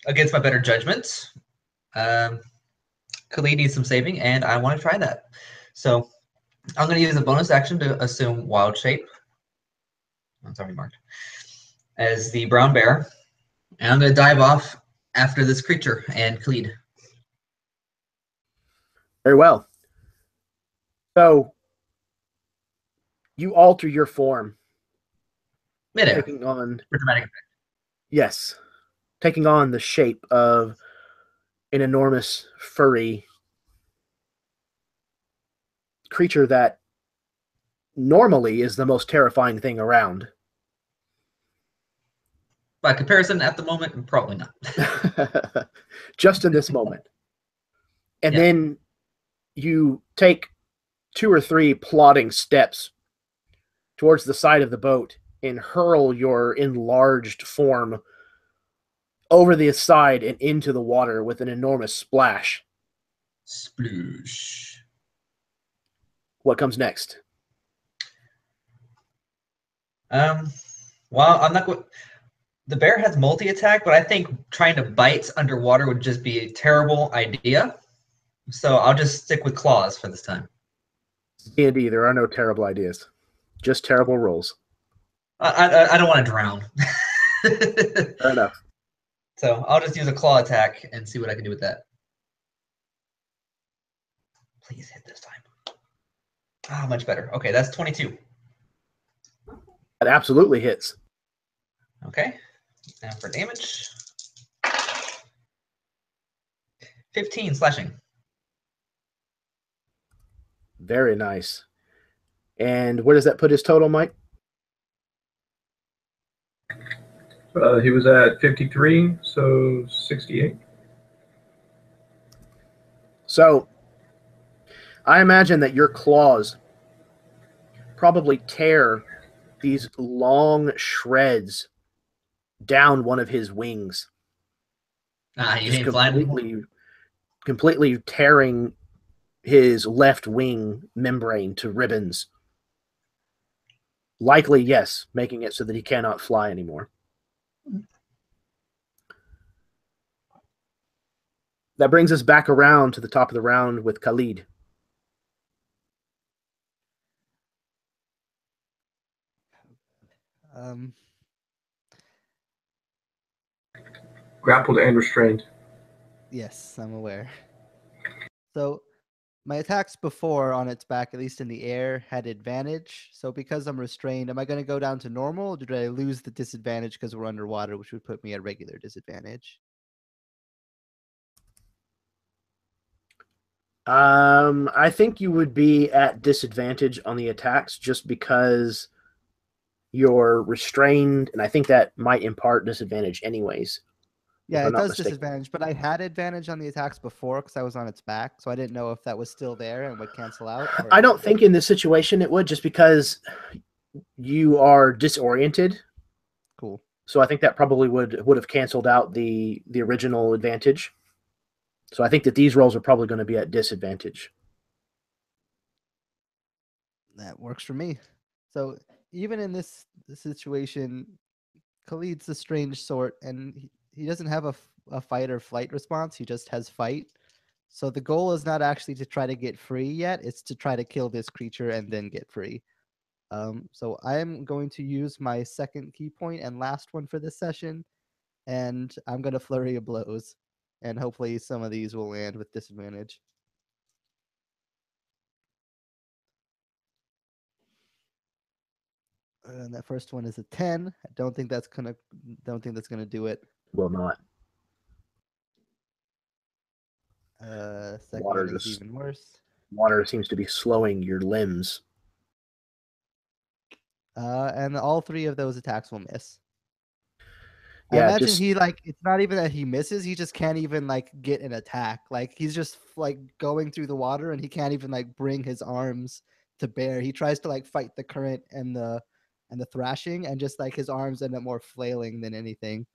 Against my better judgment, Khalid needs some saving, and I want to try that. So I'm going to use a bonus action to assume wild shape. It's already marked as the brown bear, and I'm going to dive off after this creature and Khalid. Very well. So you alter your form. Midair. Taking on For dramatic effect. Yes. Taking on the shape of an enormous furry creature that normally is the most terrifying thing around. By comparison, at the moment, probably not. Just in this moment. And then you take 2 or 3 plodding steps towards the side of the boat and hurl your enlarged form over the side and into the water with an enormous splash. Sploosh. What comes next? Well, I'm not going. The bear has multi-attack, but I think trying to bite underwater would just be a terrible idea. So I'll just stick with claws for this time. D&D, there are no terrible ideas. Just terrible rolls. I don't want to drown. Fair enough. So I'll just use a claw attack and see what I can do with that. Please hit this time. Ah, much better. Okay, that's 22. That absolutely hits. Okay, and for damage, 15 slashing. Very nice. And where does that put his total, Mike? He was at 53, so 68. So, I imagine that your claws probably tear these long shreds down one of his wings. You ain't completely tearing his left wing membrane to ribbons. Likely, yes, making it so that he cannot fly anymore. That brings us back around to the top of the round with Khalid. Grappled and restrained. Yes, I'm aware. So my attacks before on its back, at least in the air, had advantage. So because I'm restrained, am I going to go down to normal? Or did I lose the disadvantage because we're underwater, which would put me at regular disadvantage? I think you would be at disadvantage on the attacks just because you're restrained, and I think that might impart disadvantage anyways. Yeah, I'm it not does mistaken. disadvantage, but I had advantage on the attacks before because I was on its back, so I didn't know if that was still there and would cancel out. Or... I don't think in this situation it would, just because you are disoriented. Cool. So I think that probably would have canceled out the original advantage. So I think that these rolls are probably going to be at disadvantage. That works for me. So even in this situation, Khalid's a strange sort, and he doesn't have a fight or flight response. He just has fight. So the goal is not actually to try to get free yet. It's to try to kill this creature and then get free. So I am going to use my second key point and last one for this session, and I'm going to flurry of blows. And hopefully some of these will land with disadvantage. And that first one is a 10. I don't think that's gonna do it. Will not. Second Water one is just- even worse. Water seems to be slowing your limbs. And all three of those attacks will miss. I Yeah, imagine just he it's not even that he misses, he just can't even get an attack. He's just going through the water and he can't even bring his arms to bear. He tries to fight the current and the thrashing, and just his arms end up more flailing than anything.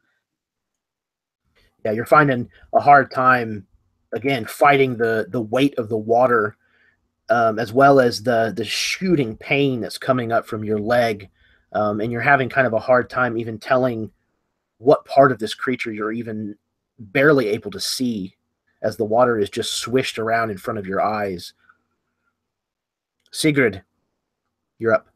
yeah, you're finding a hard time again fighting the weight of the water, as well as the shooting pain that's coming up from your leg, and you're having kind of a hard time even telling what part of this creature you're even barely able to see, as the water is just swished around in front of your eyes. Sigrid, you're up.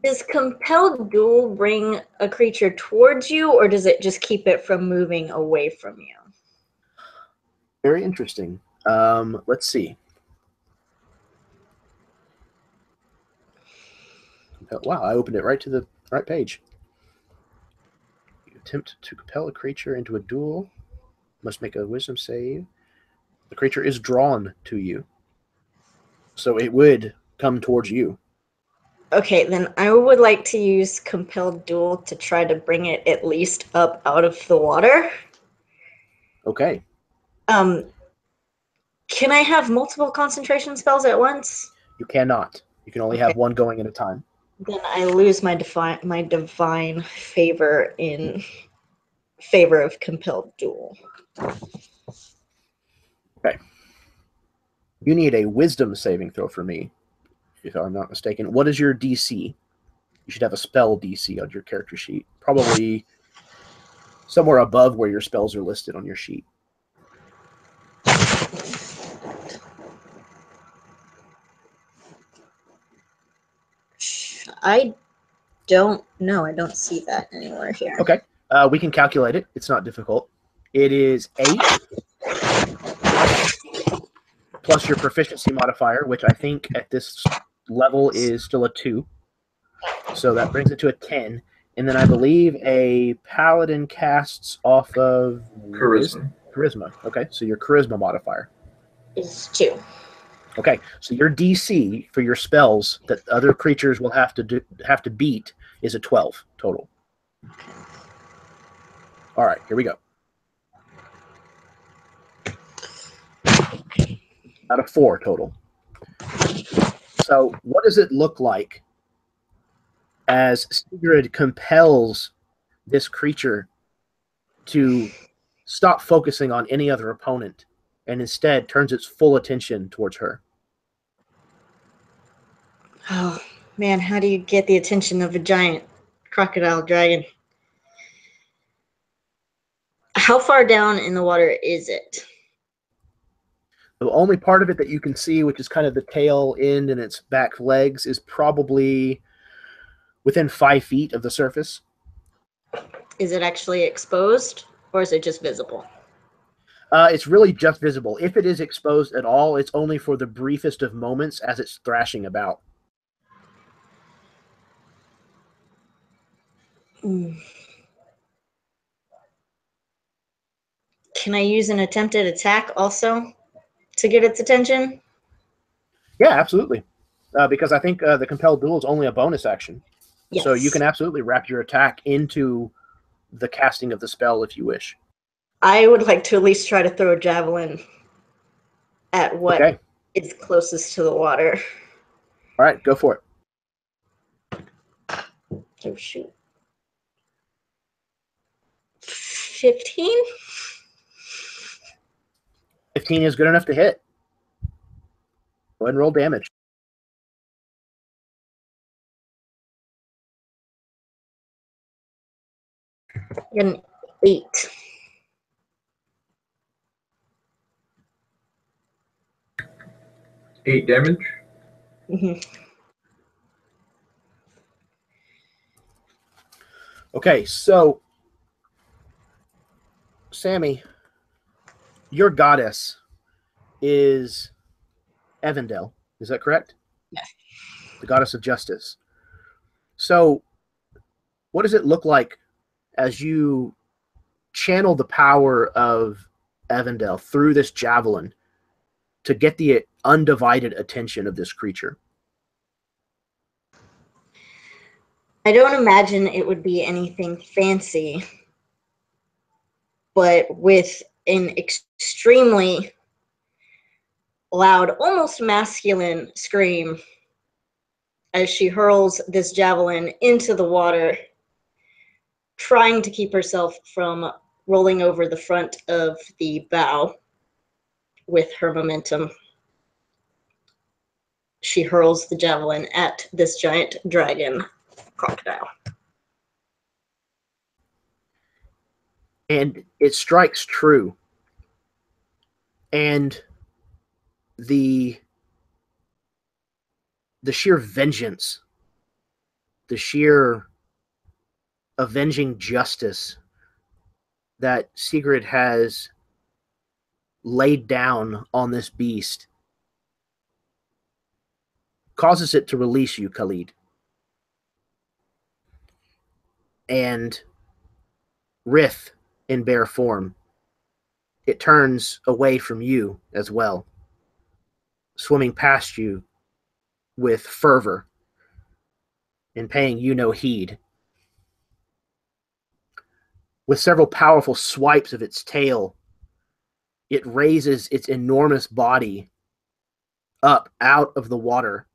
Does compelled duel bring a creature towards you, or does it just keep it from moving away from you? Very interesting. Let's see. Wow, I opened it right to the right page. You attempt to compel a creature into a duel. Must make a wisdom save. The creature is drawn to you, so it would come towards you. Okay, then I would like to use compelled duel to try to bring it at least up out of the water. Okay. Can I have multiple concentration spells at once? You cannot. You can only have one going at a time. Then I lose my divine favor in favor of compelled duel. Okay. You need a wisdom saving throw for me, if I'm not mistaken. What is your DC? You should have a spell DC on your character sheet. Probably somewhere above where your spells are listed on your sheet. I don't know. I don't see that anywhere here. Okay. We can calculate it. It's not difficult. It is 8 plus your proficiency modifier, which I think at this level is still a 2. So that brings it to a 10. And then I believe a paladin casts off of Charisma. Charisma. Okay, so your charisma modifier Is 2. Okay, so your DC for your spells that other creatures will have to beat is a 12 total. All right, here we go. Out of 4 total. So what does it look like as Sigrid compels this creature to stop focusing on any other opponent and instead turns its full attention towards her? Oh, man, how do you get the attention of a giant crocodile dragon? How far down in the water is it? The only part of it that you can see, which is kind of the tail end and its back legs, is probably within 5 feet of the surface. Is it actually exposed, or is it just visible? It's really just visible. If it is exposed at all, it's only for the briefest of moments as it's thrashing about. Mm. Can I use an attempted attack also to get its attention? Yeah, absolutely. Because I think the compelled duel is only a bonus action. Yes. So you can absolutely wrap your attack into the casting of the spell if you wish. I would like to at least try to throw a javelin at what is closest to the water. All right, go for it. Oh, shoot. 15? 15 is good enough to hit. Go ahead and roll damage. An 8. Eight damage. Mm-hmm. Okay, so Sammy, your goddess is Evandel. Is that correct? Yes. The goddess of justice. So what does it look like as you channel the power of Evandel through this javelin to get the undivided attention of this creature? I don't imagine it would be anything fancy, but with an extremely loud, almost masculine scream as she hurls this javelin into the water, trying to keep herself from rolling over the front of the bow with her momentum. She hurls the javelin at this giant dragon crocodile. And it strikes true. And the sheer vengeance, the sheer avenging justice that Sigrid has laid down on this beast causes it to release you, Khalid. And Rith, in bear form, it turns away from you as well, swimming past you with fervor and paying you no heed. With several powerful swipes of its tail, it raises its enormous body up out of the water,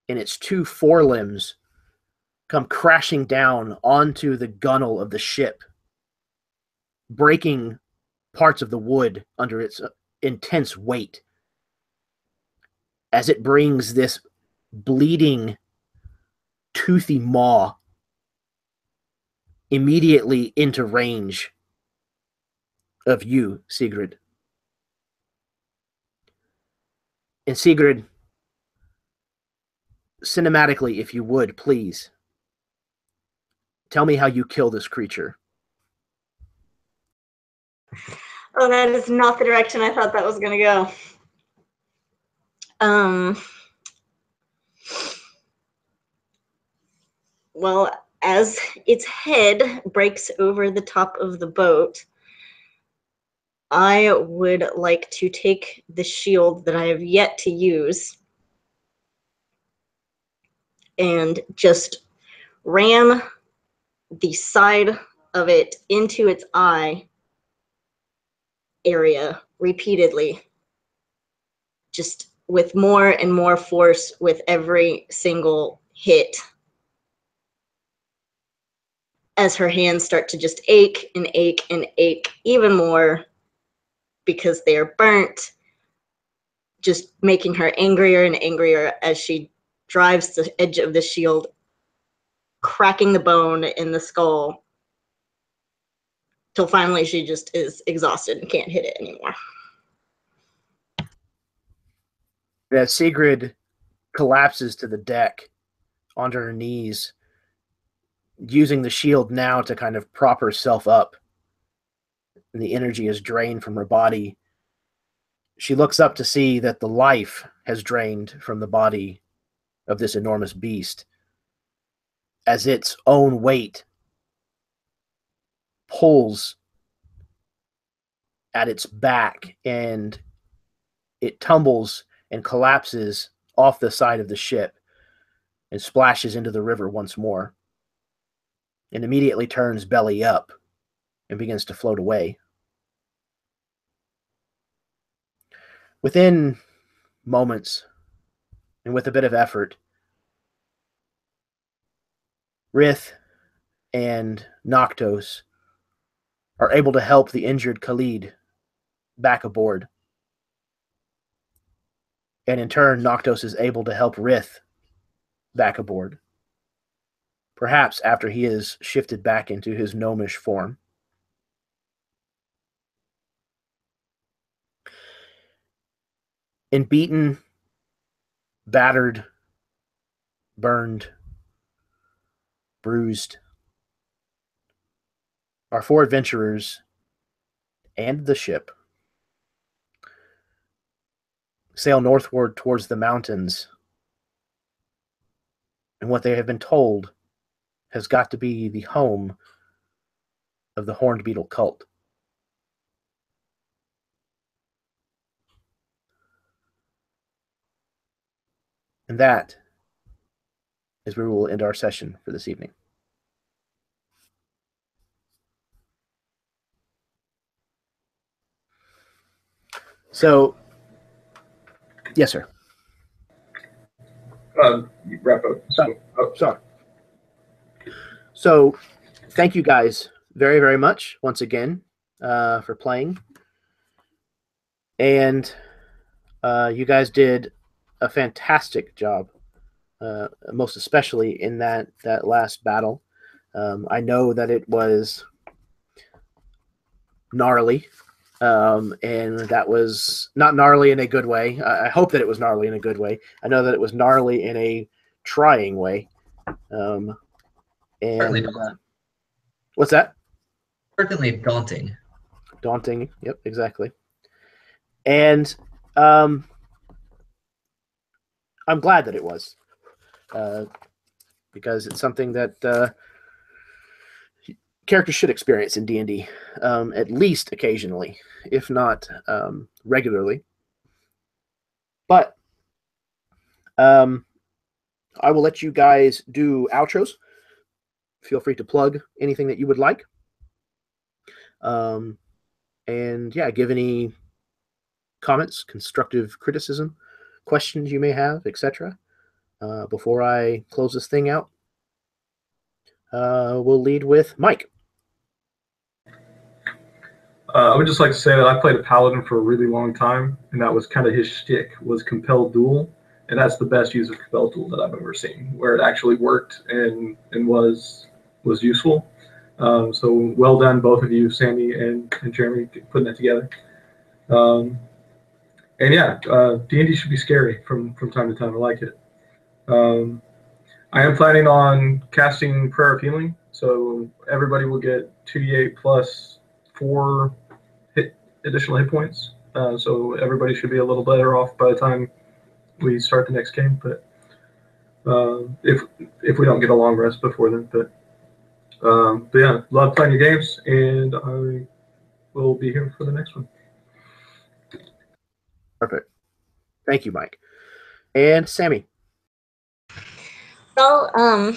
and its 2 forelimbs come crashing down onto the gunwale of the ship, breaking parts of the wood under its intense weight as it brings this bleeding, toothy maw immediately into range of you, Sigrid. And Sigrid, cinematically, if you would, please, tell me how you kill this creature. Oh, that is not the direction I thought that was going to go. Well, as its head breaks over the top of the boat, I would like to take the shield that I have yet to use and just ram the side of it into its eye area repeatedly, just with more and more force with every single hit, as her hands start to just ache and ache and ache even more because they are burnt, just making her angrier and angrier as she drives the edge of the shield, cracking the bone in the skull, till finally she just is exhausted and can't hit it anymore. As Sigrid collapses to the deck, onto her knees, using the shield now to kind of prop herself up. And the energy is drained from her body. She looks up to see that the life has drained from the body of this enormous beast, as its own weight pulls at its back, and it tumbles and collapses off the side of the ship and splashes into the river once more, and immediately turns belly up and begins to float away. Within moments, and with a bit of effort, Rith and Noctos are able to help the injured Khalid back aboard. And in turn, Noctos is able to help Rith back aboard. Perhaps after he is shifted back into his gnomish form. And beaten, battered, burned, bruised, our 4 adventurers and the ship sail northward towards the mountains, and what they have been told has got to be the home of the horned beetle cult. And that is where we will end our session for this evening. So, yes, sir. Wrap up. Sorry. So, thank you guys very, very much once again for playing. And you guys did a fantastic job, most especially in that last battle. I know that it was gnarly, and that was not gnarly in a good way. I hope that it was gnarly in a good way. I know that it was gnarly in a trying way. And what's that? Certainly daunting. Daunting. Yep, exactly. And I'm glad that it was, because it's something that characters should experience in D&D, at least occasionally, if not regularly. But I will let you guys do outros. Feel free to plug anything that you would like. And yeah, give any comments, constructive criticism, questions you may have, etc. Before I close this thing out, we'll lead with Mike. I would just like to say that I played a paladin for a really long time, and that was kind of his shtick, was compelled duel, and that's the best use of compelled duel that I've ever seen, where it actually worked and was useful. So well done, both of you, Sandy and Jeremy, putting that together. And yeah, D&D should be scary from time to time. I like it. I am planning on casting Prayer of Healing, so everybody will get 2d8 plus 4 additional hit points. So everybody should be a little better off by the time we start the next game. But if we don't get a long rest before then, but yeah, love playing your games, and I will be here for the next one. Perfect. Thank you, Mike. And Sammy. Well, I'm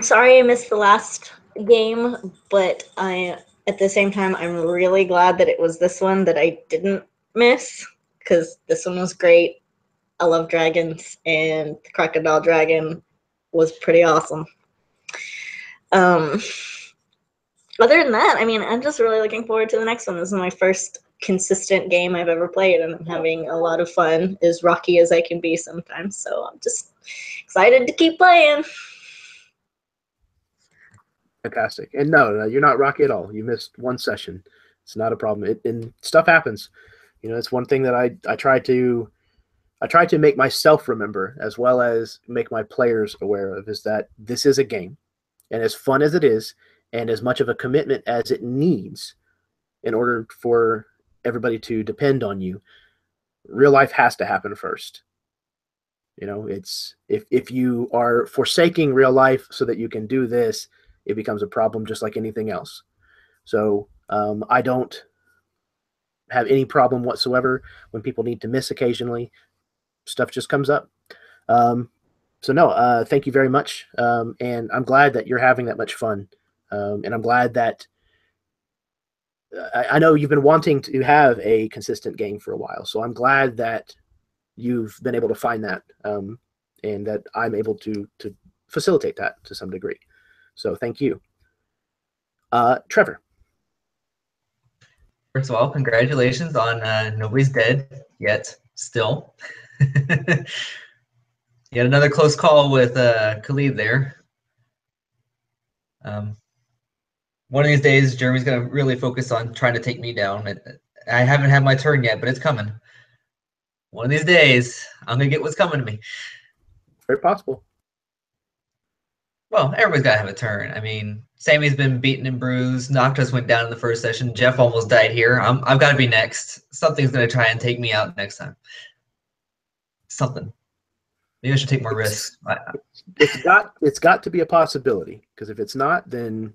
sorry I missed the last game, but at the same time, I'm really glad that it was this one that I didn't miss, because this one was great. I love dragons, and the crocodile dragon was pretty awesome. Other than that, I mean, I'm just really looking forward to the next one. This is my first consistent game I've ever played, and I'm having a lot of fun, as rocky as I can be sometimes. So I'm just excited to keep playing. Fantastic. And no, you're not rocky at all. You missed one session. It's not a problem. And stuff happens. You know, it's one thing that I try to I try to make myself remember, as well as make my players aware of, is that this is a game, and as fun as it is, and as much of a commitment as it needs in order for everybody to depend on you, real life has to happen first. You know, it's if you are forsaking real life so that you can do this, it becomes a problem just like anything else. So I don't have any problem whatsoever when people need to miss occasionally. Stuff just comes up. So no, thank you very much. And I'm glad that you're having that much fun. And I'm glad that I know you've been wanting to have a consistent game for a while. So I'm glad that you've been able to find that, and that I'm able to facilitate that to some degree. So thank you. Trevor. First of all, congratulations on nobody's dead yet, still. You had another close call with Kalibah there. One of these days, Jeremy's going to really focus on trying to take me down. I haven't had my turn yet, but it's coming. One of these days, I'm going to get what's coming to me. Very possible. Well, everybody's got to have a turn. I mean, Sammy's been beaten and bruised. Noctis went down in the first session. Jeff almost died here. I've got to be next. Something's going to try and take me out next time. Something. Maybe I should take more risks. It's got to be a possibility, because if it's not, then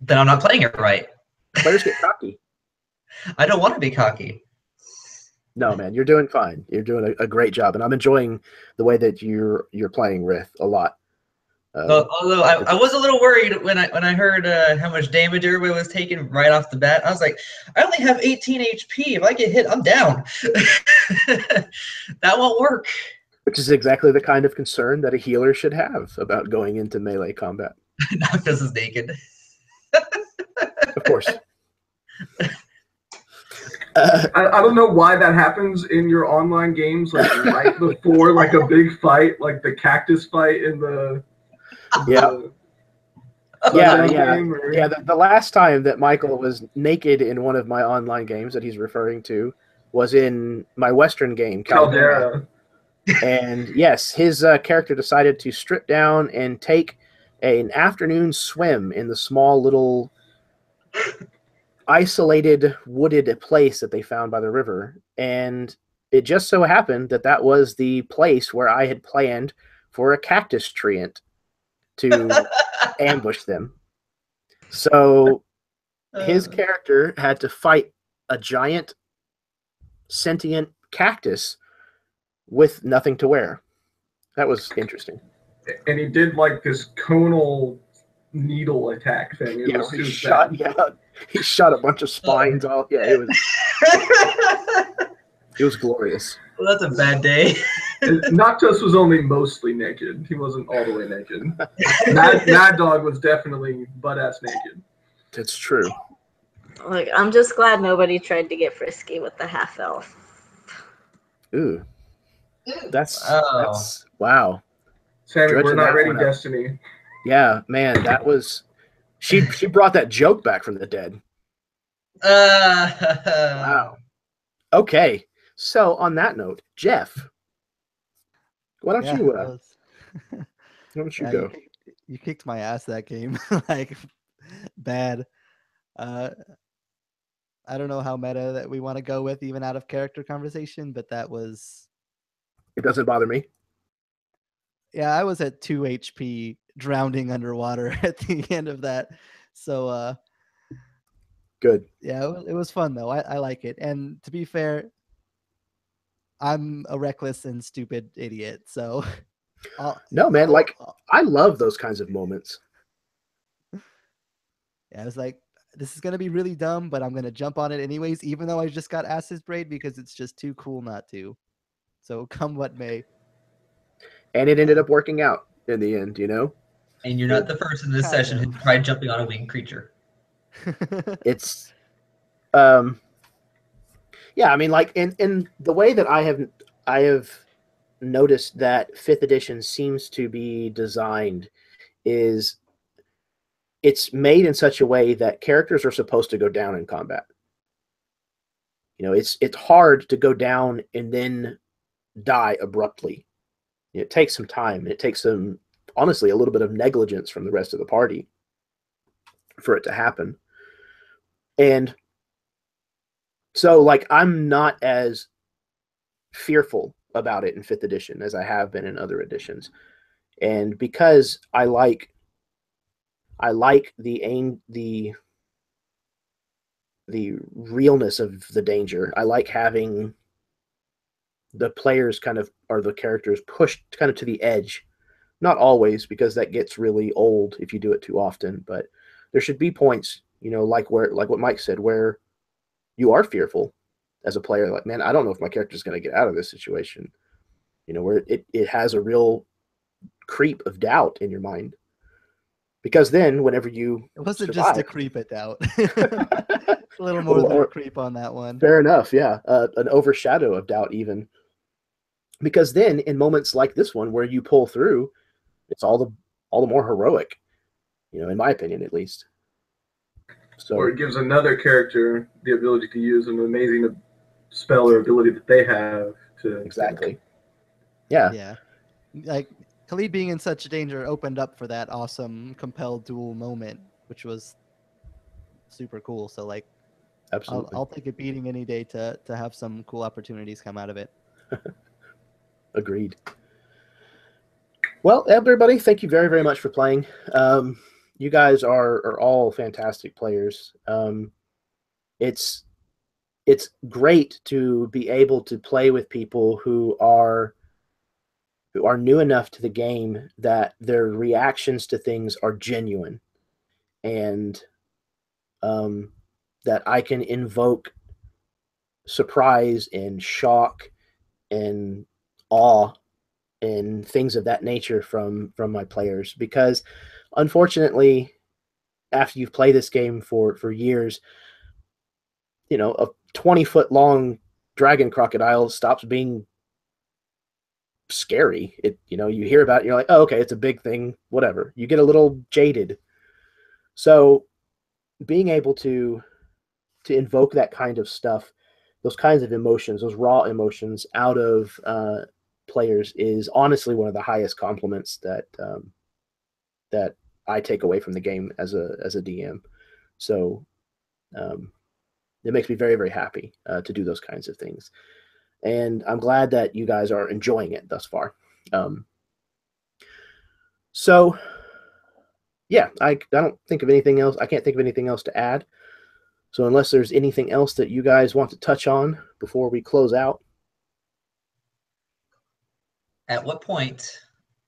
I'm not playing it right. players get cocky. I don't want to be cocky. No, man, you're doing fine. You're doing a great job, and I'm enjoying the way that you're playing Rith a lot. Although I was a little worried when I heard how much damage everybody was taking right off the bat. I was like, I only have 18 HP. If I get hit, I'm down. That won't work. Which is exactly the kind of concern that a healer should have about going into melee combat. Noctis is naked. Of course. I don't know why that happens in your online games, like right before like a big fight, like the cactus fight in the yeah. The last time that Michael was naked in one of my online games that he's referring to was in my Western game, Caldera. And yes, his character decided to strip down and take an afternoon swim in the small little isolated wooded place that they found by the river. And it just so happened that that was the place where I had planned for a cactus treant to ambush them. So his character had to fight a giant sentient cactus with nothing to wear. That was interesting. And he did like this conal needle attack thing. He shot a bunch of spines off. Yeah, it was glorious. Well, that's a bad day. Noctis was only mostly naked. He wasn't all the way naked. Mad Dog was definitely butt-ass naked. That's true. Like, I'm just glad nobody tried to get frisky with the half-elf. Ooh. That's wow. Sammy, we're not ready, Destiny. Yeah, man, that was she brought that joke back from the dead. Wow. Okay. So on that note, Jeff, why don't you go? You kicked my ass that game. Like bad. I don't know how meta that we want to go with even out of character conversation, but that was... It doesn't bother me. Yeah, I was at 2 HP drowning underwater at the end of that. So good. Yeah, it was fun though. I like it. And to be fair, I'm a reckless and stupid idiot. So no, man, like I love those kinds of moments. Yeah, I was like, this is going to be really dumb, but I'm going to jump on it anyways, even though I just got Ass's Braid, because it's just too cool not to. So come what may. And it ended up working out in the end, you know? And you're not the first in this session who tried jumping on a winged creature. It's, yeah, I mean, like in the way that I have noticed that 5th edition seems to be designed is it's made in such a way that characters are supposed to go down in combat. You know, it's hard to go down and then die abruptly. It takes some time. It takes some, honestly, a little bit of negligence from the rest of the party for it to happen. And so, like, I'm not as fearful about it in 5th edition as I have been in other editions. And because I like the realness of the danger. I like having the players kind of, or the characters, pushed kind of to the edge. Not always, because that gets really old if you do it too often, but there should be points, like what Mike said, where you are fearful as a player, like, man, I don't know if my character is going to get out of this situation, where it has a real creep of doubt in your mind. Because then whenever you It wasn't survive, just a creep of doubt. A little more than a creep on that one. Fair enough, yeah. An overshadow of doubt even. Because then in moments like this one where you pull through, it's all the more heroic, in my opinion at least. So, or it gives another character the ability to use an amazing spell or ability that they have to. Exactly. Yeah. Yeah. Like, Khalid being in such danger opened up for that awesome compelled duel moment, which was super cool. So, like, Absolutely. I'll take a beating any day to have some cool opportunities come out of it. Agreed. Well, everybody, thank you very, very much for playing. You guys are all fantastic players. It's great to be able to play with people who are new enough to the game that their reactions to things are genuine, and that I can invoke surprise and shock and awe and things of that nature from my players. Because unfortunately, after you've played this game for years, a 20-foot long dragon crocodile stops being scary. You hear about it, you're like, oh, okay, it's a big thing, whatever. You get a little jaded. So being able to invoke that kind of stuff, those kinds of emotions, those raw emotions out of players is honestly one of the highest compliments that I take away from the game as a DM. So it makes me very, very happy to do those kinds of things. And I'm glad that you guys are enjoying it thus far. So yeah, I don't think of anything else. I can't think of anything else to add. So unless there's anything else that you guys want to touch on before we close out. At what point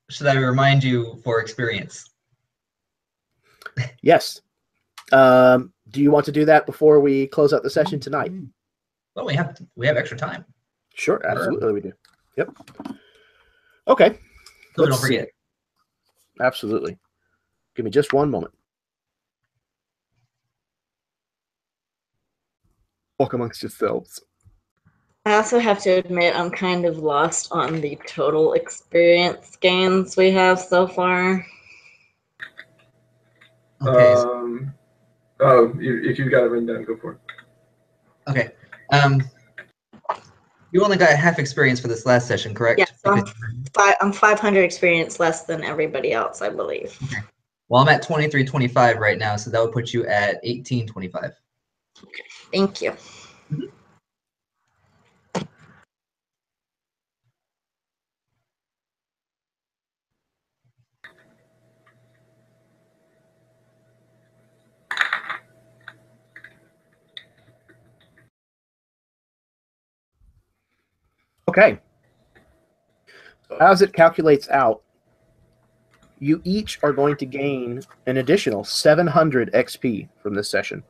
should I remind you for experience? Yes. Do you want to do that before we close out the session tonight? Well, we have extra time. Sure, absolutely we do. Yep. Okay. So don't forget. Absolutely. Give me just one moment. Walk amongst yourselves. I also have to admit I'm kind of lost on the total experience gains we have so far. Okay. If you've got it written down, go for it. Okay. You only got half experience for this last session, correct? Yes, I'm 500 experience less than everybody else, I believe. Okay. Well, I'm at 2325 right now, so that would put you at 1825. Okay, thank you. Mm-hmm. Okay. So as it calculates out, you each are going to gain an additional 700 XP from this session.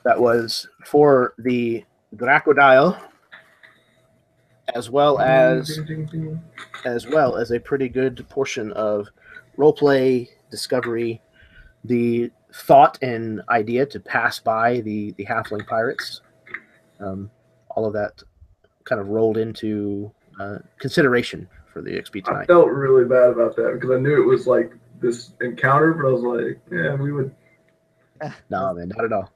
That was for the Crocodile, as well as a pretty good portion of roleplay, discovery, the thought and idea to pass by the halfling pirates. All of that kind of rolled into consideration for the XP tonight. I felt really bad about that because I knew it was like this encounter, but I was like, yeah, we would. No, man, not at all.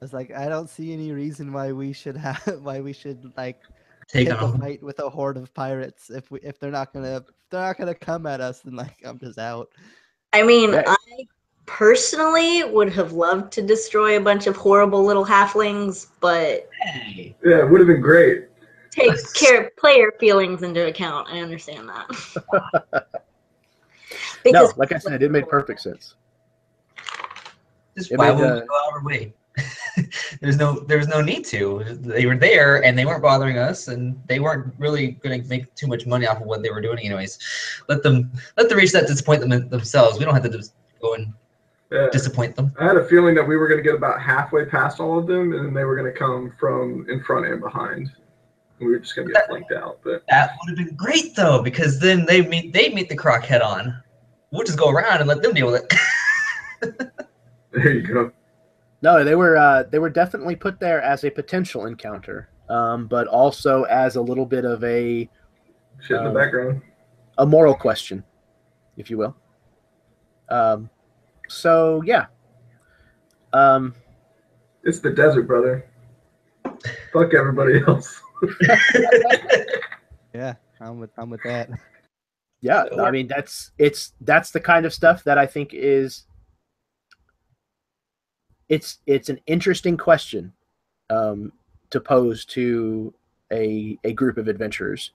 It's like I don't see any reason why we should like Take pick a on. fight with a horde of pirates if they're not gonna come at us, then like I'm just out. I mean, Yeah. I personally would have loved to destroy a bunch of horrible little halflings, but Hey. Yeah, it would have been great. take care player feelings into account. I understand that. No, like I said, it made perfect sense. Just It why made, would we go out of our way? there was no need to. They were there and they weren't bothering us, and they weren't really going to make too much money off of what they were doing anyways. Let them reach that disappoint them themselves. We don't have to just go and disappoint them. I had a feeling that we were going to get about halfway past all of them, and then they were going to come from in front and behind. And we were just going to get flanked out. But that would have been great though, because then they meet the croc head on. We'll just go around and let them deal with it. there you go. No, they were definitely put there as a potential encounter, but also as a little bit of a Shit in the background. A moral question, if you will. So yeah. It's the desert, brother. Fuck everybody else. Yeah, I'm with that. Yeah, I mean that's the kind of stuff that I think is it's an interesting question to pose to a group of adventurers,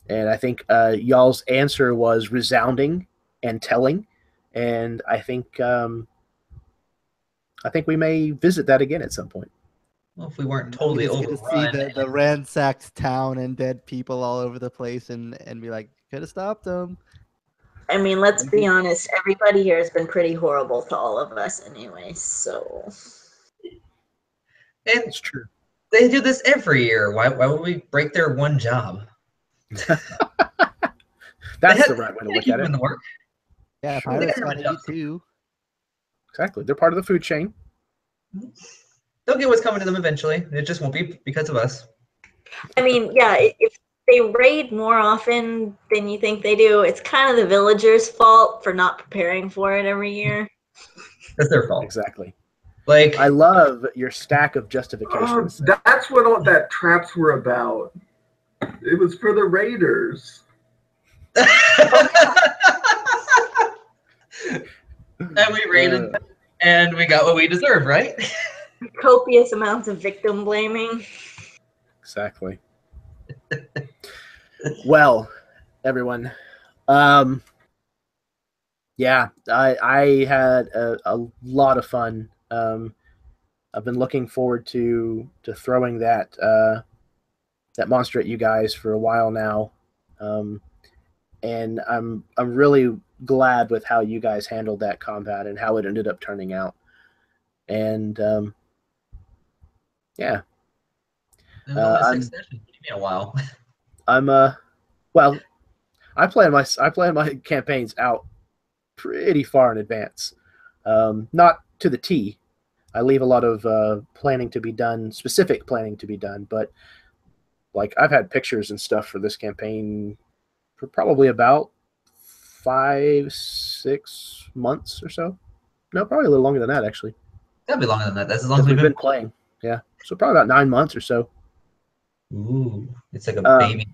and I think y'all's answer was resounding and telling, and I think we may visit that again at some point. Well, if we weren't totally we just get overrun. to see the ransacked town and dead people all over the place, and be like, could have stopped them. I mean, let's be honest. Everybody here has been pretty horrible to all of us, anyway. So, And It's true. they do this every year. Why would we break their one job? That's the right way to look Keep at them in it. the work. Yeah, Sure. pirates They gotta gotta eat too. Exactly. They're part of the food chain. They'll get what's coming to them eventually. It just won't be because of us. I mean, yeah, if they raid more often than you think they do, it's kind of the villagers' fault for not preparing for it every year. That's their fault. Exactly. Like I love your stack of justifications. That's what all that traps were about. It was for the raiders. and we raided and we got what we deserve, right? Copious amounts of victim blaming. Exactly. Well, everyone, yeah, I had a lot of fun. I've been looking forward to throwing that monster at you guys for a while now, and I'm really glad with how you guys handled that combat and how it ended up turning out. And yeah. It was only a 6 session. It took me a while. I'm well, I plan my campaigns out pretty far in advance. Not to the T. I leave a lot of planning to be done, specific planning to be done, but like I've had pictures and stuff for this campaign for probably about 5-6 months or so. No, probably a little longer than that actually. Gotta be longer than that. That's as long as We've we've been playing. Yeah. So probably about 9 months or so. Ooh, it's like a baby.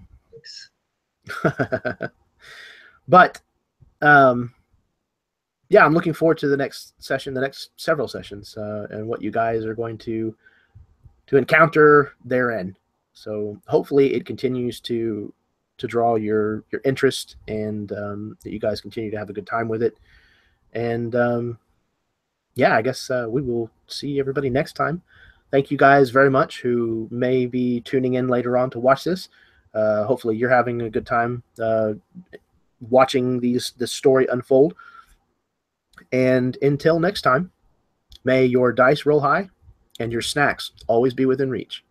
But yeah, I'm looking forward to the next session, the next several sessions, and what you guys are going to encounter therein. So hopefully it continues to draw your interest, and that you guys continue to have a good time with it. And yeah, I guess we will see everybody next time. Thank you guys very much who may be tuning in later on to watch this. Hopefully you're having a good time watching this story unfold. And until next time, may your dice roll high and your snacks always be within reach.